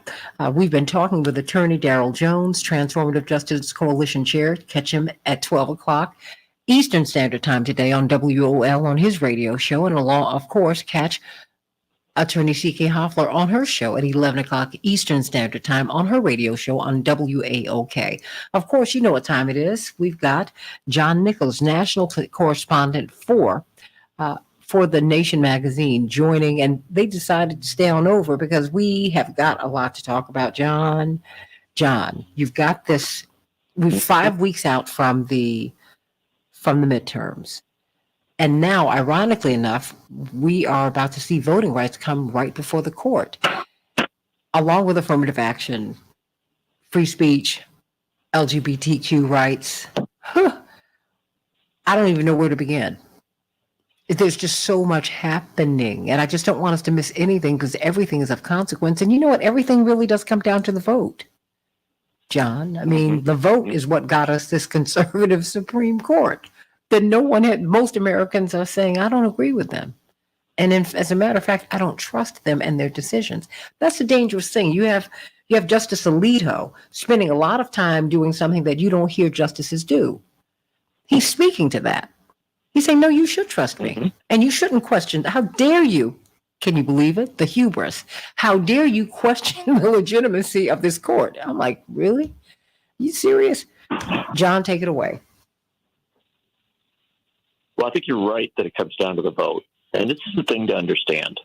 We've been talking with attorney Darrell Jones, Transformative Justice Coalition Chair. Catch him at 12 o'clock. Eastern Standard Time today on WOL on his radio show, and along, of course, catch attorney C.K. Hoffler on her show at 11 o'clock Eastern Standard Time on her radio show on WAOK. Of course, you know what time it is. We've got John Nichols, national correspondent for The Nation magazine, joining, and they decided to stay on over because we have got a lot to talk about. John, you've got this. We're 5 weeks out from the midterms. And now, ironically enough, we are about to see voting rights come right before the court, along with affirmative action, free speech, LGBTQ rights. I don't even know where to begin. There's just so much happening, and I just don't want us to miss anything because everything is of consequence. And you know what? Everything really does come down to the vote, John. I mean, the vote is what got us this conservative Supreme Court that most Americans are saying, I don't agree with them. And as a matter of fact, I don't trust them and their decisions. That's a dangerous thing. You have Justice Alito spending a lot of time doing something that you don't hear justices do. He's speaking to that. He's saying, no, you should trust me. And you shouldn't question. How dare you? Can you believe it? The hubris. How dare you question the legitimacy of this court? I'm like, really? You serious? John, take it away. Well, I think you're right that it comes down to the vote. And this is the thing to understand.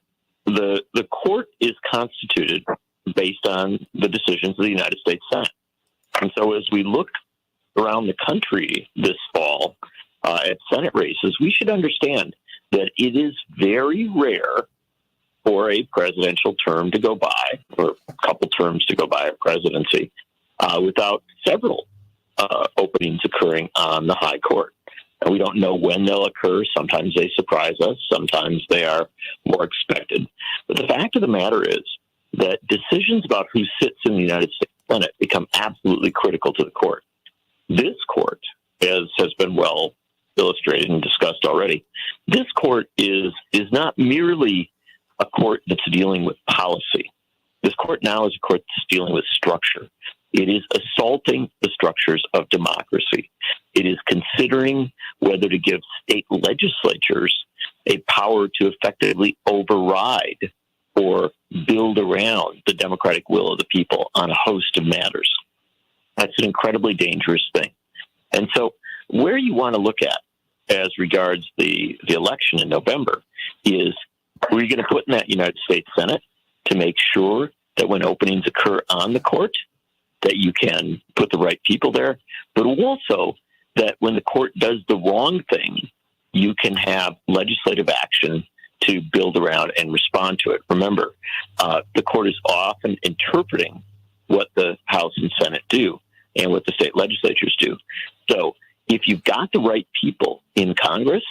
The court is constituted based on the decisions of the United States Senate. And so as we look around the country this fall at Senate races, we should understand that it is very rare for a presidential term to go by, or a couple terms to go by a presidency, without several openings occurring on the high court. And we don't know when they'll occur. Sometimes they surprise us. Sometimes they are more expected. But the fact of the matter is that decisions about who sits in the United States Senate become absolutely critical to the court. This court, as has been well illustrated and discussed already, this court is not merely a court that's dealing with policy. This court now is a court that's dealing with structure. It is assaulting the structures of democracy. It is considering whether to give state legislatures a power to effectively override or build around the democratic will of the people on a host of matters. That's an incredibly dangerous thing. And so where you want to look at as regards the election in November is, we're going to put in that United States Senate to make sure that when openings occur on the court, that you can put the right people there, but also that when the court does the wrong thing, you can have legislative action to build around and respond to it. Remember, the court is often interpreting what the House and Senate do and what the state legislatures do. So if you've got the right people in Congress,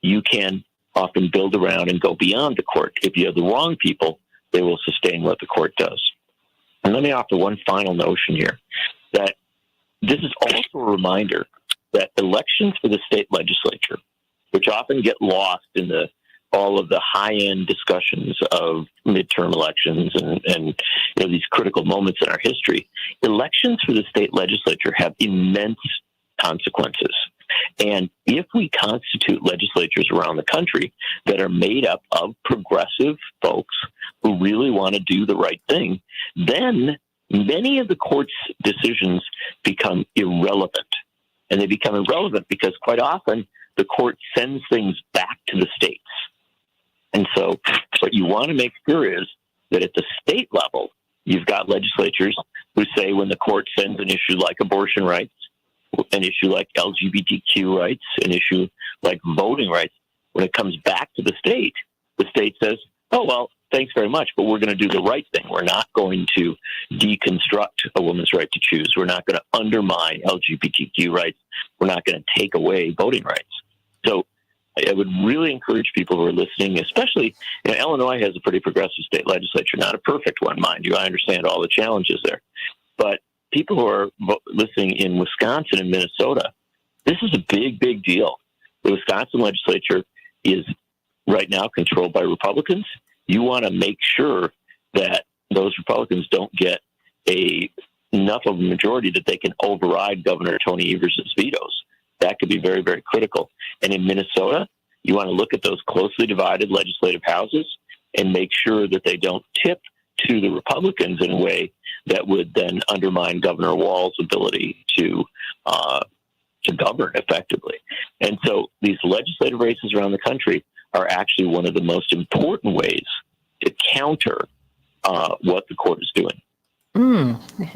you can often build around and go beyond the court. If you have the wrong people, they will sustain what the court does. And let me offer one final notion here, that this is also a reminder that elections for the state legislature, which often get lost in all of the high-end discussions of midterm elections and these critical moments in our history, elections for the state legislature have immense consequences. And if we constitute legislatures around the country that are made up of progressive folks who really want to do the right thing, then many of the court's decisions become irrelevant. And they become irrelevant because quite often the court sends things back to the states. And so what you want to make sure is that at the state level, you've got legislatures who say when the court sends an issue like abortion rights, an issue like LGBTQ rights, an issue like voting rights, when it comes back to the state says, oh, well, thanks very much, but we're going to do the right thing. We're not going to deconstruct a woman's right to choose. We're not going to undermine LGBTQ rights. We're not going to take away voting rights. So I would really encourage people who are listening, especially, Illinois has a pretty progressive state legislature, not a perfect one, mind you. I understand all the challenges there. But people who are listening in Wisconsin and Minnesota, this is a big, big deal. The Wisconsin legislature is right now controlled by Republicans. You want to make sure that those Republicans don't get enough of a majority that they can override Governor Tony Evers' vetoes. That could be very, very critical. And in Minnesota, you want to look at those closely divided legislative houses and make sure that they don't tip to the Republicans in a way that would then undermine Governor Walz's ability to govern effectively. And so these legislative races around the country are actually one of the most important ways to counter what the court is doing.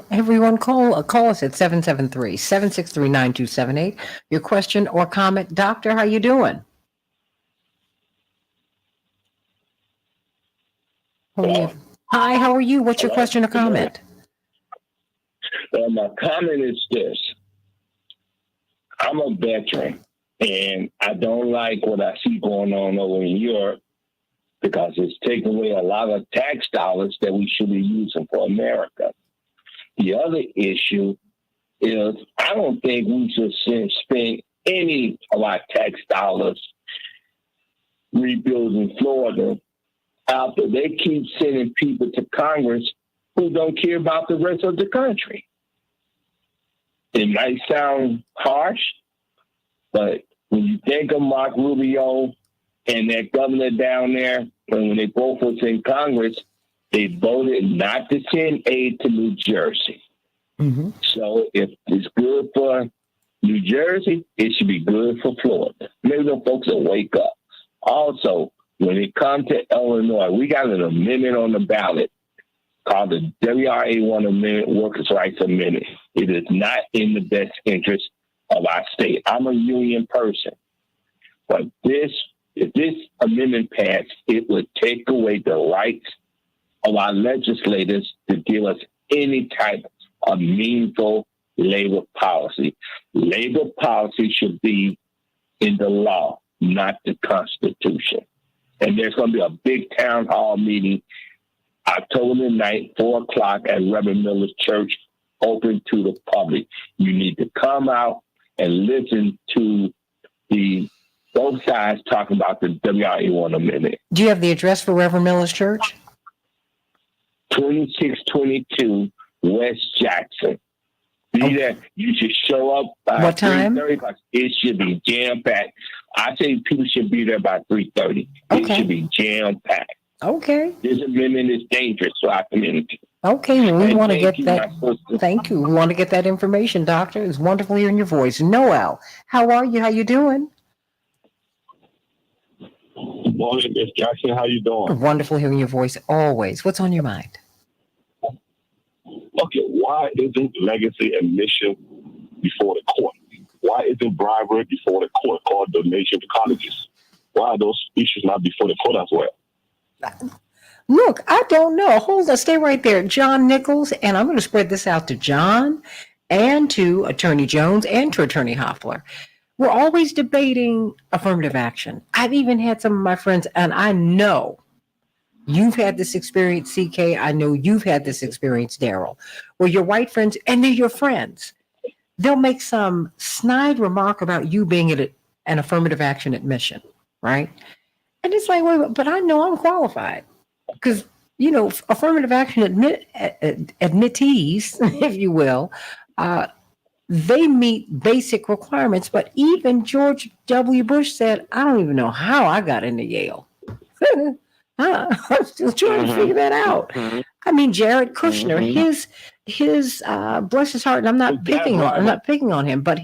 Everyone call us at 773-763-9278. Your question or comment. Doctor, how you doing? Hi, how are you? What's your question or comment? My comment is this. I'm a veteran, and I don't like what I see going on over in Europe because it's taking away a lot of tax dollars that we should be using for America. The other issue is I don't think we should spend any of our tax dollars rebuilding Florida after they keep sending people to Congress who don't care about the rest of the country. It might sound harsh, but when you think of Mark Rubio and that governor down there, when they both was in Congress, they voted not to send aid to New Jersey. Mm-hmm. So if it's good for New Jersey, it should be good for Florida. Maybe the folks will wake up. Also, when it comes to Illinois, we got an amendment on the ballot called the WRA-1 Amendment, Workers' Rights Amendment. It is not in the best interest of our state. I'm a union person, but if this amendment passed, it would take away the rights of our legislators to give us any type of meaningful labor policy. Labor policy should be in the law, not the Constitution. And there's going to be a big town hall meeting October the 9th, 4 o'clock at Reverend Miller's Church, open to the public. You need to come out and listen to both sides talking about the WRA-1 Amendment. Do you have the address for Reverend Miller's Church? 2622 West Jackson. Be there. You should show up by what time? 3:30. It should be jam-packed. I say people should be there by 3:30. It should be jam-packed. Okay. This amendment is dangerous to our community. Okay, well, we And want to thank get you, that. my sister. Thank you. We want to get that information, Doctor. It's wonderful hearing your voice. Noel, how are you? How you doing? Good morning, Miss Jackson. How you doing? Wonderful hearing your voice always. What's on your mind? Okay, why isn't legacy admission before the court? Why isn't bribery before the court or donation to colleges? Why are those issues not before the court as well? Look, I don't know. Hold on, stay right there. John Nichols, and I'm going to spread this out to John and to Attorney Jones and to Attorney Hoffler. We're always debating affirmative action. I've even had some of my friends, and I know you've had this experience, CK. I know you've had this experience, Daryl, where your white friends, and they're your friends, they'll make some snide remark about you being at an affirmative action admission, right? And it's like, wait, but I know I'm qualified. Because, you know, affirmative action admittees, if you will, they meet basic requirements. But even George W. Bush said, I don't even know how I got into Yale. I'm still trying to figure that out. I mean, Jared Kushner, his bless his heart, and I'm not picking on him, but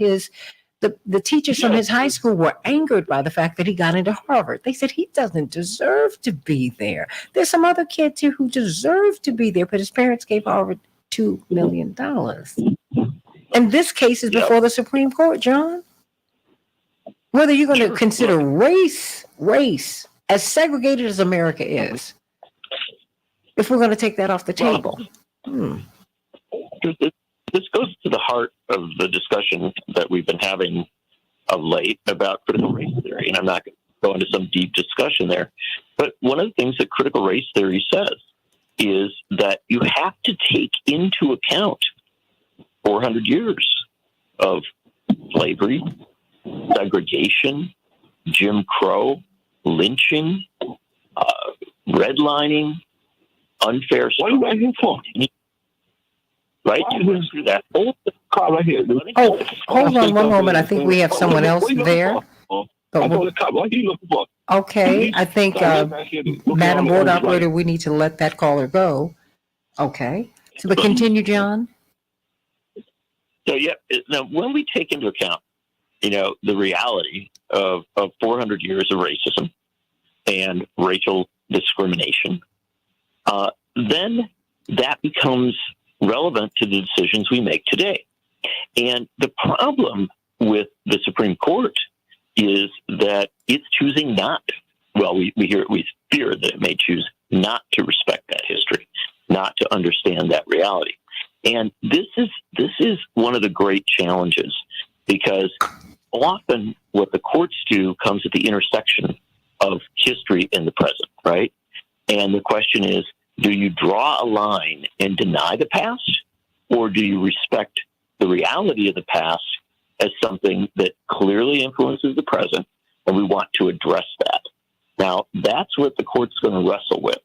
the teachers from his high school were angered by the fact that he got into Harvard. They said he doesn't deserve to be there. There's some other kids here who deserve to be there, but his parents gave Harvard $2 million. And this case is before the Supreme Court, John. Whether you're going to consider race, as segregated as America is, if we're going to take that off the table. This goes to the heart of the discussion that we've been having of late about critical race theory, and I'm not going to go into some deep discussion there. But one of the things that critical race theory says is that you have to take into account 400 years of slavery, segregation, Jim Crow, lynching, redlining, unfair. What are you waiting for? Right? You went through that whole car right here. Oh, hold on one moment. I think we have someone else there. Okay, I think, Madam Board Operator, we need to let that caller go. Okay, so but continue, John. So yeah, now when we take into account, you know, the reality of 400 years of racism and racial discrimination, then that becomes relevant to the decisions we make today. And the problem with the Supreme Court is that it's choosing not. Well, we fear that it may choose not to respect that history, not to understand that reality. And this is one of the great challenges, because often what the courts do comes at the intersection of history and the present, right? And the question is, do you draw a line and deny the past, or do you respect the reality of the past as something that clearly influences the present, and we want to address that? Now, that's what the court's going to wrestle with.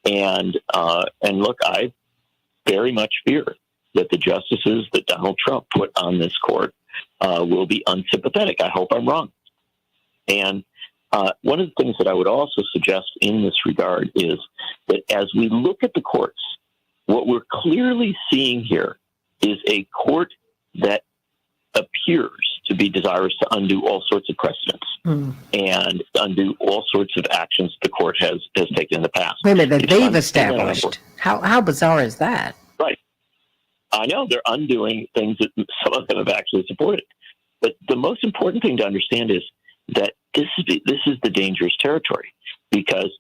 And look, I very much fear that the justices that Donald Trump put on this court will be unsympathetic. I hope I'm wrong. And one of the things that I would also suggest in this regard is that as we look at the courts, what we're clearly seeing here is a court that appears to be desirous to undo all sorts of precedents and undo all sorts of actions the court has taken in the past. Wait a minute, that they've established. How bizarre is that? Right. I know they're undoing things that some of them have actually supported. But the most important thing to understand is that this is the dangerous territory, because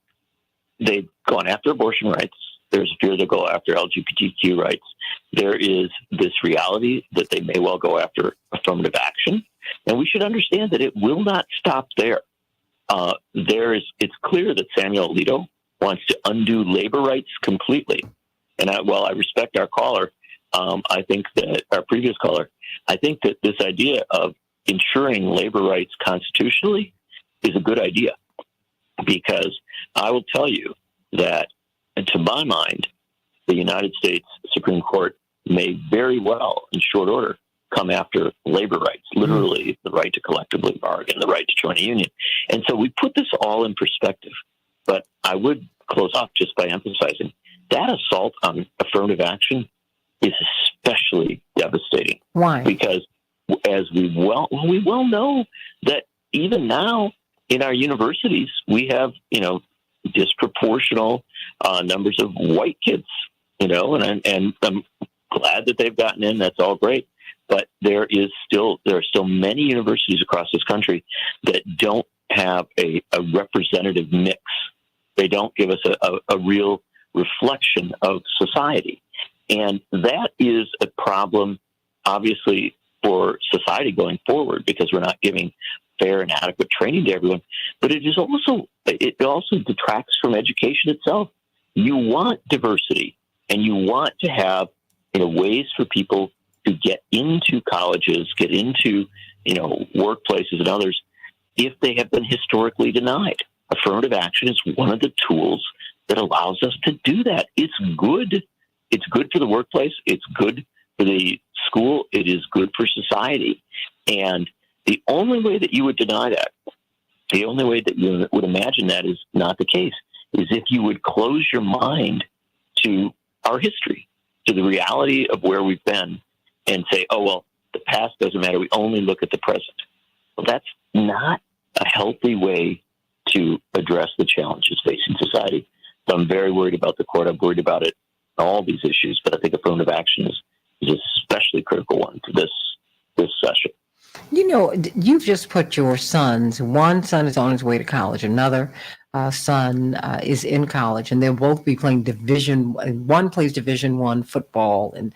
they've gone after abortion rights. There's a fear they'll go after LGBTQ rights. There is this reality that they may well go after affirmative action. And we should understand that it will not stop there. It's clear that Samuel Alito wants to undo labor rights completely. And while I respect our caller, I think that our previous caller, I think that this idea of ensuring labor rights constitutionally is a good idea, because I will tell you that, to my mind, the United States Supreme Court may very well, in short order, come after labor rights, literally the right to collectively bargain, the right to join a union. And so we put this all in perspective. But I would close off just by emphasizing that assault on affirmative action is especially devastating. Why? Because as we well know that even now in our universities, we have, disproportional numbers of white kids, and I'm glad that they've gotten in. That's all great. But there are still many universities across this country that don't have a representative mix. They don't give us a real reflection of society. And that is a problem, obviously, for society going forward, because we're not giving fair and adequate training to everyone. But it also detracts from education itself. You want diversity, and you want to have ways for people to get into colleges, get into workplaces and others if they have been historically denied. Affirmative action is one of the tools that allows us to do that. It's good. It's good for the workplace. It's good for the school. It is good for society. And the only way that you would deny that, the only way that you would imagine that is not the case, is if you would close your mind to our history, to the reality of where we've been, and say, oh, well, the past doesn't matter. We only look at the present. Well, that's not a healthy way to address the challenges facing society. So I'm very worried about the court. I'm worried about it, all these issues, but I think affirmative action is an especially critical one for this session. You've just put your sons, one son is on his way to college, another son is in college, and they'll both be playing one plays Division I football, and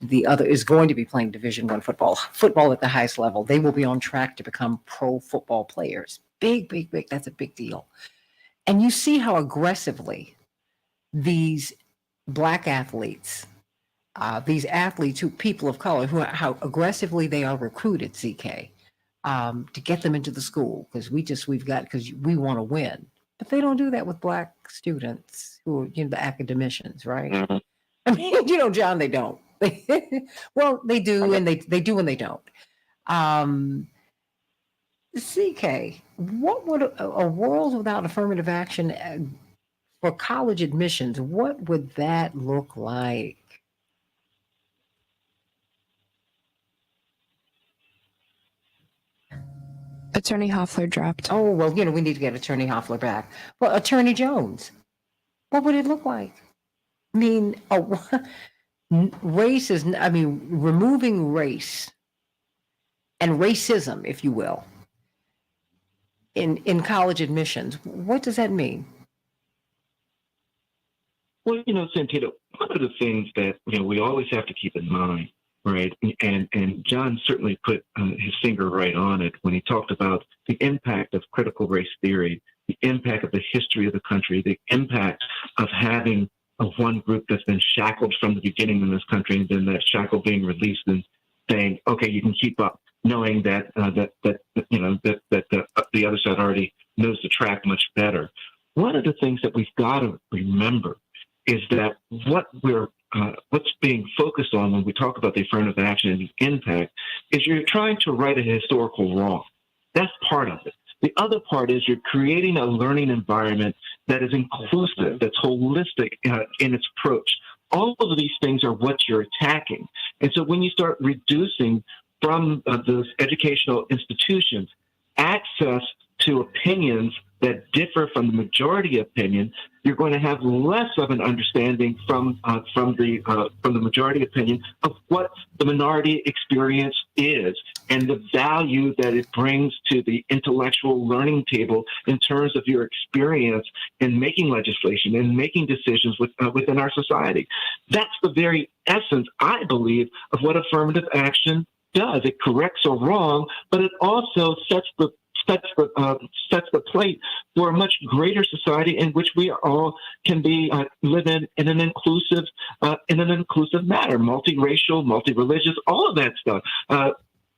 the other is going to be playing Division I football at the highest level. They will be on track to become pro football players. Big. That's a big deal. And you see how aggressively these Black athletes, these athletes people of color, how aggressively they are recruited, ZK, to get them into the school, because we want to win. But they don't do that with Black students who are, the academicians, right? Mm-hmm. I mean, John, they don't. Well, they do, and they do and they don't. CK, what would a world without affirmative action for college admissions, what would that look like? Attorney Hoffler dropped. Oh, well, we need to get Attorney Hoffler back. Well, Attorney Jones, what would it look like? I mean, removing race and racism, if you will, in college admissions. What does that mean? Well, Santita, one of the things that we always have to keep in mind, right? And John certainly put his finger right on it when he talked about the impact of critical race theory, the impact of the history of the country, the impact of having one group that's been shackled from the beginning in this country, and then that shackle being released and saying, okay, you can keep up, knowing that the other side already knows the track much better. One of the things that we've got to remember is that what's being focused on when we talk about the affirmative action and the impact is you're trying to right a historical wrong. That's part of it. The other part is you're creating a learning environment that is inclusive, that's holistic in its approach. All of these things are what you're attacking. And so when you start reducing from those educational institutions access to opinions that differ from the majority opinion, you're going to have less of an understanding from the majority opinion of what the minority experience is and the value that it brings to the intellectual learning table in terms of your experience in making legislation and making decisions within our society. That's the very essence, I believe, of what affirmative action does. It corrects a wrong, but it also sets the plate for a much greater society in which we all can be live in an inclusive manner, multiracial, multireligious, all of that stuff.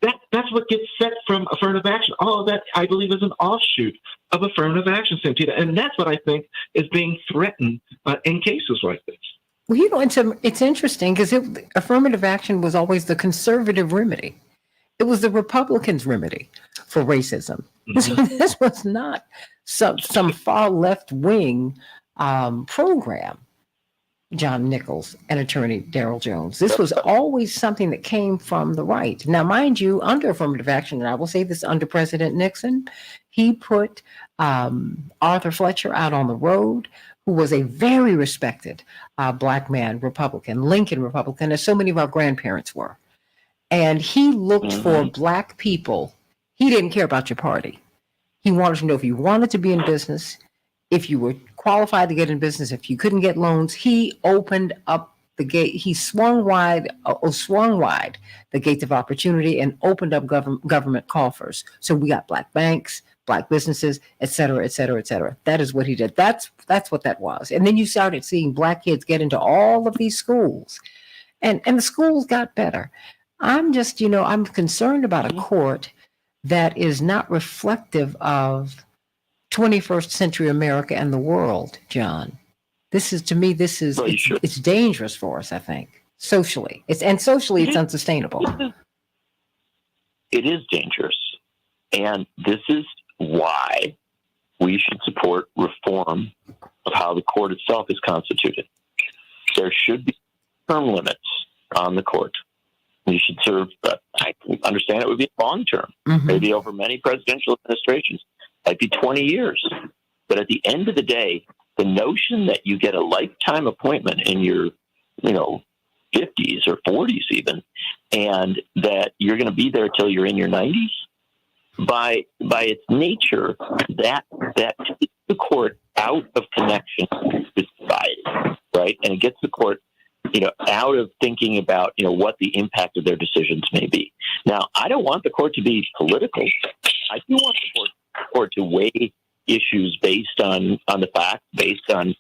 That's what gets set from affirmative action. All of that, I believe, is an offshoot of affirmative action, Santita, and that's what I think is being threatened in cases like this. Well, it's interesting because affirmative action was always the conservative remedy. It was the Republicans' remedy for racism. Mm-hmm. This was not some far left wing program. John Nichols and attorney Daryl Jones. This was always something that came from the right. Now, mind you, under affirmative action, and I will say this under President Nixon, he put Arthur Fletcher out on the road, who was a very respected black man, Republican, Lincoln Republican, as so many of our grandparents were. And he looked for black people. He didn't care about your party. He wanted to know if you wanted to be in business, if you were qualified to get in business, if you couldn't get loans. He opened up the gate. He swung wide the gates of opportunity and opened up government coffers. So we got black banks, black businesses, et cetera, et cetera, et cetera. That is what he did. That's what that was. And then you started seeing black kids get into all of these schools, and the schools got better. I'm just, I'm concerned about a court that is not reflective of 21st century America and the world, John. This is it's dangerous for us, I think, socially. It's unsustainable. It is dangerous. And this is why we should support reform of how the court itself is constituted. There should be term limits on the court. You should serve, I understand it would be long term, maybe over many presidential administrations. Might be 20 years. But at the end of the day, the notion that you get a lifetime appointment in your, 50s or 40s even, and that you're going to be there till you're in your 90s, by its nature, that takes the court out of connection with society, right? And it gets the court, out of thinking about, what the impact of their decisions may be. Now, I don't want the court to be political. I do want the court to weigh issues based on the facts, based on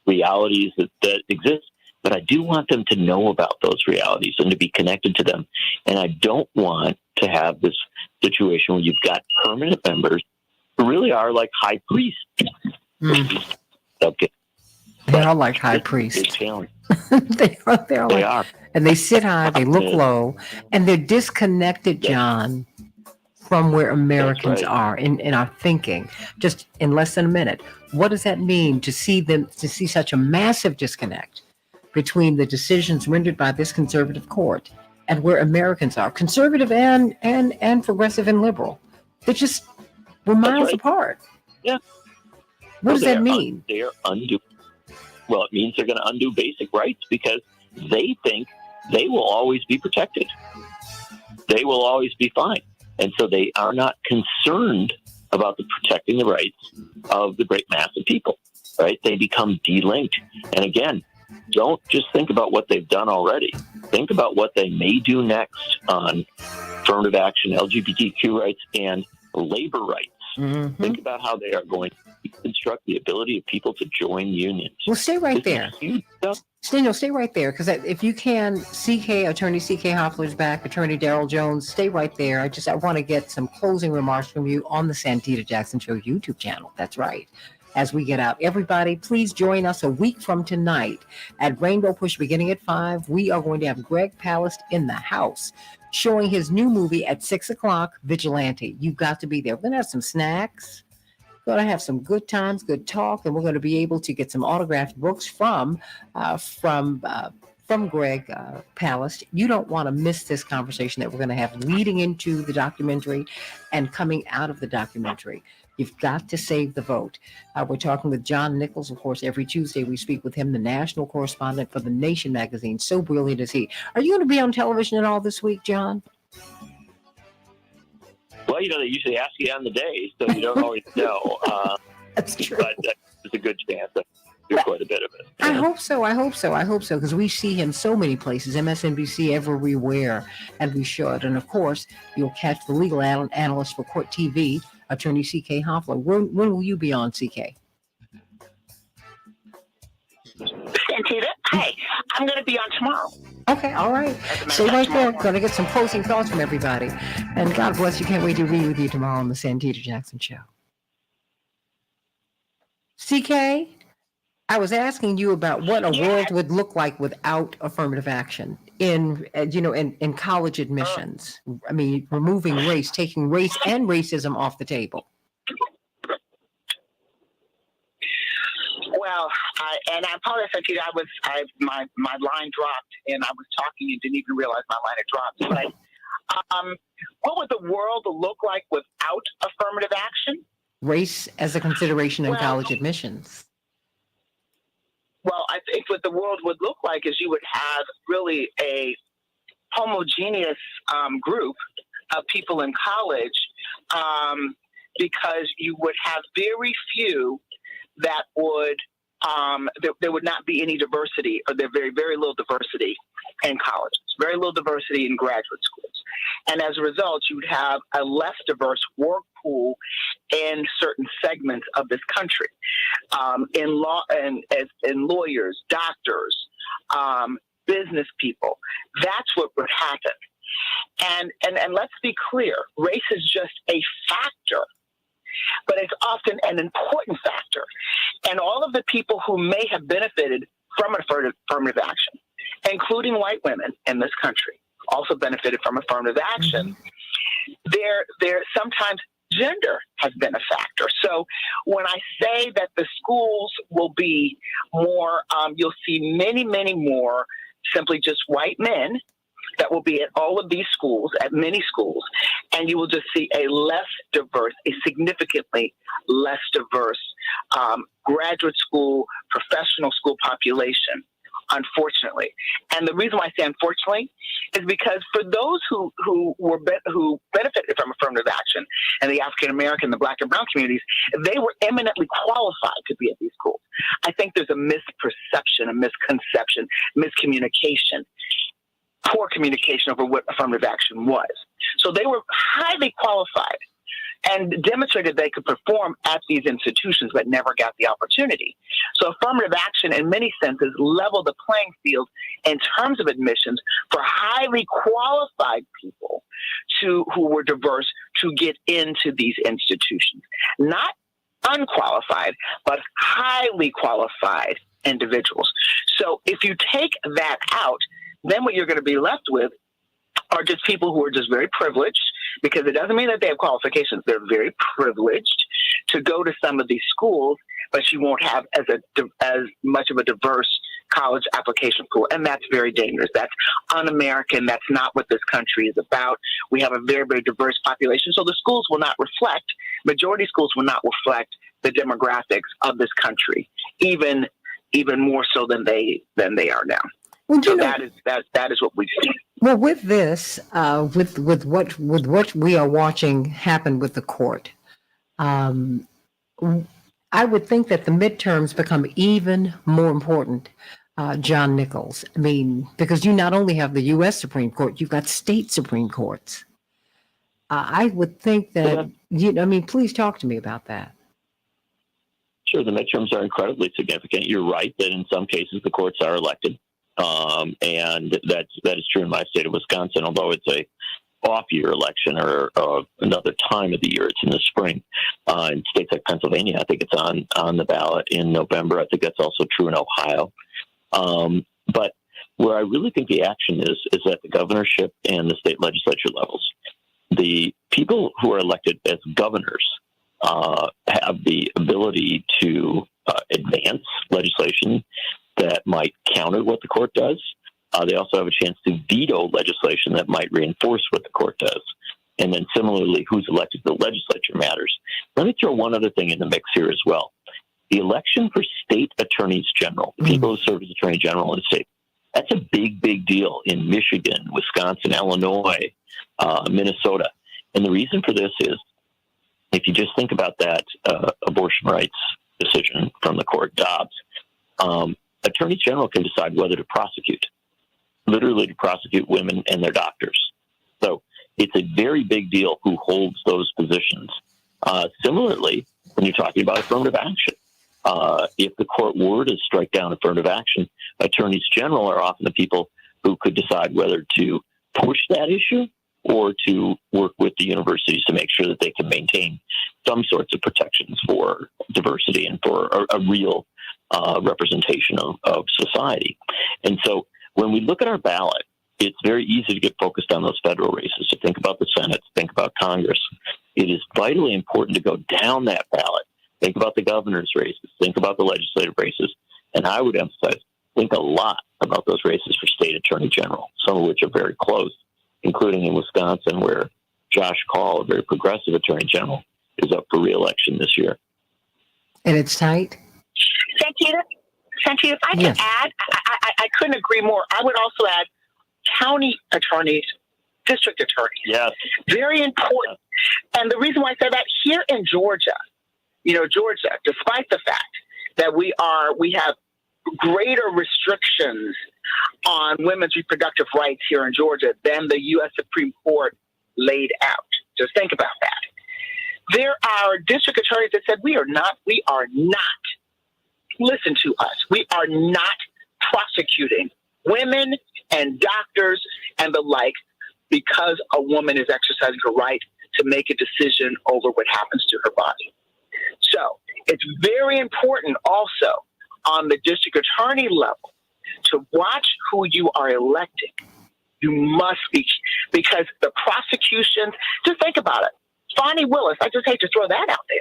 realities that exist. But I do want them to know about those realities and to be connected to them. And I don't want to have this situation where you've got permanent members who really are like high priests. Okay. They are like high priests. They are. And they sit high, they look low, and they're disconnected, John, from where Americans are in our thinking. Just in less than a minute, what does that mean to see such a massive disconnect between the decisions rendered by this conservative court and where Americans are, conservative and progressive and liberal? We're miles apart. Yeah. What does that mean? They are undoing. Well, it means they're going to undo basic rights because they think they will always be protected. They will always be fine. And so they are not concerned about protecting the rights of the great mass of people, right? They become delinked. And again, don't just think about what they've done already. Think about what they may do next on affirmative action, LGBTQ rights, and labor rights. Think about how they are going to construct the ability of people to join unions. Well, stay right there. Daniel, stay right there, because if you can, Attorney C.K. Hoffler's back, Attorney Daryl Jones, stay right there. I want to get some closing remarks from you on the Santita Jackson Show YouTube channel. That's right. As we get out, everybody, please join us a week from tonight at Rainbow Push beginning at 5. We are going to have Greg Palast in the house showing his new movie at 6 o'clock, Vigilante. You've got to be there. We're going to have some snacks. We're going to have some good times, good talk, and we're going to be able to get some autographed books from Greg Palast. You don't want to miss this conversation that we're going to have leading into the documentary and coming out of the documentary. You've got to save the vote. We're talking with John Nichols. Of course, every Tuesday we speak with him, the national correspondent for The Nation magazine. So brilliant is he. Are you going to be on television at all this week, John? Well, they usually ask you on the day, so you don't always know. That's true. But there's a good chance that do quite a bit of it. I hope so, because we see him so many places, MSNBC everywhere, and we should. And of course, you'll catch the legal analyst for Court TV, Attorney C.K. Hoffler. When will you be on, C.K.? Santita, hey, I'm going to be on tomorrow. Okay, all right. Stay right there. Going to get some closing thoughts from everybody. And God bless you. Can't wait to read with you tomorrow on the Santita Jackson Show. CK, I was asking you about what a world would look like without affirmative action in college admissions. I mean, removing race, taking race and racism off the table. Well, I apologize, Santita. My line dropped, and I was talking and didn't even realize my line had dropped. But what would the world look like without affirmative action? Race as a consideration in college admissions. Well, I think what the world would look like is you would have really a homogeneous group of people in college, because you would have very few that would there would not be any diversity, or there very, very little diversity in colleges, very little diversity in graduate schools. And as a result, you would have a less diverse work pool in certain segments of this country, in law and in lawyers, doctors, business people. That's what would happen. And let's be clear, race is just a factor, but it's often an important factor. And all of the people who may have benefited from affirmative action, including white women in this country, also benefited from affirmative action. There sometimes gender has been a factor. So when I say that the schools will be more, you'll see many, many more simply just white men that will be at all of these schools, at many schools, and you will just see a significantly less diverse graduate school, professional school population, unfortunately. And the reason why I say unfortunately is because for those who benefited from affirmative action, and the African American, the Black and Brown communities, they were eminently qualified to be at these schools. I think there's a misperception, a misconception, miscommunication, poor communication over what affirmative action was. So they were highly qualified and demonstrated they could perform at these institutions, but never got the opportunity. So affirmative action, in many senses, leveled the playing field in terms of admissions for highly qualified people who were diverse to get into these institutions. Not unqualified, but highly qualified individuals. So if you take that out, then what you're going to be left with are just people who are just very privileged, because it doesn't mean that they have qualifications. They're very privileged to go to some of these schools, but you won't have as much of a diverse college application pool, and that's very dangerous. That's un-American. That's not what this country is about. We have a very, very diverse population, so the schools will not reflect, majority schools will not reflect the demographics of this country, even more so than they are now. Well, so that is what we see. Well, with this, with what we are watching happen with the court, I would think that the midterms become even more important. John Nichols, I mean, because you not only have the U.S. Supreme Court, you've got state Supreme Courts. I would think that please talk to me about that. Sure, the midterms are incredibly significant. You're right that in some cases the courts are elected. And that is true in my state of Wisconsin, although it's a off-year election or another time of the year. It's in the spring. In states like Pennsylvania, I think it's on the ballot in November. I think that's also true in Ohio. But where I really think the action is at the governorship and the state legislature levels. The people who are elected as governors have the ability to advance legislation that might counter what the court does. They also have a chance to veto legislation that might reinforce what the court does. And then similarly, who's elected to the legislature matters. Let me throw one other thing in the mix here as well. The election for state attorneys general, people who serve as attorney general in the state, that's a big, big deal in Michigan, Wisconsin, Illinois, Minnesota. And the reason for this is, if you just think about that abortion rights decision from the court, Dobbs, attorney general can decide whether to prosecute, literally to prosecute women and their doctors. So it's a very big deal who holds those positions. Similarly, when you're talking about affirmative action, if the court were to strike down affirmative action, attorneys general are often the people who could decide whether to push that issue or to work with the universities to make sure that they can maintain some sorts of protections for diversity and for a real representation of society. And so when we look at our ballot, it's very easy to get focused on those federal races, to think about the Senate, to think about Congress. It is vitally important to go down that ballot, think about the governor's races, think about the legislative races, and I would emphasize, think a lot about those races for state attorney general, some of which are very close, including in Wisconsin, where Josh Kaul, a very progressive attorney general, is up for re-election this year. And it's tight? Santita, if I can add, I couldn't agree more. I would also add county attorneys, district attorneys. Yes. Very important. And the reason why I said that, here in Georgia, Georgia, despite the fact that we have greater restrictions on women's reproductive rights here in Georgia than the U.S. Supreme Court laid out. Just think about that. There are district attorneys that said, we are not, listen to us, we are not prosecuting women and doctors and the like because a woman is exercising her right to make a decision over what happens to her body. So it's very important also on the district attorney level to watch who you are electing. You must be, because the prosecutions, just think about it. Fani Willis, I just hate to throw that out there.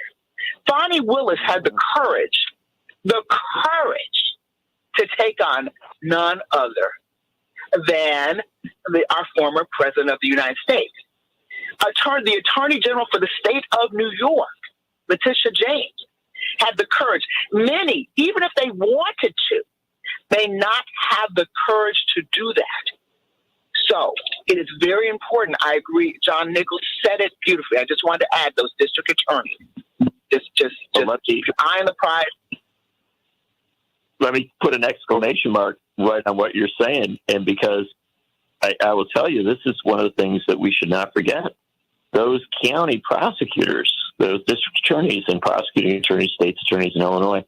Fani Willis had the courage to take on none other than our former president of the United States. The Attorney General for the state of New York, Letitia James, had the courage. Many, even if they wanted to, may not have the courage to do that. So it is very important. I agree. John Nichols said it beautifully. I just wanted to add those district attorneys. Just keep your eye on the prize. Let me put an exclamation mark right on what you're saying. And because I will tell you, this is one of the things that we should not forget. Those county prosecutors, those district attorneys and prosecuting attorneys, state's attorneys in Illinois,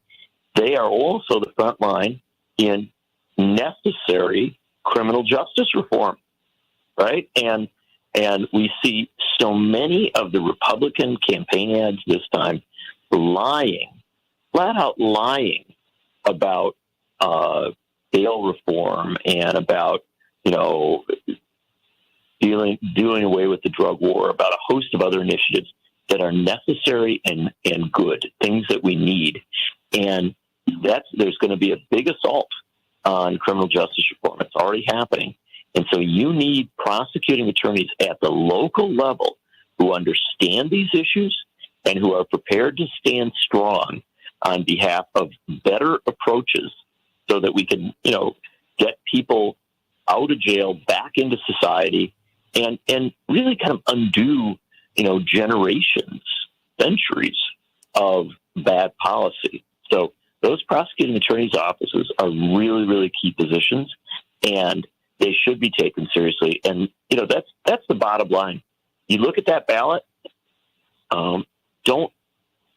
they are also the front line in necessary criminal justice reform, right? And we see so many of the Republican campaign ads this time flat out lying about bail reform and about, doing away with the drug war, about a host of other initiatives that are necessary and good, things that we need. And there's going to be a big assault on criminal justice reform. It's already happening. And so you need prosecuting attorneys at the local level who understand these issues and who are prepared to stand strong on behalf of better approaches so that we can, get people out of jail, back into society, and really kind of undo, generations, centuries of bad policy. So those prosecuting attorneys' offices are really, really key positions, and they should be taken seriously. And, that's the bottom line. You look at that ballot, don't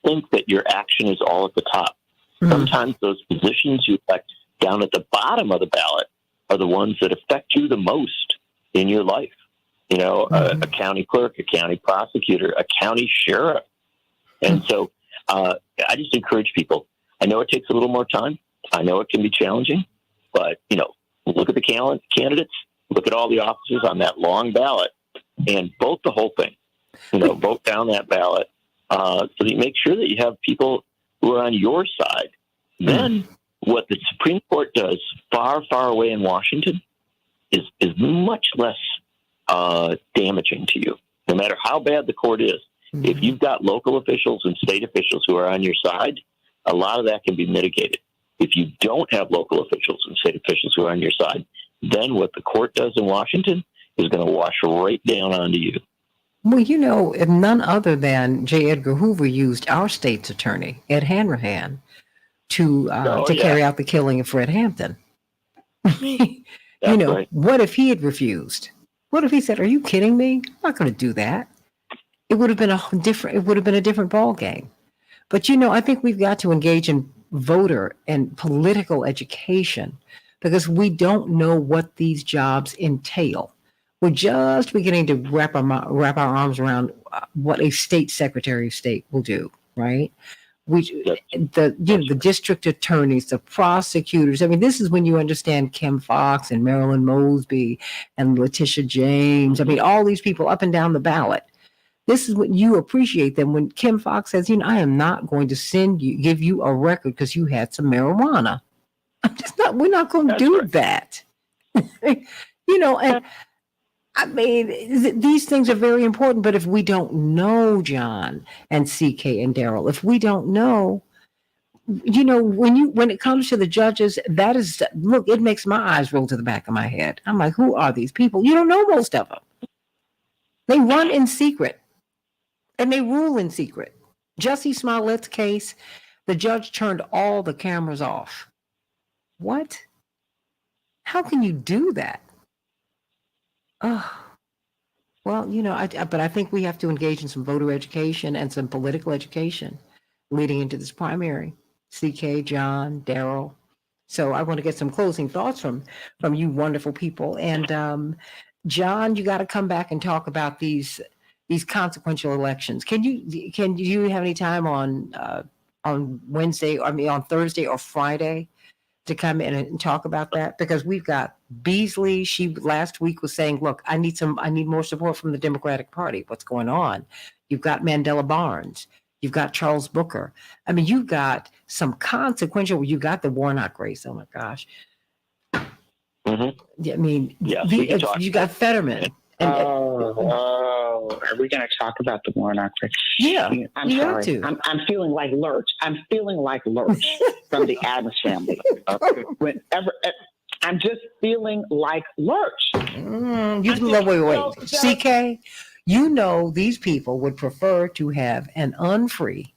think that your action is all at the top. Mm-hmm. Sometimes those positions you elect down at the bottom of the ballot are the ones that affect you the most in your life. Mm-hmm. A county clerk, a county prosecutor, a county sheriff. And so I just encourage people. I know it takes a little more time. I know it can be challenging, but, look at the candidates, look at all the officers on that long ballot, and vote the whole thing. Vote down that ballot so that you make sure that you have people who are on your side. Then what the Supreme Court does far, far away in Washington is much less damaging to you. No matter how bad the court is, if you've got local officials and state officials who are on your side, a lot of that can be mitigated. If you don't have local officials and state officials who are on your side, then what the court does in Washington is going to wash right down onto you. Well, if none other than J. Edgar Hoover used our state's attorney, Ed Hanrahan, to carry out the killing of Fred Hampton. Right. What if he had refused? What if he said, "Are you kidding me? I'm not going to do that." It would have been a different ball game. But I think we've got to engage in voter and political education because we don't know what these jobs entail. We're just beginning to wrap our arms around what a state secretary of state will do, right? the district attorneys, the prosecutors. I mean, this is when you understand Kim Foxx and Marilyn Mosby and Letitia James. I mean, all these people up and down the ballot. This is when you appreciate them. When Kim Foxx says, I am not going to give you a record because you had some marijuana. We're not going to do that. And I mean, these things are very important, but if we don't know John and CK and Daryl, if we don't know, when it comes to the judges, it makes my eyes roll to the back of my head. I'm like, who are these people? You don't know most of them. They run in secret and they rule in secret. Jussie Smollett's case, the judge turned all the cameras off. What? How can you do that? Oh, well, but I think we have to engage in some voter education and some political education leading into this primary. CK, John, Daryl. So I want to get some closing thoughts from you wonderful people. And John, you got to come back and talk about these consequential elections. Can you have any time on Wednesday? I mean, on Thursday or Friday, to come in and talk about that? Because we've got Beasley. She last week was saying, look, I need more support from the Democratic Party. What's going on? You've got Mandela Barnes. You've got Charles Booker. I mean, you've got some consequential, you got the Warnock race. Oh my gosh. Mm-hmm. I mean, you got Fetterman. Are we going to talk about the Warnock race? Yeah, I'm sorry. I'm feeling like Lurch. I'm feeling like Lurch from the Addams Family. Whenever I'm just feeling like Lurch. Wait. CK, these people would prefer to have an unfree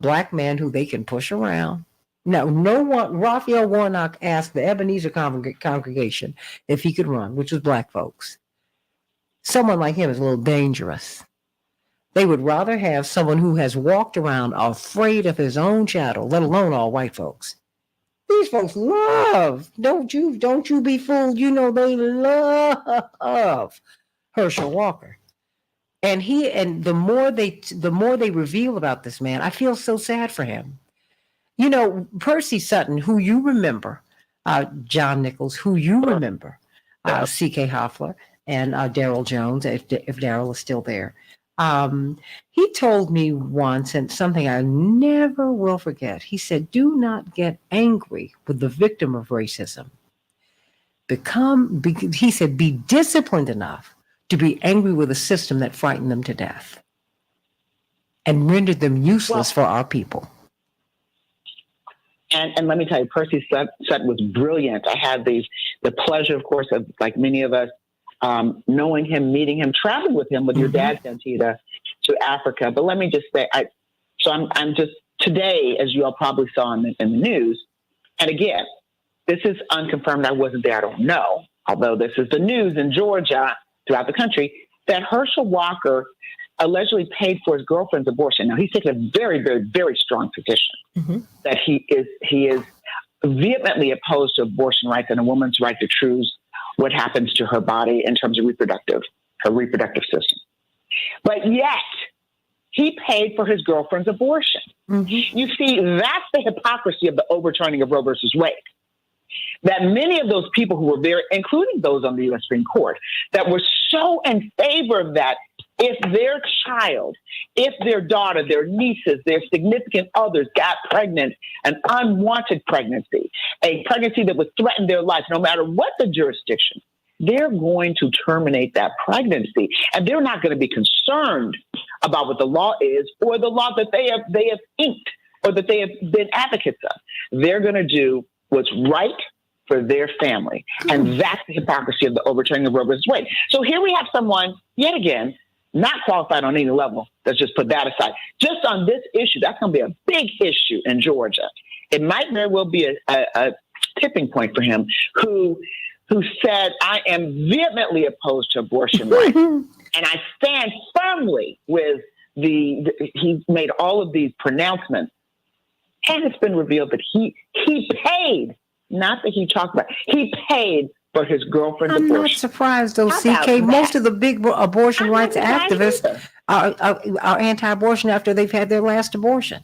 black man who they can push around. Now, Raphael Warnock asked the Ebenezer congregation if he could run, which was black folks. Someone like him is a little dangerous. They would rather have someone who has walked around afraid of his own shadow, let alone all white folks. These folks love, don't you be fooled. They love Herschel Walker. And the more they reveal about this man, I feel so sad for him. Percy Sutton, who you remember, John Nichols, who you remember, C.K. Hoffler, and Daryl Jones, if Daryl is still there. He told me once, and something I never will forget, he said, do not get angry with the victim of racism. He said, be disciplined enough to be angry with a system that frightened them to death and rendered them useless for our people. And let me tell you, Percy Sutton was brilliant. I had the pleasure, of course, of, like many of us, knowing him, meeting him, traveling with him with your dad, Santita, to Africa. But let me just say, I'm just today, as you all probably saw in the news, and again, this is unconfirmed. I wasn't there. I don't know. Although this is the news in Georgia, throughout the country, that Herschel Walker allegedly paid for his girlfriend's abortion. Now, he's taken a very, very, very strong position that he is vehemently opposed to abortion rights and a woman's right to choose what happens to her body in terms of her reproductive system. But yet, he paid for his girlfriend's abortion. You see, that's the hypocrisy of the overturning of Roe versus Wade. That many of those people who were there, including those on the U.S. Supreme Court, that were so in favor of that, if their child, if their daughter, their nieces, their significant others got pregnant, an unwanted pregnancy, a pregnancy that would threaten their life, no matter what the jurisdiction, they're going to terminate that pregnancy. And they're not going to be concerned about what the law is or the law that they have inked or that they have been advocates of. They're going to do what's right for their family. And that's the hypocrisy of the overturning of Roe versus Wade. So here we have someone, yet again, not qualified on any level. Let's just put that aside. Just on this issue, that's going to be a big issue in Georgia. It might very well be a tipping point for him, who said, I am vehemently opposed to abortion rights. And I stand firmly with he made all of these pronouncements. And it's been revealed that he paid, not that he talked about, he paid for his girlfriend's abortion. I'm not surprised, though, CK. Most of the big abortion rights activists are anti-abortion after they've had their last abortion.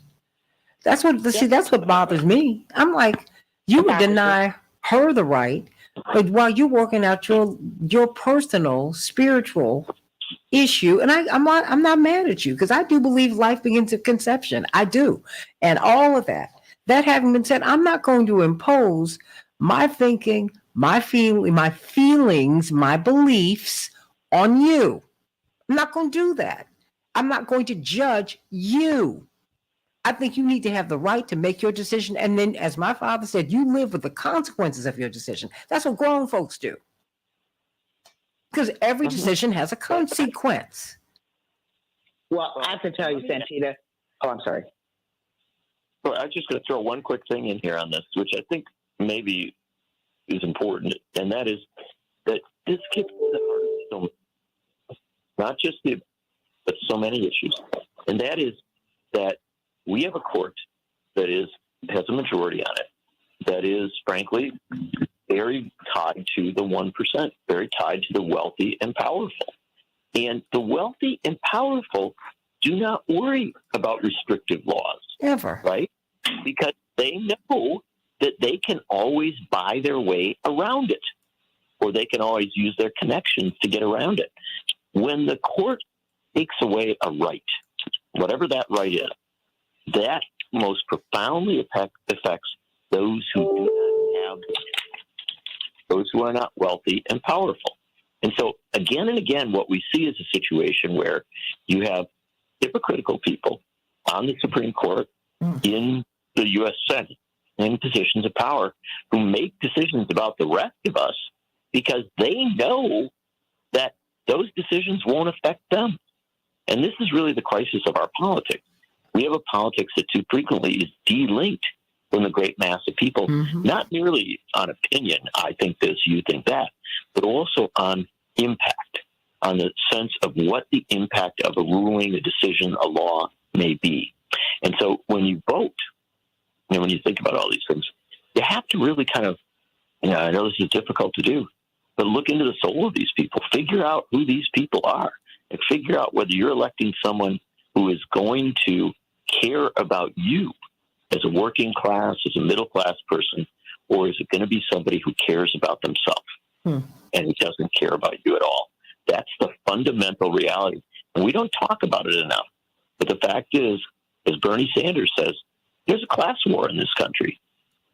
That's what bothers me. I'm like, you would deny her the right, but while you're working out your personal spiritual issue, and I'm not mad at you, because I do believe life begins at conception. I do, and all of that. That having been said, I'm not going to impose my thinking, my feelings, my beliefs on you. I'm not going to do that. I'm not going to judge you. I think you need to have the right to make your decision. And then, as my father said, you live with the consequences of your decision. That's what grown folks do. Because every decision has a consequence. Well, I have to tell you, Santita. Oh, I'm sorry. Well, I'm just going to throw one quick thing in here on this, which I think maybe is important, and that is that this gets to the heart of not just but so many issues, and that is that we have a court that has a majority on it that is, frankly, very tied to the 1%, very tied to the wealthy and powerful. And the wealthy and powerful do not worry about restrictive laws. Ever. Right? Because they know that they can always buy their way around it, or they can always use their connections to get around it. When the court takes away a right, whatever that right is, that most profoundly affects those who do not have, those who are not wealthy and powerful. And so again and again, what we see is a situation where you have hypocritical people on the Supreme Court, in the U.S. Senate, in positions of power, who make decisions about the rest of us because they know that those decisions won't affect them. And this is really the crisis of our politics. We have a politics that too frequently is de-linked from the great mass of people, not merely on opinion, I think this, you think that, but also on impact, on the sense of what the impact of a ruling, a decision, a law may be. And so when you vote, when you think about all these things, you have to really kind of, I know this is difficult to do, but look into the soul of these people, figure out who these people are, and figure out whether you're electing someone who is going to care about you as a working class, as a middle class person, or is it going to be somebody who cares about themselves and who doesn't care about you at all? That's the fundamental reality. And we don't talk about it enough. But the fact is, as Bernie Sanders says, there's a class war in this country.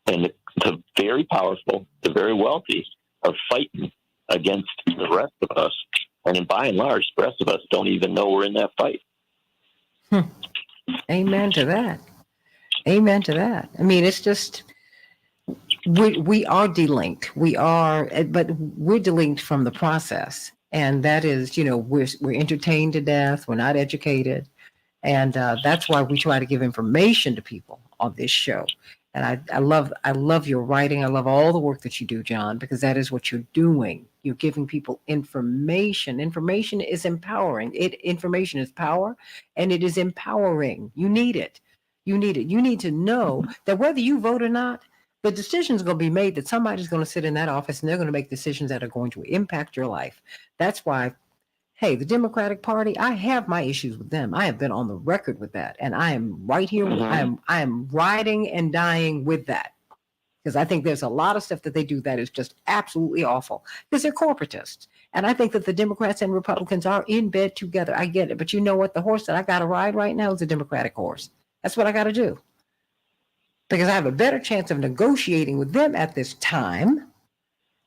And the very powerful, the very wealthy are fighting against the rest of us. And by and large, the rest of us don't even know we're in that fight. Amen to that. Amen to that. I mean, it's just, we are delinked. But we're delinked from the process. And that is, we're entertained to death. We're not educated. And that's why we try to give information to people on this show. And I love your writing. I love all the work that you do, John, because that is what you're doing. You're giving people information. Information is empowering. Information is power, and it is empowering. You need it. You need it. You need to know that whether you vote or not, the decision is going to be made that somebody's going to sit in that office and they're going to make decisions that are going to impact your life. That's why, hey, the Democratic Party, I have my issues with them. I have been on the record with that. And I am right here. I am riding and dying with that. Because I think there's a lot of stuff that they do that is just absolutely awful. Because they're corporatists. And I think that the Democrats and Republicans are in bed together. I get it. But you know what? The horse that I got to ride right now is a Democratic horse. That's what I got to do. Because I have a better chance of negotiating with them at this time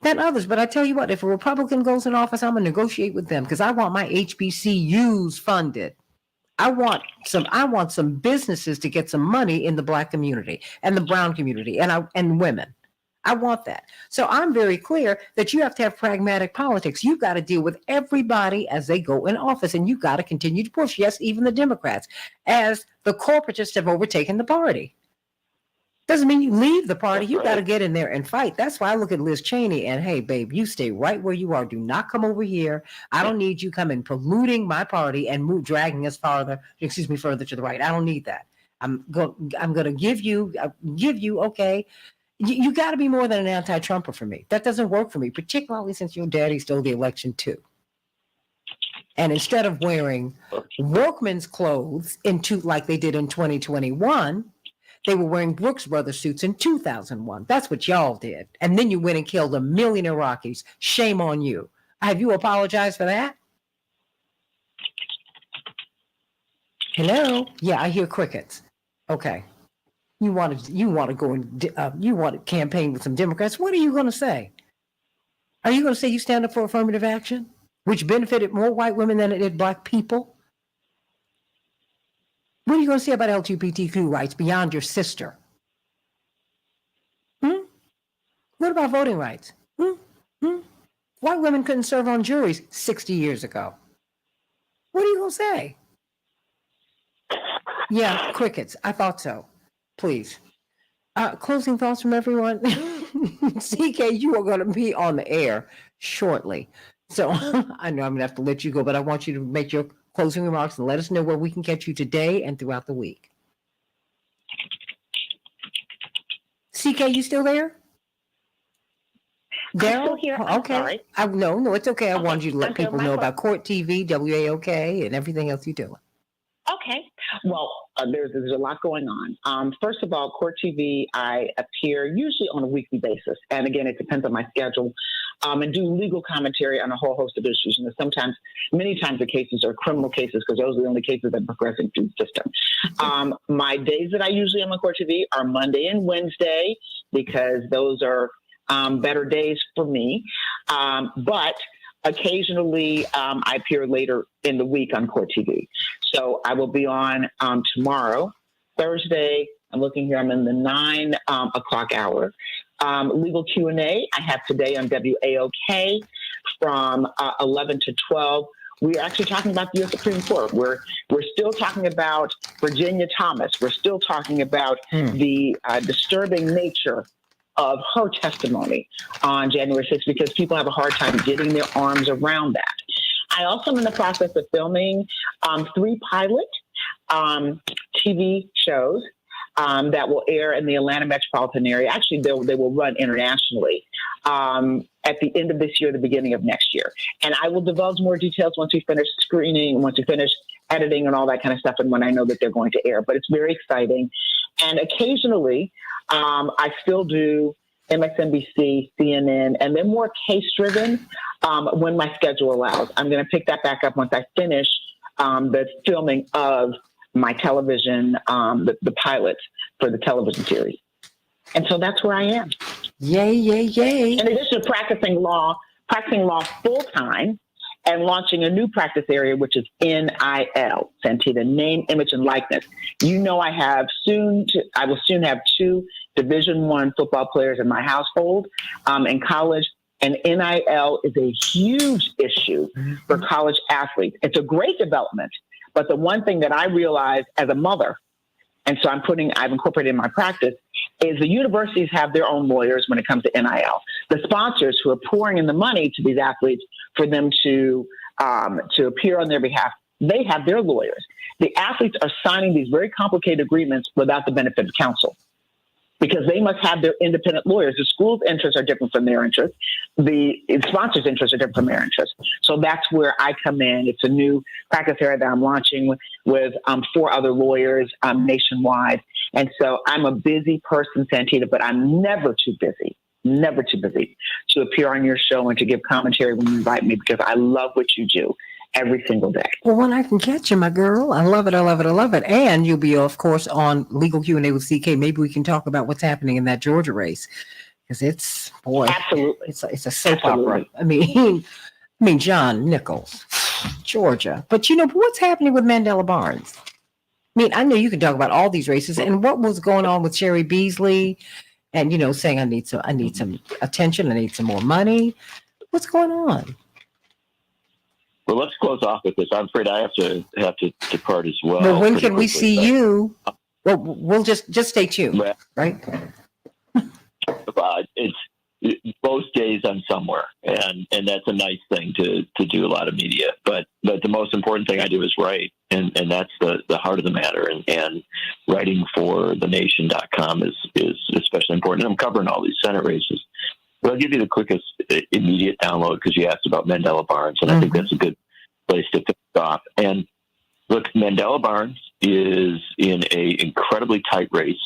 than others. But I tell you what, if a Republican goes in office, I'm going to negotiate with them because I want my HBCUs funded. I want some businesses to get some money in the Black community and the brown community and women. I want that. So I'm very clear that you have to have pragmatic politics. You've got to deal with everybody as they go in office, and you've got to continue to push. Yes, even the Democrats, as the corporatists have overtaken the party. Doesn't mean you leave the party. You've got to get in there and fight. That's why I look at Liz Cheney and, hey, babe, you stay right where you are. Do not come over here. I don't need you coming polluting my party and dragging us further to the right. I don't need that. I'm going to give you, okay. You got to be more than an anti-Trumper for me. That doesn't work for me, particularly since your daddy stole the election too. And instead of wearing workman's clothes like they did in 2021, They were wearing Brooks Brothers suits in 2001. That's what y'all did. And then you went and killed 1 million Iraqis. Shame on you. Have you apologized for that? Hello? Yeah, I hear crickets. Okay. You want to go and you want to campaign with some Democrats. What are you going to say? Are you going to say you stand up for affirmative action, which benefited more white women than it did black people? What are you going to say about LGBTQ rights beyond your sister? What about voting rights? White women couldn't serve on juries 60 years ago. What are you going to say? Yeah, crickets. I thought so. Please. Closing thoughts from everyone. CK, you are going to be on the air shortly. So I know I'm going to have to let you go, but I want you to make your closing remarks and let us know where we can catch you today and throughout the week. CK, you still there? I'm still here. I'm Okay. sorry. No, it's okay. I wanted you to let people know about Court TV, WAOK, and everything else you're doing. Okay. Well, there's a lot going on. First of all, Court TV, I appear usually on a weekly basis. And again, it depends on my schedule. And do legal commentary on a whole host of issues. And sometimes, many times the cases are criminal cases because those are the only cases that are progressing through the system. My days that I usually am on Court TV are Monday and Wednesday because those are better days for me. But occasionally, I appear later in the week on Court TV. So I will be on tomorrow, Thursday. I'm looking here. I'm in the 9 o'clock hour. Legal Q&A I have today on WAOK from 11 to 12. We're actually talking about the U.S. Supreme Court. We're still talking about Virginia Thomas. We're still talking about the disturbing nature of her testimony on January 6th because people have a hard time getting their arms around that. I also am in the process of filming 3 pilot TV shows that will air in the Atlanta metropolitan area. Actually, they will run internationally at the end of this year, the beginning of next year. And I will divulge more details once we finish screening, once we finish editing and all that kind of stuff, and when I know that they're going to air. But it's very exciting. And occasionally, I still do MSNBC, CNN, and then more case-driven when my schedule allows. I'm going to pick that back up once I finish the filming of my television, the pilots for the television series. And so that's where I am. Yay, yay, yay. In addition to practicing law full-time and launching a new practice area, which is NIL, Santita, name, image, and likeness. You know, I will soon have 2 Division I football players in my household in college. And NIL is a huge issue for college athletes. It's a great development. But the one thing that I realized as a mother, and so I've incorporated in my practice, is the universities have their own lawyers when it comes to NIL. The sponsors who are pouring in the money to these athletes for them to appear on their behalf, they have their lawyers. The athletes are signing these very complicated agreements without the benefit of counsel because they must have their independent lawyers. The school's interests are different from their interests. The sponsors' interests are different from their interests. So that's where I come in. It's a new practice area that I'm launching with 4 other lawyers nationwide. And so I'm a busy person, Santita, but I'm never too busy to appear on your show and to give commentary when you invite me because I love what you do every single day. Well, when I can catch you, my girl, I love it, I love it, I love it. And you'll be, of course, on Legal Q&A with CK. Maybe we can talk about what's happening in that Georgia race because it's, boy, absolutely, it's a soap opera. I mean, John Nichols, Georgia. But what's happening with Mandela Barnes? I mean, I know you can talk about all these races and what was going on with Sherry Beasley, and saying I need some attention, I need some more money. What's going on? Well, let's close off with this. I'm afraid I have to depart as well. Well, when can we see you? Well, we'll just stay tuned, right? It's most days I'm somewhere, and that's a nice thing to do a lot of media. But the most important thing I do is write, and that's the heart of the matter. And writing for thenation.com is especially important. I'm covering all these Senate races. But I'll give you the quickest immediate download because you asked about Mandela Barnes, and I think that's a good place to pick off. And look, Mandela Barnes is in an incredibly tight race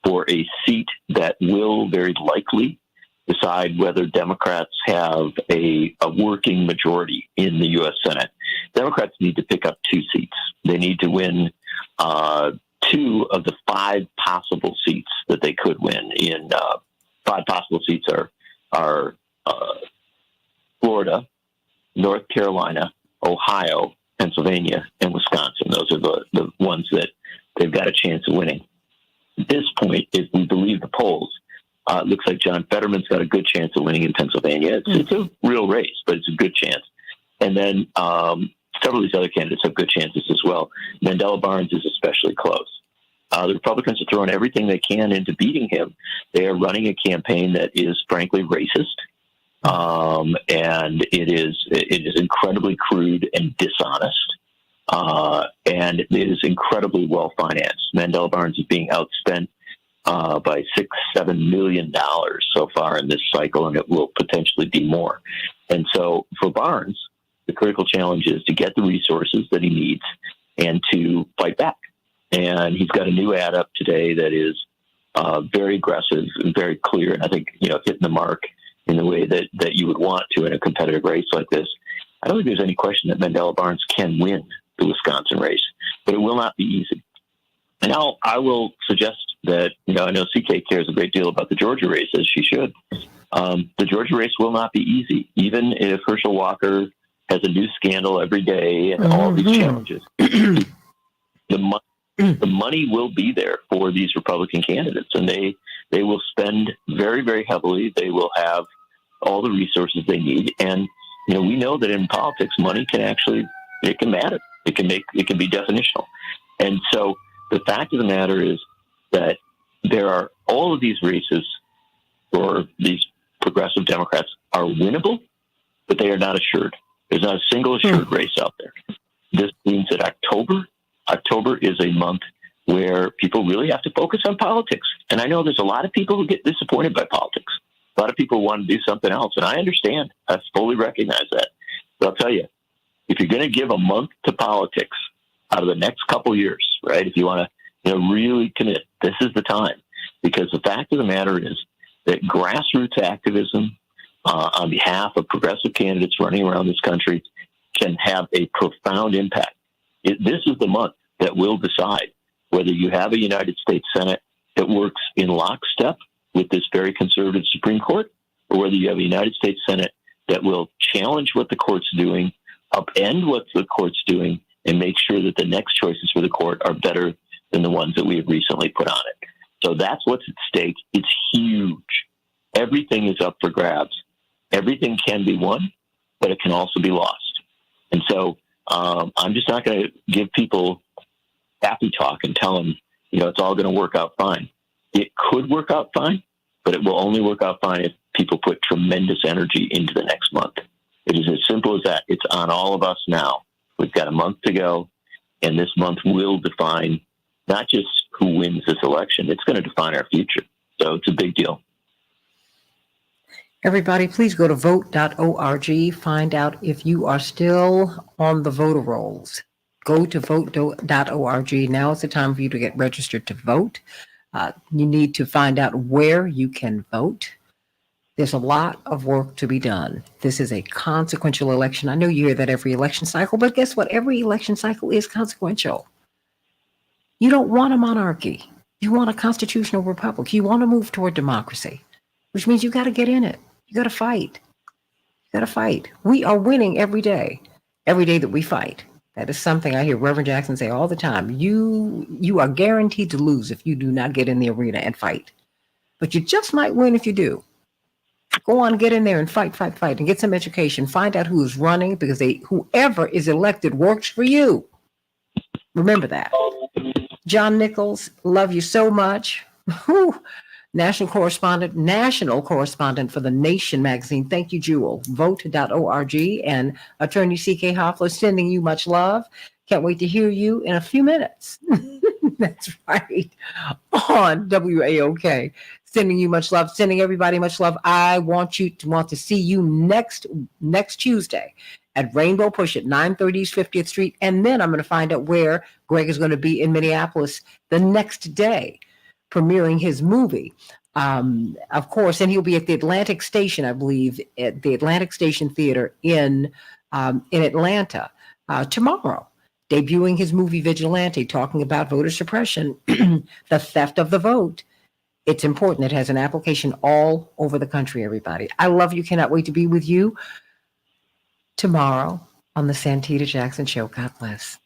for a seat that will very likely decide whether Democrats have a working majority in the U.S. Senate. Democrats need to pick up 2 seats. They need to win 2 of the 5 possible seats that they could win. In 5 possible seats are Florida, North Carolina, Ohio, Pennsylvania, and Wisconsin. Those are the ones that they've got a chance of winning. At this point, if we believe the polls, it looks like John Fetterman's got a good chance of winning in Pennsylvania. It's a real race, but it's a good chance. And then several of these other candidates have good chances as well. Mandela Barnes is especially close. The Republicans are throwing everything they can into beating him. They are running a campaign that is frankly racist, and it is incredibly crude and dishonest, and it is incredibly well financed. Mandela Barnes is being outspent by $6-7 million so far in this cycle, and it will potentially be more. And so for Barnes, the critical challenge is to get the resources that he needs and to fight back. And he's got a new ad up today that is very aggressive and very clear, and I think hitting the mark in the way that you would want to in a competitive race like this. I don't think there's any question that Mandela Barnes can win the Wisconsin race, but it will not be easy. And I will suggest that, I know CK cares a great deal about the Georgia race, as she should. The Georgia race will not be easy, even if Herschel Walker has a new scandal every day and all these challenges. The money will be there for these Republican candidates, and they will spend very, very heavily. They will have all the resources they need. And, we know that in politics, money can it can matter. It can be definitional. And so the fact of the matter is that there are all of these races for these progressive Democrats are winnable, but they are not assured. There's not a single assured race out there. This means that October is a month where people really have to focus on politics. And I know there's a lot of people who get disappointed by politics. A lot of people want to do something else. And I understand. I fully recognize that. But I'll tell you, if you're going to give a month to politics out of the next couple years, right, if you want to really commit, this is the time. Because the fact of the matter is that grassroots activism on behalf of progressive candidates running around this country can have a profound impact. This is the month that will decide whether you have a United States Senate that works in lockstep with this very conservative Supreme Court, or whether you have a United States Senate that will challenge what the court's doing, upend what the court's doing, and make sure that the next choices for the court are better than the ones that we have recently put on it. So that's what's at stake. It's huge. Everything is up for grabs. Everything can be won, but it can also be lost. And so I'm just not going to give people happy talk and tell them, it's all going to work out fine. It could work out fine, but it will only work out fine if people put tremendous energy into the next month. It is as simple as that. It's on all of us now. We've got a month to go, and this month will define not just who wins this election, it's going to define our future. So it's a big deal. Everybody, please go to vote.org. Find out if you are still on the voter rolls. Go to vote.org. Now is the time for you to get registered to vote. You need to find out where you can vote. There's a lot of work to be done. This is a consequential election. I know you hear that every election cycle, but guess what? Every election cycle is consequential. You don't want a monarchy. You want a constitutional republic. You want to move toward democracy, which means you got to get in it. You got to fight. You got to fight. We are winning every day that we fight. That is something I hear Reverend Jackson say all the time. You are guaranteed to lose if you do not get in the arena and fight. But you just might win if you do. Go on, get in there and fight, and get some education. Find out who is running, because whoever is elected works for you. Remember that. John Nichols, love you so much. National correspondent for The Nation magazine. Thank you, Jewel. Vote.org. And Attorney C.K. Hoffler, sending you much love. Can't wait to hear you in a few minutes. That's right. On WAOK. Sending you much love. Sending everybody much love. I want to see you next Tuesday at Rainbow Push at 930 East 50th Street. And then I'm going to find out where Greg is going to be in Minneapolis the next day. premiering his movie. Of course, and he'll be at the Atlantic Station, I believe, at the Atlantic Station Theater in Atlanta tomorrow, debuting his movie Vigilante, talking about voter suppression, the theft of the vote. It's important. It has an application all over the country, everybody. I love you. Cannot wait to be with you tomorrow on the Santita Jackson Show. God bless.